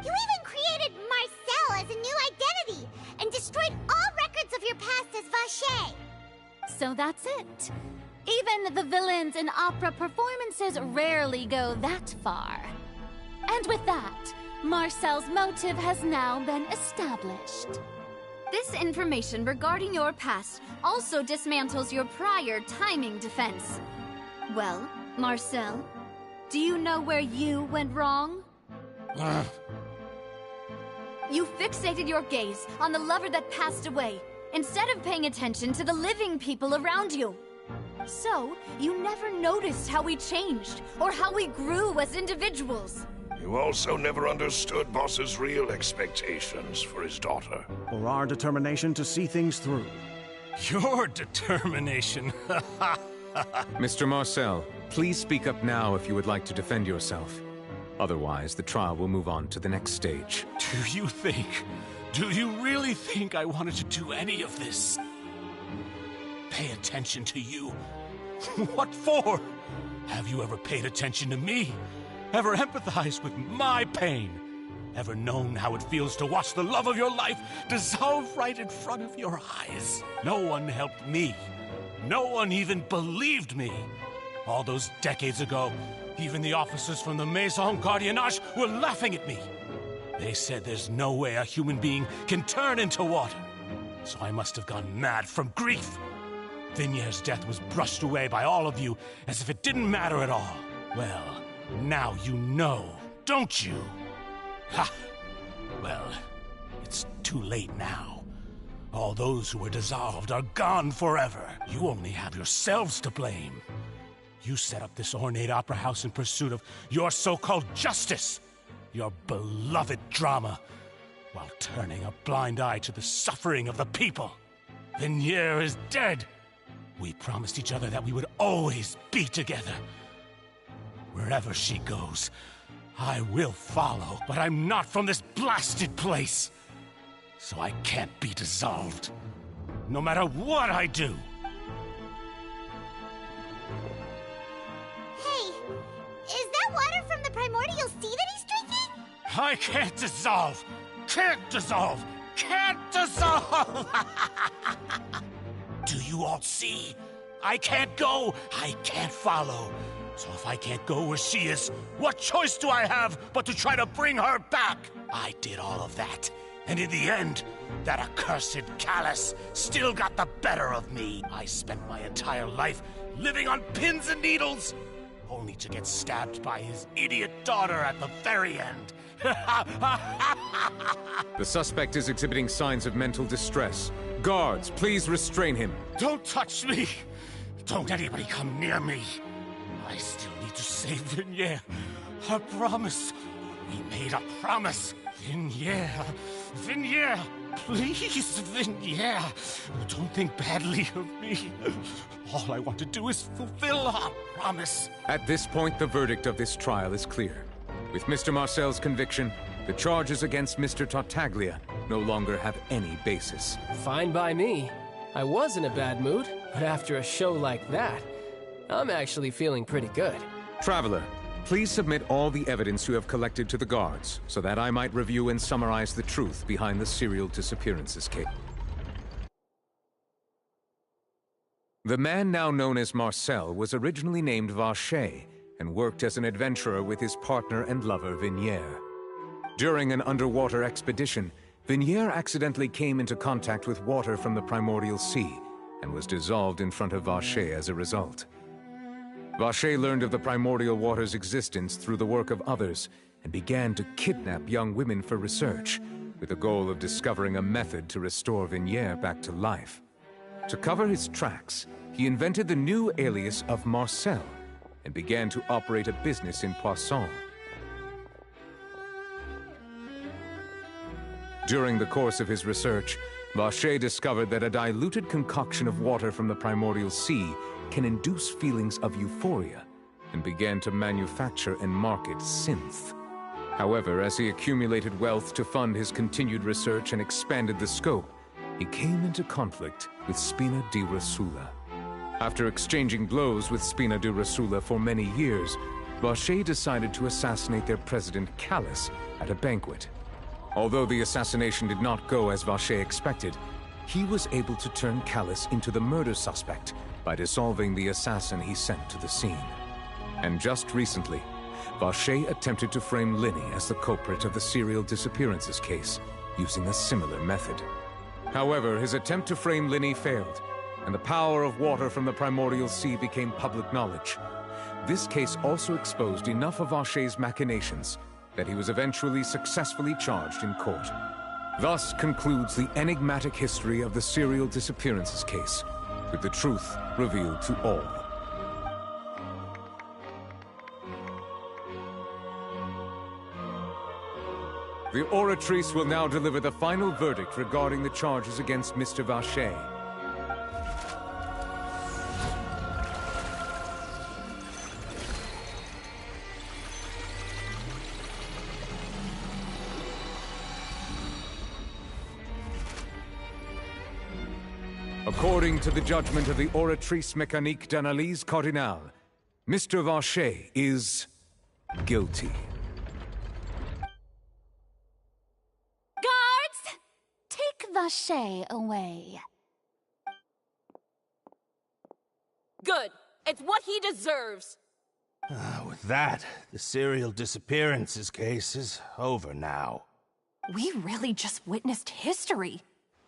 You even created Marcel as a new identity, and destroyed all records of your past as Vache!
So that's it. Even the villains in opera performances rarely go that far. And with that, Marcel's motive has now been established.
This information regarding your past also dismantles your prior timing defense. Well, Marcel, do you know where you went wrong? You fixated your gaze on the lover that passed away, instead of paying attention to the living people around you. So, you never noticed how we changed, or how we grew as individuals.
You also never understood Boss's real expectations for his daughter.
Or our determination to see things through.
Your determination.
Mr. Marcel, please speak up now if you would like to defend yourself. Otherwise, the trial will move on to the next stage.
Do you really think I wanted to do any of this? Pay attention to you? What for? Have you ever paid attention to me? Ever empathized with my pain? Ever known how it feels to watch the love of your life dissolve right in front of your eyes? No one helped me. No one even believed me. All those decades ago, even the officers from the Maison Gardiennage were laughing at me. They said there's no way a human being can turn into water. So I must have gone mad from grief. Vigniere's death was brushed away by all of you as if it didn't matter at all. Well, now you know, don't you? Ha! Well, it's too late now. All those who were dissolved are gone forever. You only have yourselves to blame. You set up this ornate opera house in pursuit of your so-called justice, your beloved drama, while turning a blind eye to the suffering of the people. Vigniere is dead. We promised each other that we would always be together. Wherever she goes, I will follow, but I'm not from this blasted place. So I can't be dissolved, no matter what I do.
Hey, is that water from the primordial sea that he's drinking?
I can't dissolve! Can't dissolve! Can't dissolve! Do you all see? I can't go, I can't follow. So if I can't go where she is, what choice do I have but to try to bring her back? I did all of that, and in the end, that accursed Callus still got the better of me. I spent my entire life living on pins and needles, only to get stabbed by his idiot daughter at the very end.
The suspect is exhibiting signs of mental distress. Guards, please restrain him.
Don't touch me! Don't anybody come near me! I still need to save Vigniere. A promise. We made a promise. Vigniere. Vigniere. Please, Vigniere. Don't think badly of me. All I want to do is fulfill our promise.
At this point, the verdict of this trial is clear. With Mr. Marcel's conviction, the charges against Mr. Tartaglia no longer have any basis.
Fine by me. I was in a bad mood, but after a show like that, I'm actually feeling pretty good.
Traveler, please submit all the evidence you have collected to the guards, so that I might review and summarize the truth behind the serial disappearances case. The man now known as Marcel was originally named Vacher and worked as an adventurer with his partner and lover Vigniere. During an underwater expedition, Vigniere accidentally came into contact with water from the primordial sea and was dissolved in front of Vacher as a result. Vacher learned of the primordial water's existence through the work of others and began to kidnap young women for research, with the goal of discovering a method to restore Vigniere back to life. To cover his tracks, he invented the new alias of Marcel and began to operate a business in Poisson. During the course of his research, Vacher discovered that a diluted concoction of water from the primordial sea can induce feelings of euphoria, and began to manufacture and market synth. However, as he accumulated wealth to fund his continued research and expanded the scope, he came into conflict with Spina di Rosula. After exchanging blows with Spina di Rosula for many years, Vacher decided to assassinate their president Callus at a banquet. Although the assassination did not go as Vacher expected, he was able to turn Callus into the murder suspect by dissolving the assassin he sent to the scene. And just recently, Vache attempted to frame Linny as the culprit of the serial disappearances case, using a similar method. However, his attempt to frame Linny failed, and the power of water from the primordial sea became public knowledge. This case also exposed enough of Vache's machinations that he was eventually successfully charged in court. Thus concludes the enigmatic history of the serial disappearances case, with the truth revealed to all. The Oratrice will now deliver the final verdict regarding the charges against Mr. Vache. According to the judgment of the Oratrice Mécanique d'Analyse Cardinale, Mr. Vache is guilty.
Guards! Take Vache away.
Good. It's what he deserves.
With that, the serial disappearances case is over now.
We really just witnessed history.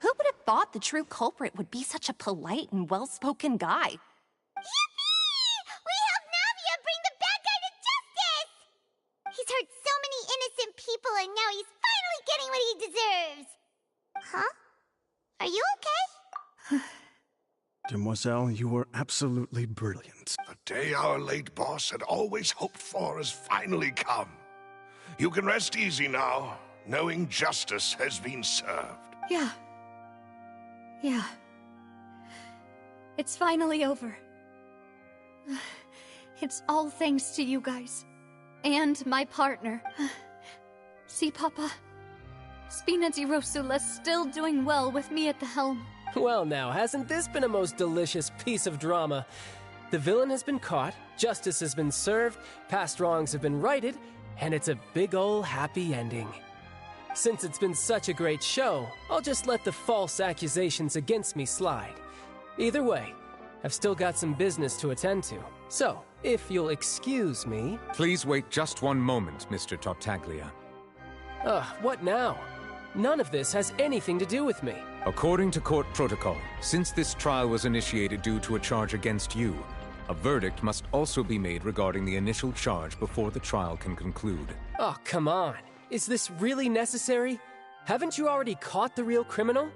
Who would have thought the true culprit would be such a polite and well-spoken guy?
Yippee! We helped Navia bring the bad guy to justice! He's hurt so many innocent people and now he's finally getting what he deserves! Huh? Are you okay?
Demoiselle, you were absolutely brilliant.
The day our late boss had always hoped for has finally come. You can rest easy now, knowing justice has been served.
Yeah. It's finally over. It's all thanks to you guys. And my partner. See, Papa? Spina di Rosula's still doing well with me at the helm.
Well now, hasn't this been a most delicious piece of drama? The villain has been caught, justice has been served, past wrongs have been righted, and it's a big ol' happy ending. Since it's been such a great show, I'll just let the false accusations against me slide. Either way, I've still got some business to attend to. So, if you'll excuse me...
Please wait just one moment, Mr. Tartaglia.
What now? None of this has anything to do with me.
According to court protocol, since this trial was initiated due to a charge against you, a verdict must also be made regarding the initial charge before the trial can conclude.
Oh, come on. Is this really necessary? Haven't you already caught the real criminal?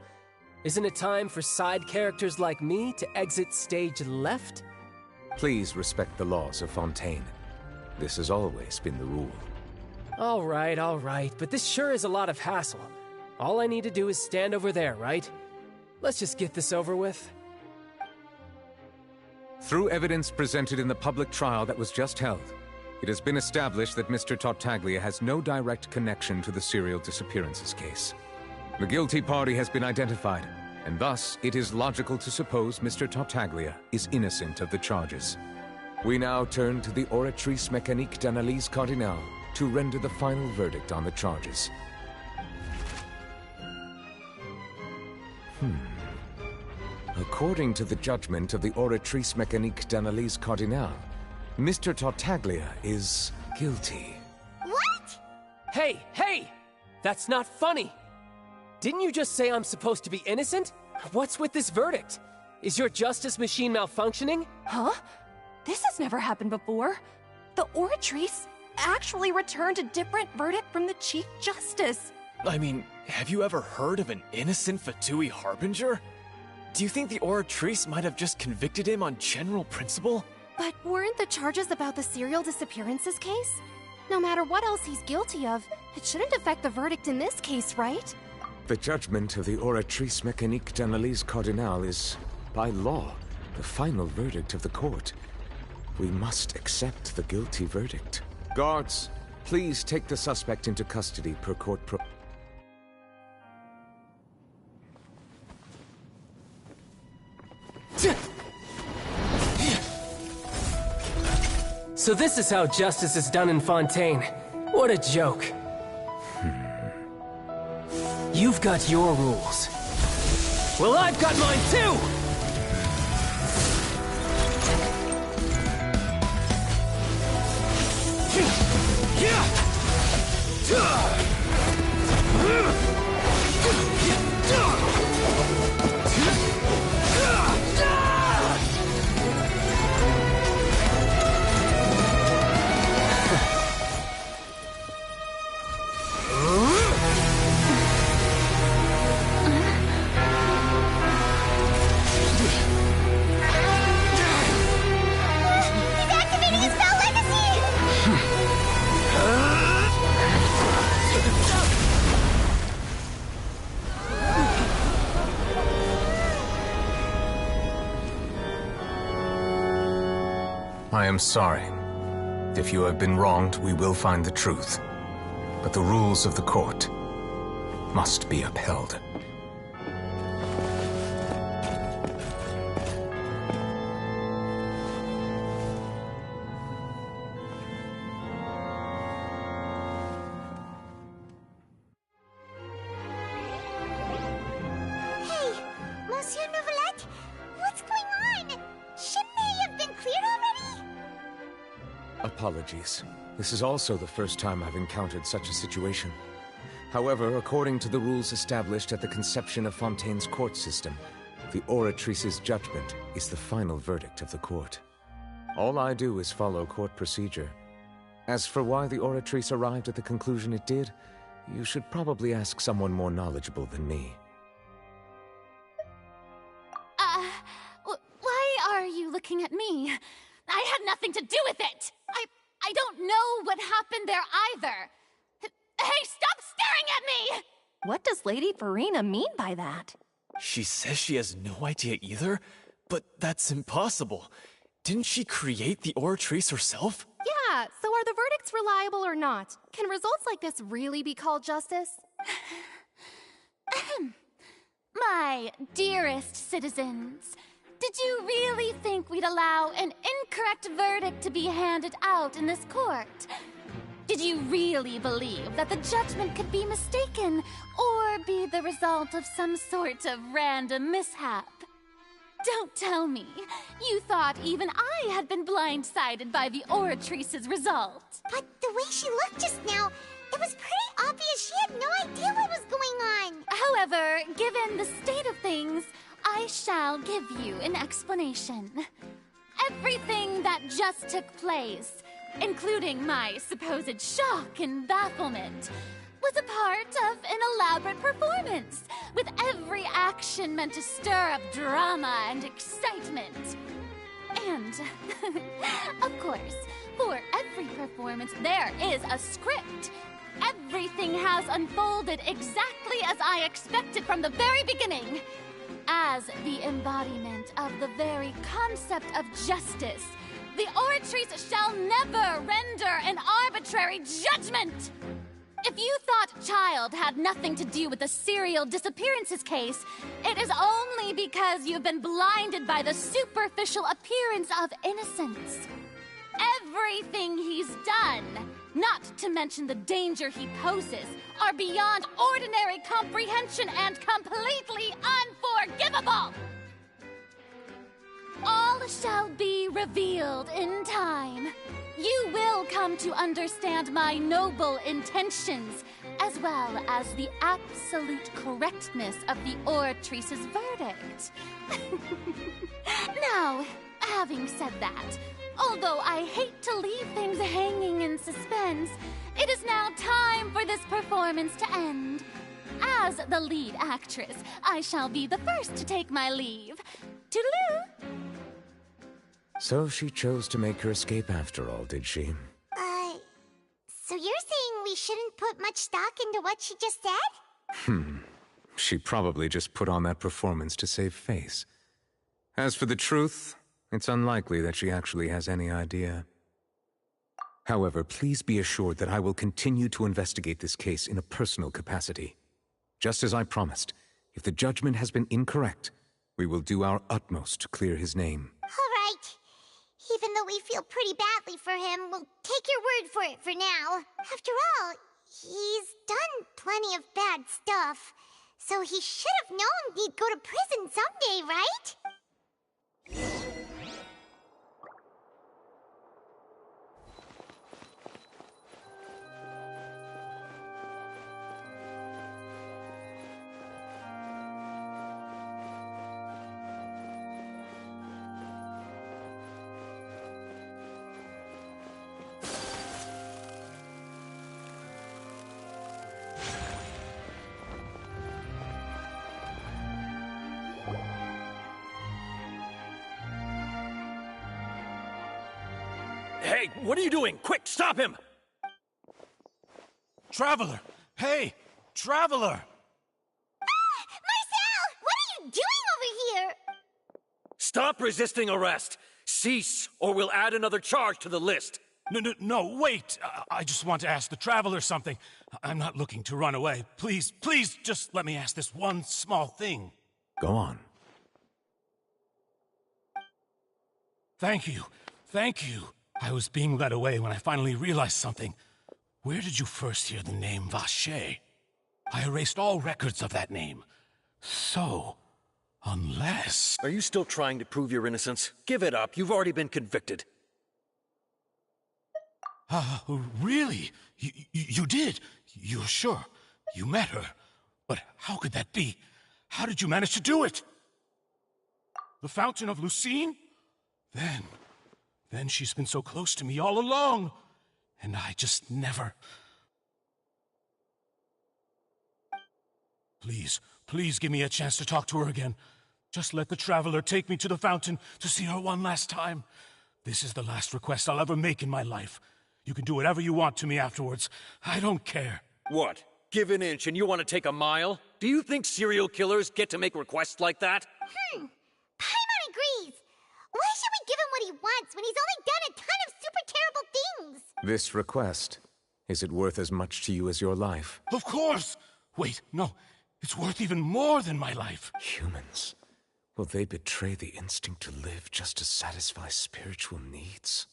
Isn't it time for side characters like me to exit stage left?
Please respect the laws of Fontaine. This has always been the rule.
All right, but this sure is a lot of hassle. All I need to do is stand over there, right? Let's just get this over with.
Through evidence presented in the public trial that was just held, it has been established that Mr. Tartaglia has no direct connection to the serial disappearances case. The guilty party has been identified, and thus it is logical to suppose Mr. Tartaglia is innocent of the charges. We now turn to the Oratrice Mécanique d'Analyse Cardinale to render the final verdict on the charges. According to the judgment of the Oratrice Mécanique d'Analyse Cardinale, Mr. Tartaglia is guilty.
What?
Hey! That's not funny! Didn't you just say I'm supposed to be innocent? What's with this verdict? Is your justice machine malfunctioning?
Huh? This has never happened before. The Oratrice actually returned a different verdict from the Chief Justice.
I mean, have you ever heard of an innocent Fatui Harbinger? Do you think the Oratrice might have just convicted him on general principle?
But weren't the charges about the serial disappearances case? No matter what else he's guilty of, it shouldn't affect the verdict in this case, right?
The judgment of the Oratrice Mécanique d'Analyse Cardinale is, by law, the final verdict of the court. We must accept the guilty verdict. Guards, please take the suspect into custody per court
So this is how justice is done in Fontaine. What a joke. You've got your rules. Well, I've got mine too!
He's activating his spell legacy!
I am sorry. If you have been wronged, we will find the truth. But the rules of the court must be upheld.
Hey, Monsieur Nouvelette, what's going on? Shouldn't they have been cleared already?
Apologies. This is also the first time I've encountered such a situation. However, according to the rules established at the conception of Fontaine's court system, the Oratrice's judgment is the final verdict of the court. All I do is follow court procedure. As for why the Oratrice arrived at the conclusion it did, you should probably ask someone more knowledgeable than me.
Why are you looking at me? I had nothing to do with it! I don't know what happened there either! Hey, stop staring at me!
What does Lady Farina mean by that?
She says she has no idea either, but that's impossible. Didn't she create the Oratrice herself?
Yeah, so are the verdicts reliable or not? Can results like this really be called justice?
My dearest citizens, did you really think we'd allow an incorrect verdict to be handed out in this court? Did you really believe that the judgment could be mistaken or be the result of some sort of random mishap? Don't tell me you thought even I had been blindsided by the Oratrice's result.
But the way she looked just now, it was pretty obvious she had no idea what was going on.
However, given the state of things, I shall give you an explanation. Everything that just took place, including my supposed shock and bafflement, was a part of an elaborate performance, with every action meant to stir up drama and excitement. And, of course, for every performance there is a script. Everything has unfolded exactly as I expected from the very beginning. As the embodiment of the very concept of justice, the Oratrice shall never render an arbitrary judgment! If you thought Child had nothing to do with the serial disappearances case, it is only because you've been blinded by the superficial appearance of innocence. Everything he's done, not to mention the danger he poses, are beyond ordinary comprehension and completely unforgivable! All shall be revealed in time. You will come to understand my noble intentions, as well as the absolute correctness of the Oratrice's verdict. Now, having said that, although I hate to leave things hanging in suspense, it is now time for this performance to end. As the lead actress, I shall be the first to take my leave. Toodaloo!
So she chose to make her escape after all, did she?
So you're saying we shouldn't put much stock into what she just said?
She probably just put on that performance to save face. As for the truth, it's unlikely that she actually has any idea. However, please be assured that I will continue to investigate this case in a personal capacity. Just as I promised, if the judgment has been incorrect, we will do our utmost to clear his name.
All right. Even though we feel pretty badly for him, we'll take your word for it for now. After all, he's done plenty of bad stuff. So he should have known he'd go to prison someday, right?
Hey, what are you doing? Quick, stop him!
Traveler! Hey! Traveler!
Marcel! What are you doing over here?
Stop resisting arrest! Cease, or we'll add another charge to the list.
No, wait! I just want to ask the Traveler something. I'm not looking to run away. Please, just let me ask this one small thing.
Go on.
Thank you. I was being led away when I finally realized something. Where did you first hear the name Vacher? I erased all records of that name. So, unless...
Are you still trying to prove your innocence? Give it up. You've already been convicted.
Really? You did? You're sure? You met her? But how could that be? How did you manage to do it? The Fountain of Lucine? Then she's been so close to me all along. And I just never... Please give me a chance to talk to her again. Just let the Traveler take me to the fountain to see her one last time. This is the last request I'll ever make in my life. You can do whatever you want to me afterwards. I don't care.
What? Give an inch and you want to take a mile? Do you think serial killers get to make requests like that?
Paimon agrees. Why should we give him what he wants when he's only done a ton of super terrible things?
This request, is it worth as much to you as your life?
Of course! Wait, no. It's worth even more than my life.
Humans. Will they betray the instinct to live just to satisfy spiritual needs?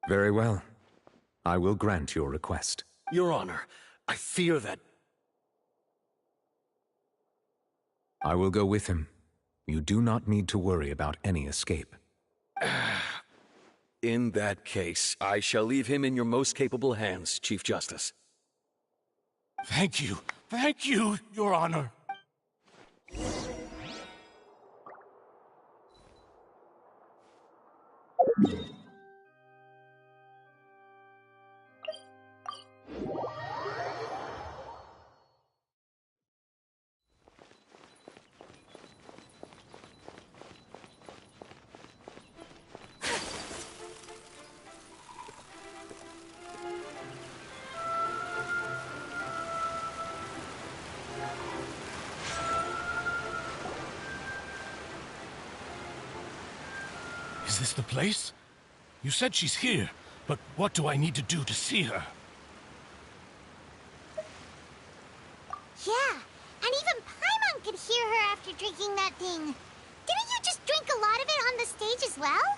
Very well. I will grant your request.
Your Honor, I fear that...
I will go with him. You do not need to worry about any escape.
In that case, I shall leave him in your most capable hands, Chief Justice.
Thank you, Your Honor. Is this the place? You said she's here, but what do I need to do to see her?
Yeah, and even Paimon could hear her after drinking that thing. Didn't you just drink a lot of it on the stage as well?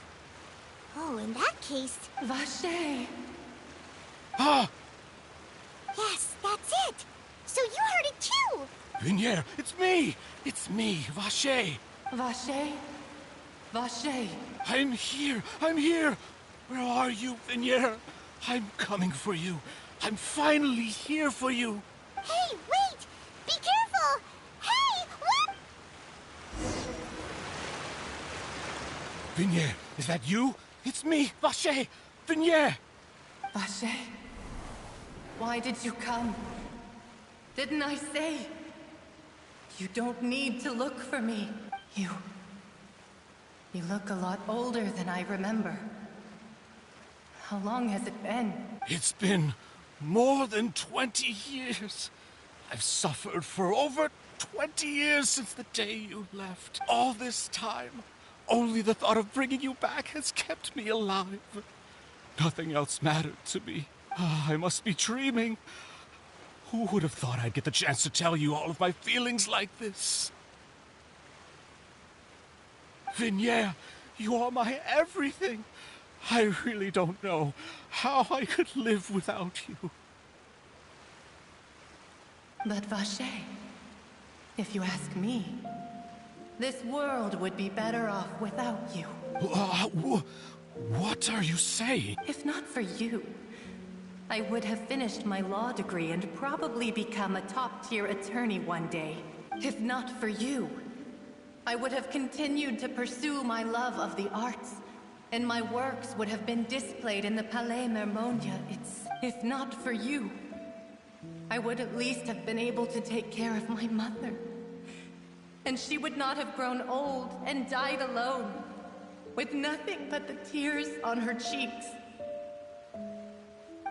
Oh, in that case...
Vacher!
Ah!
Yes, that's it! So you heard it too!
Vignier, it's me! It's me, Vacher!
Vacher? Vacher!
I'm here! Where are you, Vignier? I'm coming for you. I'm finally here for you.
Hey, wait! Be careful! Hey, what?
Vignier, is that you? It's me, Vacher! Vignier!
Vacher? Why did you come? Didn't I say? You don't need to look for me. You look a lot older than I remember. How long has it been?
It's been more than 20 years. I've suffered for over 20 years since the day you left. All this time, only the thought of bringing you back has kept me alive. Nothing else mattered to me. I must be dreaming. Who would have thought I'd get the chance to tell you all of my feelings like this? Vignier, you are my everything. I really don't know how I could live without you.
But Vache, if you ask me, this world would be better off without you.
What are you saying?
If not for you, I would have finished my law degree and probably become a top-tier attorney one day. If not for you, I would have continued to pursue my love of the arts, and my works would have been displayed in the Palais Mermonia. If not for you, I would at least have been able to take care of my mother. And she would not have grown old and died alone, with nothing but the tears on her cheeks.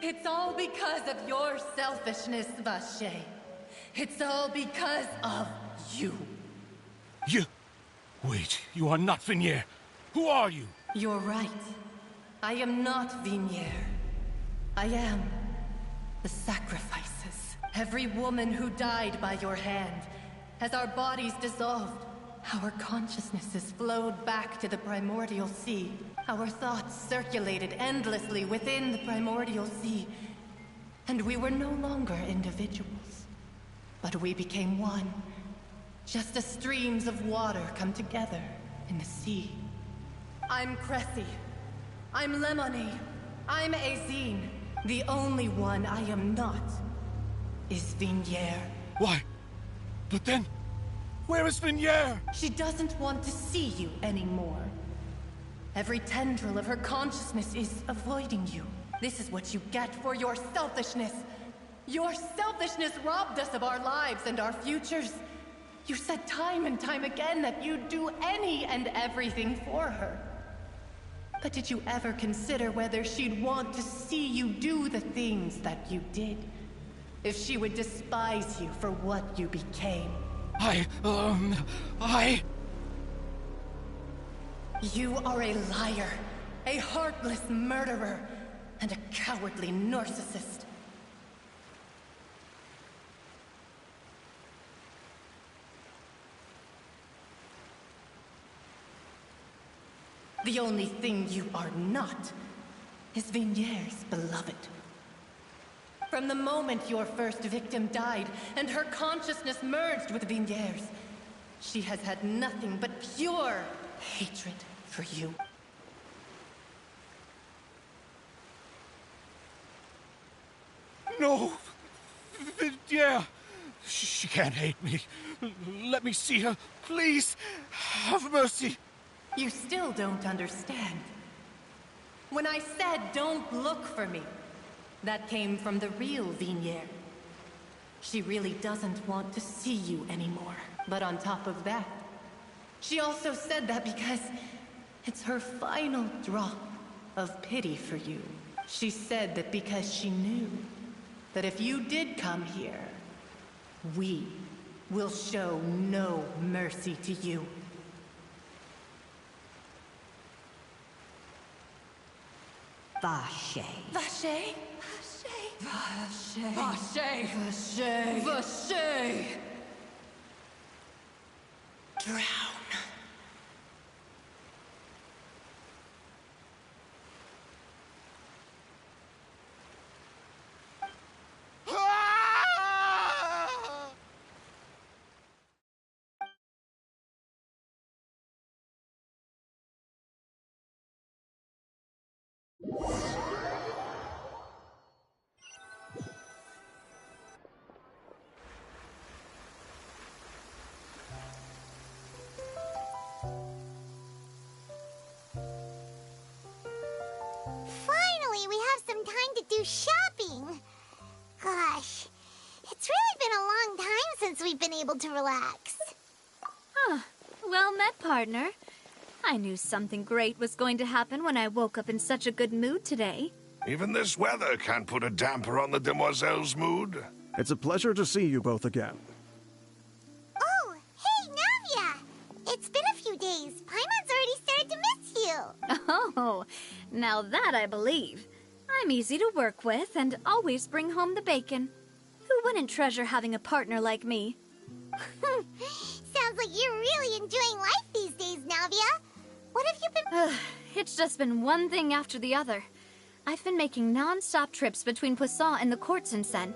It's all because of your selfishness, Vache. It's all because of you.
You... Wait, you are not Vignier. Who are you?
You're right. I am not Vignier. I am the sacrifices. Every woman who died by your hand, as our bodies dissolved, our consciousnesses flowed back to the primordial sea. Our thoughts circulated endlessly within the primordial sea. And we were no longer individuals, but we became one. Just as streams of water come together in the sea. I'm Cressy. I'm Lemony. I'm Azine. The only one I am not is Vignier.
Why? But then, where is Vignier?
She doesn't want to see you anymore. Every tendril of her consciousness is avoiding you. This is what you get for your selfishness. Your selfishness robbed us of our lives and our futures. You said time and time again that you'd do any and everything for her. But did you ever consider whether she'd want to see you do the things that you did? If she would despise you for what you became? You are a liar, a heartless murderer, and a cowardly narcissist. The only thing you are not is Vignier's beloved. From the moment your first victim died and her consciousness merged with Vignier's, she has had nothing but pure hatred for you.
No! Vignier! She can't hate me. Let me see her. Please, have mercy.
You still don't understand. When I said don't look for me, that came from the real Vignier. She really doesn't want to see you anymore. But on top of that, she also said that because it's her final drop of pity for you. She said that because she knew that if you did come here, we will show no mercy to you.
Vache.
Vache? Vache. Vache. Vache. Vache. Drown.
Finally, we have some time to do shopping. Gosh, it's really been a long time since we've been able to relax.
Huh. Well met, partner. I knew something great was going to happen when I woke up in such a good mood today.
Even this weather can't put a damper on the demoiselle's mood.
It's a pleasure to see you both again.
Oh, hey, Navia! It's been a few days. Paimon's already started to miss you.
Oh, now that I believe. I'm easy to work with and always bring home the bacon. Who wouldn't treasure having a partner like me?
Sounds like you're really enjoying life these days, Navia. What have you been...
It's just been one thing after the other. I've been making non-stop trips between Poisson and the courts in Sen.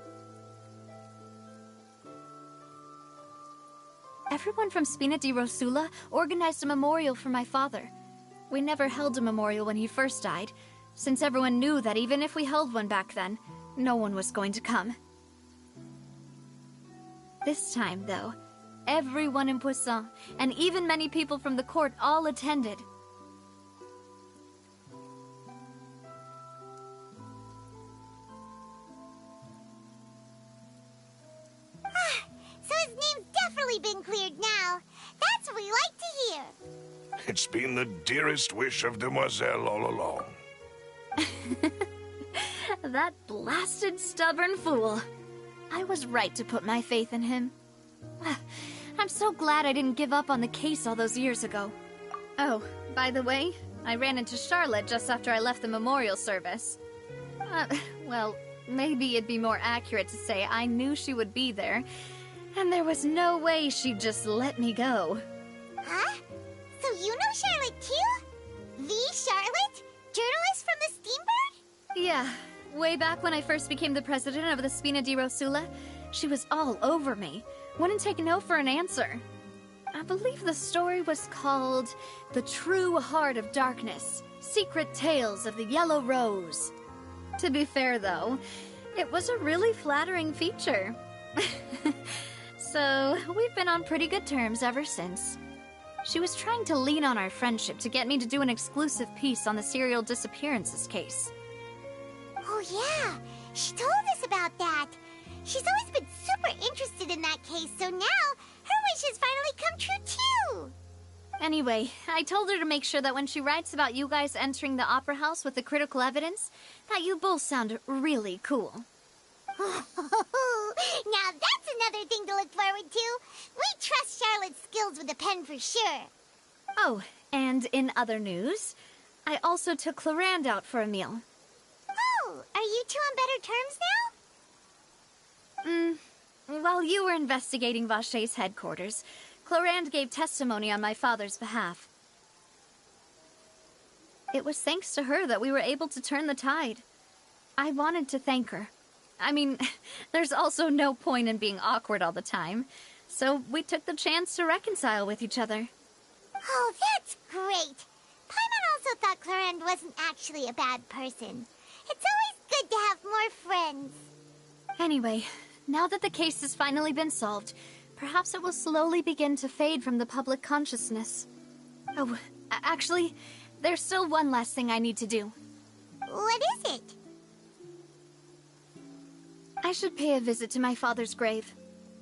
Everyone from Spina di Rosula organized a memorial for my father. We never held a memorial when he first died, since everyone knew that even if we held one back then, no one was going to come. This time, though, everyone in Poisson, and even many people from the court, all attended.
So his name's definitely been cleared now. That's what we like to hear.
It's been the dearest wish of Demoiselle all along.
That blasted stubborn fool. I was right to put my faith in him. I'm so glad I didn't give up on the case all those years ago. Oh, by the way, I ran into Charlotte just after I left the memorial service. Well, maybe it'd be more accurate to say I knew she would be there, and there was no way she'd just let me go.
Huh? So you know Charlotte too? The Charlotte? Journalist from the Steambird?
Yeah, way back when I first became the president of the Spina di Rosula, she was all over me. Wouldn't take no for an answer. I believe the story was called The True Heart of Darkness, Secret Tales of the Yellow Rose. To be fair, though, it was a really flattering feature. So, we've been on pretty good terms ever since. She was trying to lean on our friendship to get me to do an exclusive piece on the serial disappearances case.
Oh yeah, she told us about that. She's always been super interested in that case, so now her wish has finally come true too.
Anyway, I told her to make sure that when she writes about you guys entering the opera house with the critical evidence, that you both sound really cool.
Now that's another thing to look forward to. We trust Charlotte's skills with a pen for sure.
Oh, and in other news, I also took Clorand out for a meal.
Oh, are you two on better terms now?
While you were investigating Vaché's headquarters, Clorand gave testimony on my father's behalf. It was thanks to her that we were able to turn the tide. I wanted to thank her. I mean, there's also no point in being awkward all the time, so we took the chance to reconcile with each other.
Oh, that's great. Paimon also thought Clorand wasn't actually a bad person. It's always good to have more friends.
Anyway, now that the case has finally been solved, perhaps it will slowly begin to fade from the public consciousness. Oh, actually, there's still one last thing I need to do.
What is it?
I should pay a visit to my father's grave,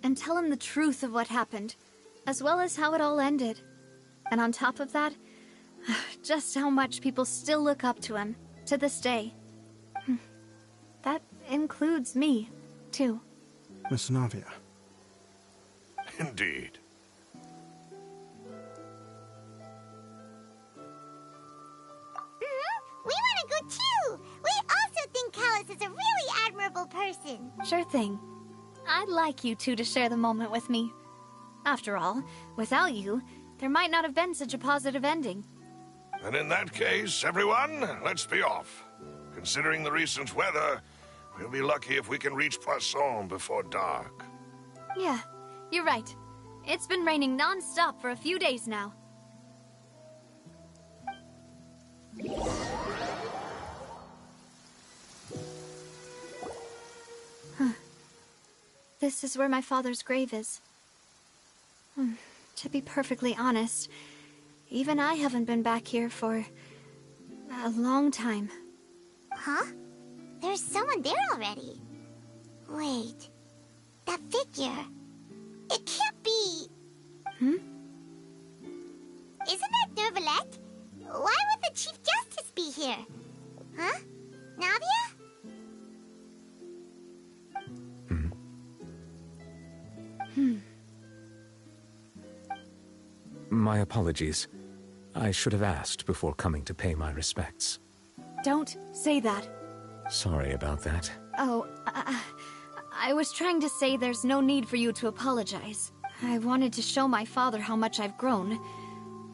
and tell him the truth of what happened, as well as how it all ended. And on top of that, just how much people still look up to him, to this day. That includes me, too.
Miss Navia.
Indeed.
We want to go too! We also think Callus is a really admirable person.
Sure thing. I'd like you two to share the moment with me. After all, without you, there might not have been such a positive ending.
And in that case, everyone, let's be off. Considering the recent weather, we'll be lucky if we can reach Poisson before dark.
Yeah, you're right. It's been raining non-stop for a few days now. This is where my father's grave is. To be perfectly honest, even I haven't been back here for a long time.
Huh? There's someone there already. Wait. That figure. It can't be...
Hmm?
Isn't that Nervalette? Why would the Chief Justice be here? Huh? Navia?
My apologies. I should have asked before coming to pay my respects.
Don't say that.
Sorry about that.
Oh, I was trying to say there's no need for you to apologize. I wanted to show my father how much I've grown.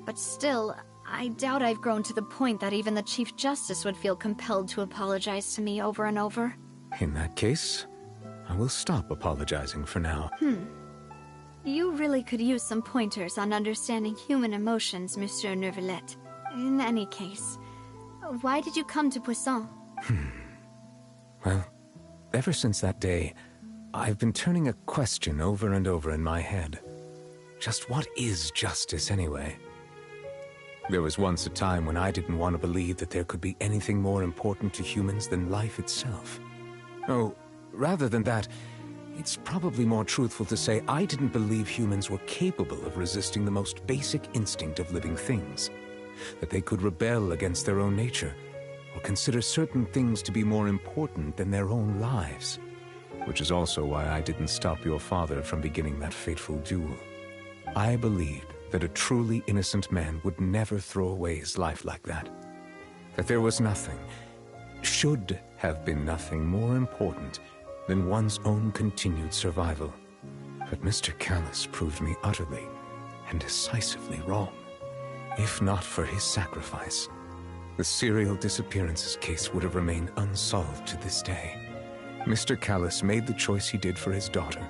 But still, I doubt I've grown to the point that even the Chief Justice would feel compelled to apologize to me over and over.
In that case, I will stop apologizing for now.
You really could use some pointers on understanding human emotions, Monsieur Neuvillette. In any case, why did you come to Poisson?
Well, ever since that day, I've been turning a question over and over in my head. Just what is justice anyway? There was once a time when I didn't want to believe that there could be anything more important to humans than life itself. Oh, rather than that, it's probably more truthful to say I didn't believe humans were capable of resisting the most basic instinct of living things. That they could rebel against their own nature, or consider certain things to be more important than their own lives. Which is also why I didn't stop your father from beginning that fateful duel. I believed that a truly innocent man would never throw away his life like that. That there was nothing, should have been nothing more important than one's own continued survival. But Mr. Callis proved me utterly and decisively wrong. If not for his sacrifice, the serial disappearances case would have remained unsolved to this day. Mr. Callis made the choice he did for his daughter,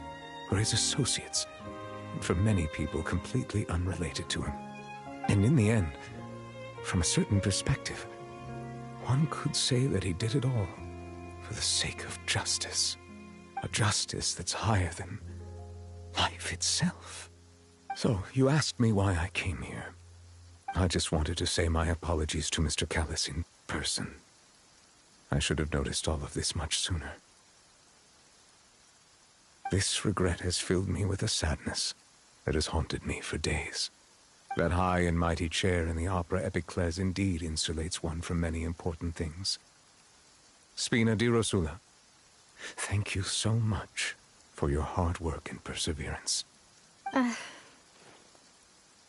for his associates, and for many people completely unrelated to him. And in the end, from a certain perspective, one could say that he did it all for the sake of justice. A justice that's higher than life itself. So, you asked me why I came here. I just wanted to say my apologies to Mr. Callis in person. I should have noticed all of this much sooner. This regret has filled me with a sadness that has haunted me for days. That high and mighty chair in the Opera Epiclese indeed insulates one from many important things. Spina di Rosula, thank you so much for your hard work and perseverance.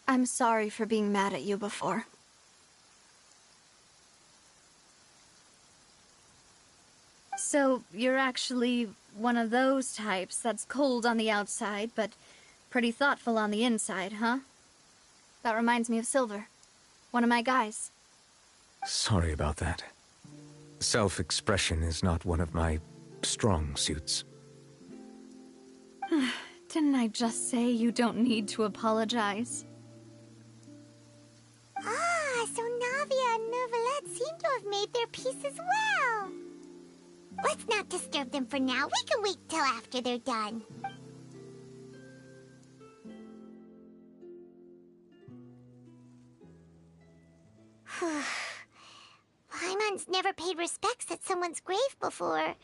I'm sorry for being mad at you before. So, you're actually one of those types that's cold on the outside, but pretty thoughtful on the inside, huh? That reminds me of Silver, one of my guys.
Sorry about that. Self-expression is not one of my strong suits.
Didn't I just say you don't need to apologize?
Ah, so Navia and Neuvillette seem to have made their peace as well. Let's not disturb them for now. We can wait till after they're done. Paimon's never paid respects at someone's grave before.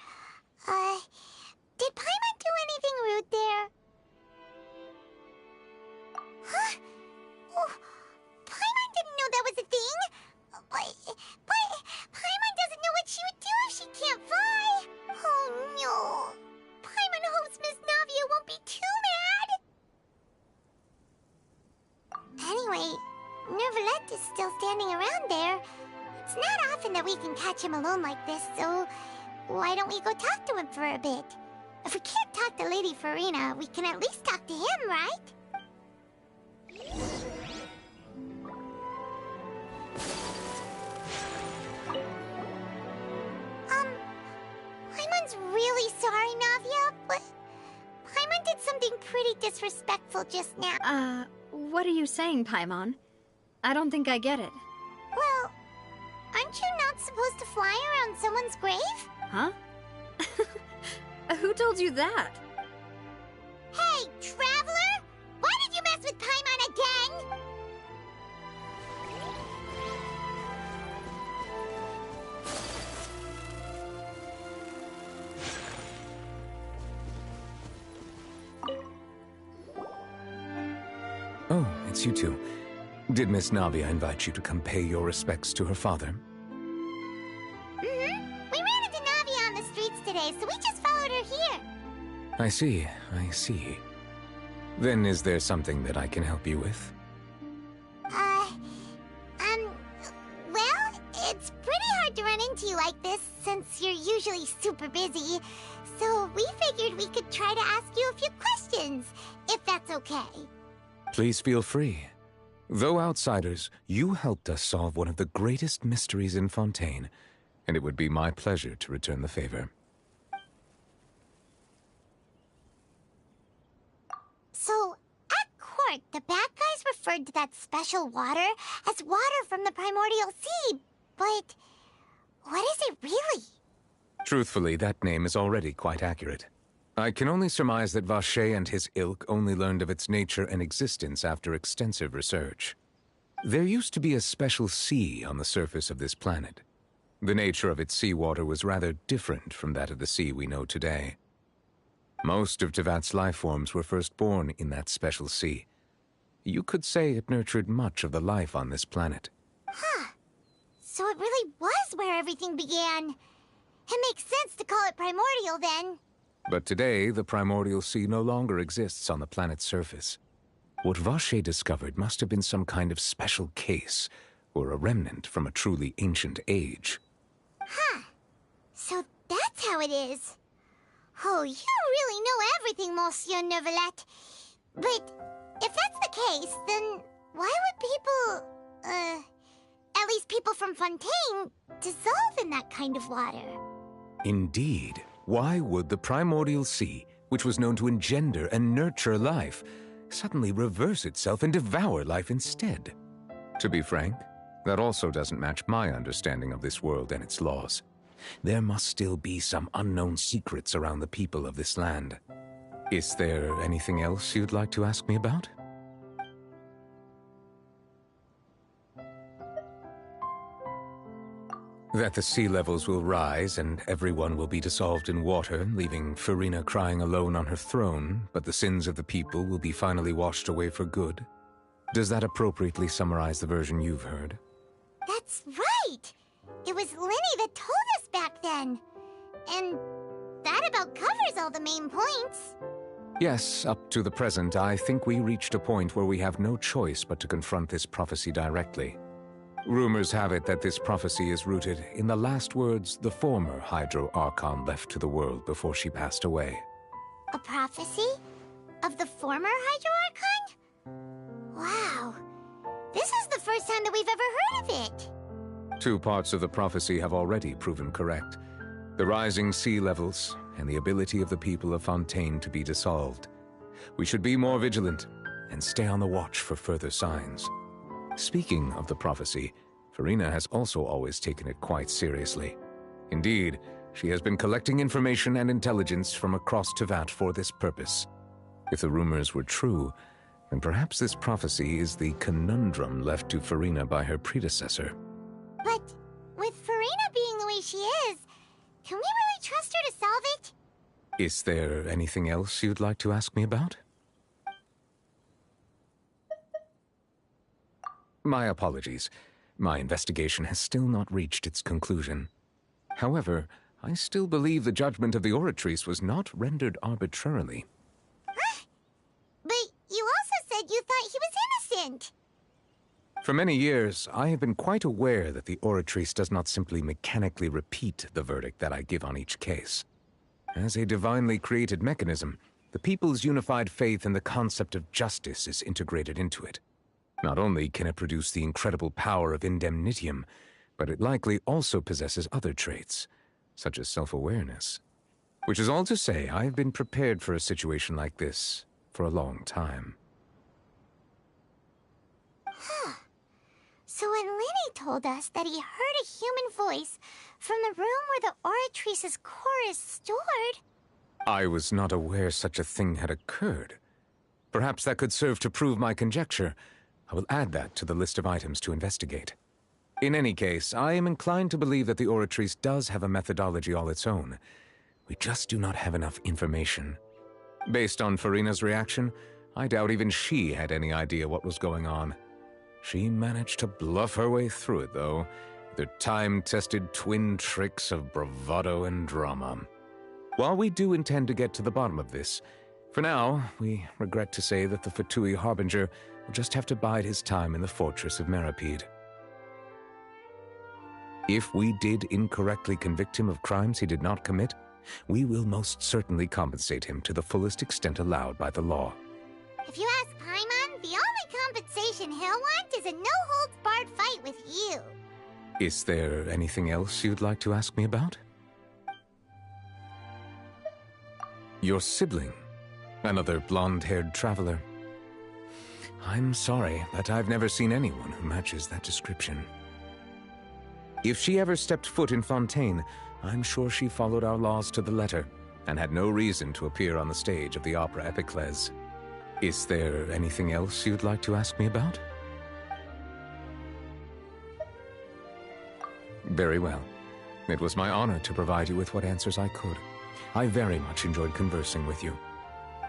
Did Paimon do anything rude there? Huh? Oh, Paimon didn't know that was a thing. But Paimon doesn't know what she would do if she can't fly. Oh no. Paimon hopes Miss Navia won't be too mad. Anyway, Neuvillette is still standing around there. It's not often that we can catch him alone like this, so why don't we go talk to him for a bit? If we can't talk to Lady Farina, we can at least talk to him, right? Paimon's really sorry, Navia, but Paimon did something pretty disrespectful just now.
What are you saying, Paimon? I don't think I get it.
Well, aren't you not supposed to fly around someone's grave?
Huh? Who told you that?
Hey, Traveler! Why did you mess with Paimon again?
Oh, it's you two. Did Miss Navia invite you to come pay your respects to her father?
We ran into Navia on the streets today, so we just followed her here.
I see. Then is there something that I can help you with?
Well, it's pretty hard to run into you like this, since you're usually super busy. So we figured we could try to ask you a few questions, if that's okay.
Please feel free. Though outsiders, you helped us solve one of the greatest mysteries in Fontaine, and it would be my pleasure to return the favor.
So, at court, the bad guys referred to that special water as water from the primordial sea, but what is it really?
Truthfully, that name is already quite accurate. I can only surmise that Vacher and his ilk only learned of its nature and existence after extensive research. There used to be a special sea on the surface of this planet. The nature of its seawater was rather different from that of the sea we know today. Most of Tevat's life forms were first born in that special sea. You could say it nurtured much of the life on this planet.
Huh. So it really was where everything began. It makes sense to call it primordial then.
But today, the primordial sea no longer exists on the planet's surface. What Vacher discovered must have been some kind of special case, or a remnant from a truly ancient age.
Huh. So that's how it is. Oh, you really know everything, Monsieur Neuvillette. But if that's the case, then why would people, at least people from Fontaine, dissolve in that kind of water?
Indeed. Why would the primordial sea, which was known to engender and nurture life, suddenly reverse itself and devour life instead? To be frank, that also doesn't match my understanding of this world and its laws. There must still be some unknown secrets around the people of this land. Is there anything else you'd like to ask me about? That the sea levels will rise and everyone will be dissolved in water, leaving Furina crying alone on her throne, but the sins of the people will be finally washed away for good. Does that appropriately summarize the version you've heard?
That's right! It was Linny that told us back then. And that about covers all the main points.
Yes, up to the present, I think we reached a point where we have no choice but to confront this prophecy directly. Rumors have it that this prophecy is rooted in the last words the former Hydro Archon left to the world before she passed away.
A prophecy? Of the former Hydro Archon? Wow. This is the first time that we've ever heard of it.
Two parts of the prophecy have already proven correct. The rising sea levels and the ability of the people of Fontaine to be dissolved. We should be more vigilant and stay on the watch for further signs. Speaking of the prophecy, Furina has also always taken it quite seriously. Indeed, she has been collecting information and intelligence from across Tevat for this purpose. If the rumors were true, then perhaps this prophecy is the conundrum left to Furina by her predecessor.
But with Furina being the way she is, can we really trust her to solve it?
Is there anything else you'd like to ask me about? My apologies. My investigation has still not reached its conclusion. However, I still believe the judgment of the Oratrice was not rendered arbitrarily.
Huh? But you also said you thought he was innocent.
For many years, I have been quite aware that the Oratrice does not simply mechanically repeat the verdict that I give on each case. As a divinely created mechanism, the people's unified faith in the concept of justice is integrated into it. Not only can it produce the incredible power of indemnitium, but it likely also possesses other traits, such as self-awareness. Which is all to say, I've been prepared for a situation like this for a long time.
Huh. So when Linny told us that he heard a human voice from the room where the Oratrice's core is stored...
I was not aware such a thing had occurred. Perhaps that could serve to prove my conjecture. I will add that to the list of items to investigate. In any case, I am inclined to believe that the Oratrice does have a methodology all its own. We just do not have enough information. Based on Furina's reaction, I doubt even she had any idea what was going on. She managed to bluff her way through it, though, with her time-tested twin tricks of bravado and drama. While we do intend to get to the bottom of this, for now, we regret to say that the Fatui Harbinger will just have to bide his time in the fortress of Meripede. If we did incorrectly convict him of crimes he did not commit, we will most certainly compensate him to the fullest extent allowed by the law.
If you ask Paimon, the only compensation I want is a no-holds-barred fight with you.
Is there anything else you'd like to ask me about? Your sibling? Another blonde-haired traveler? I'm sorry, but I've never seen anyone who matches that description. If she ever stepped foot in Fontaine, I'm sure she followed our laws to the letter, and had no reason to appear on the stage of the opera Epiclese. Is there anything else you'd like to ask me about? Very well. It was my honor to provide you with what answers I could. I very much enjoyed conversing with you.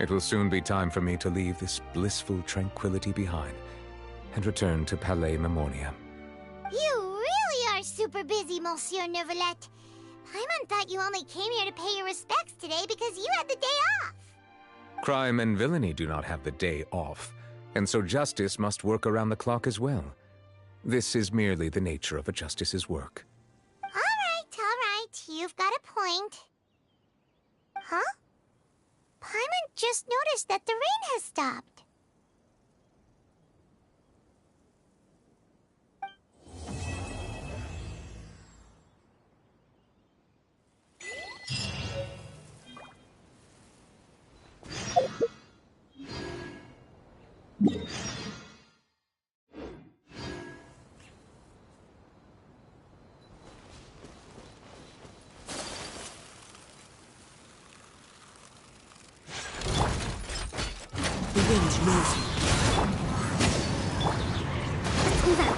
It will soon be time for me to leave this blissful tranquility behind and return to Palais Memornia.
You really are super busy, Monsieur Neuvillette. Paimon thought you only came here to pay your respects today because you had the day off.
Crime and villainy do not have the day off, and so justice must work around the clock as well. This is merely the nature of a justice's work.
All right. You've got a point. Huh? Paimon just noticed that the rain has stopped.
The wind knows you.
Let's move out.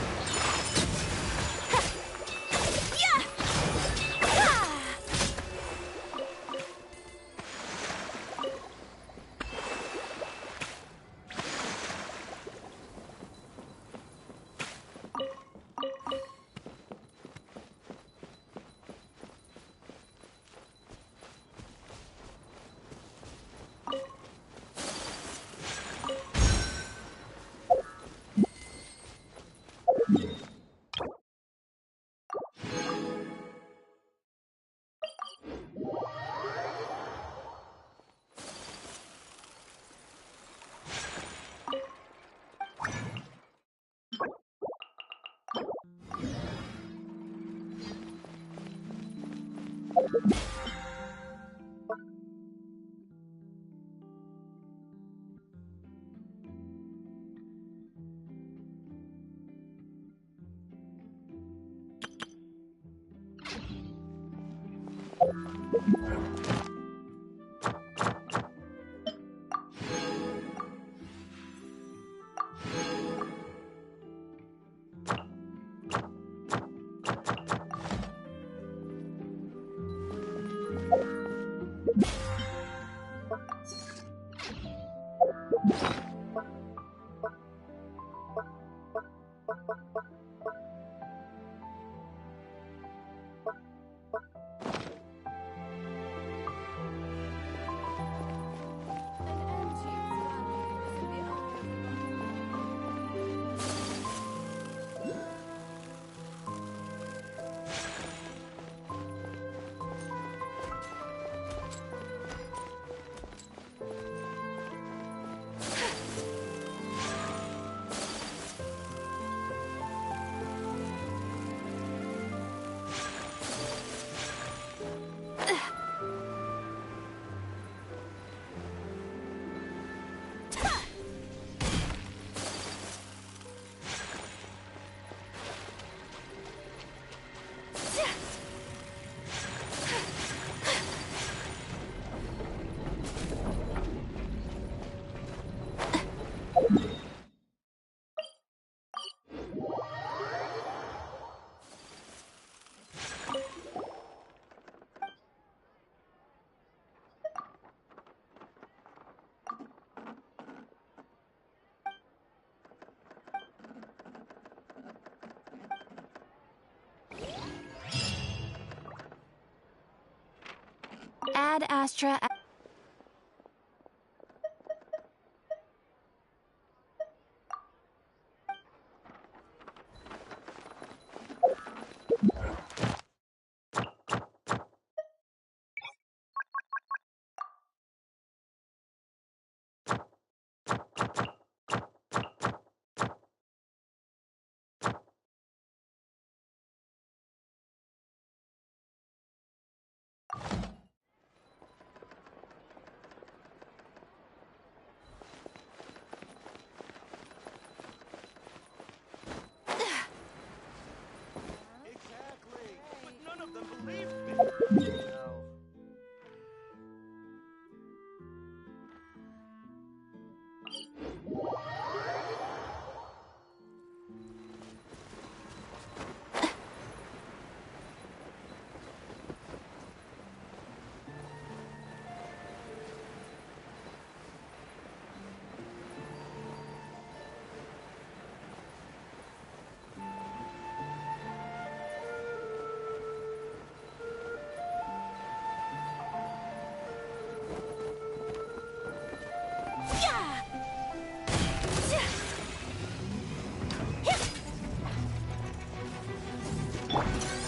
Ad Astra.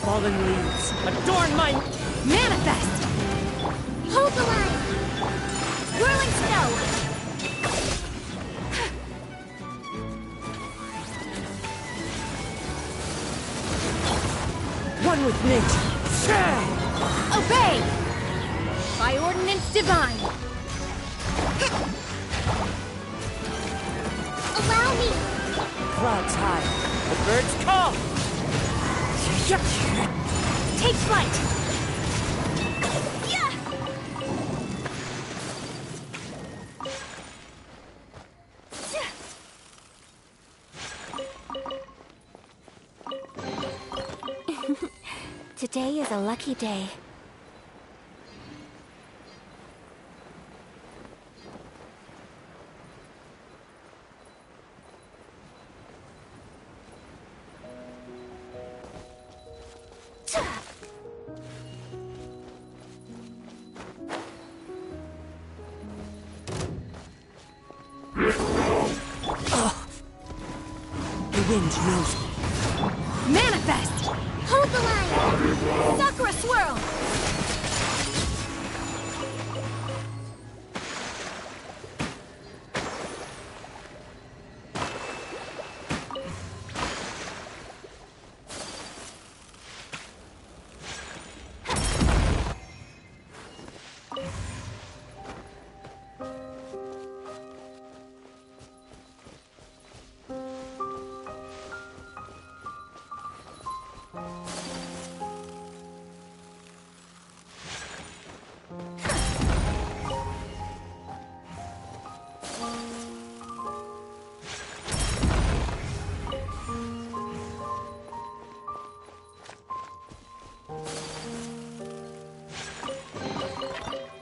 Fallen leaves, adorn my...
Manifest! Hold the line! Whirling snow!
One with nature.
Obey! By ordinance divine!
Allow me!
Clouds high, the birds call!
Take flight!
Today is a lucky day.
The wind knows me.
Manifest! Hold the line! Sakura swirl!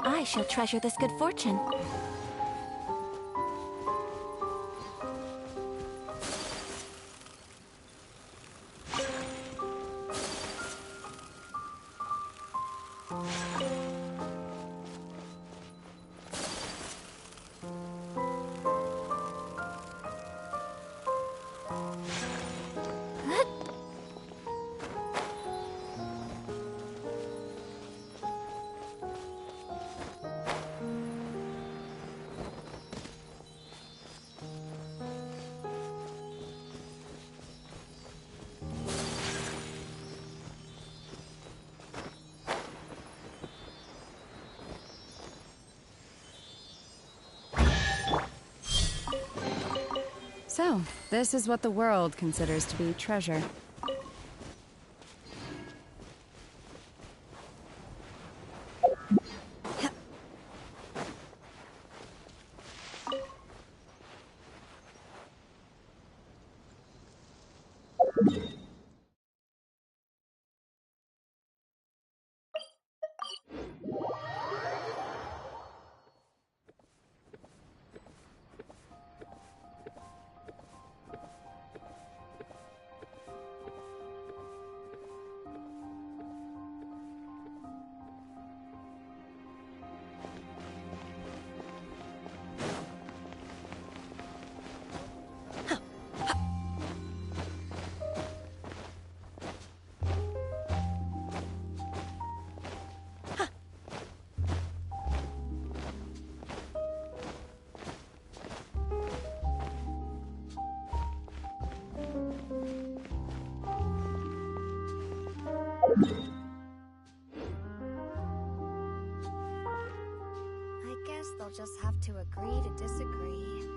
I shall treasure this good fortune.
So, this is what the world considers to be treasure.
I guess they'll just have to agree to disagree.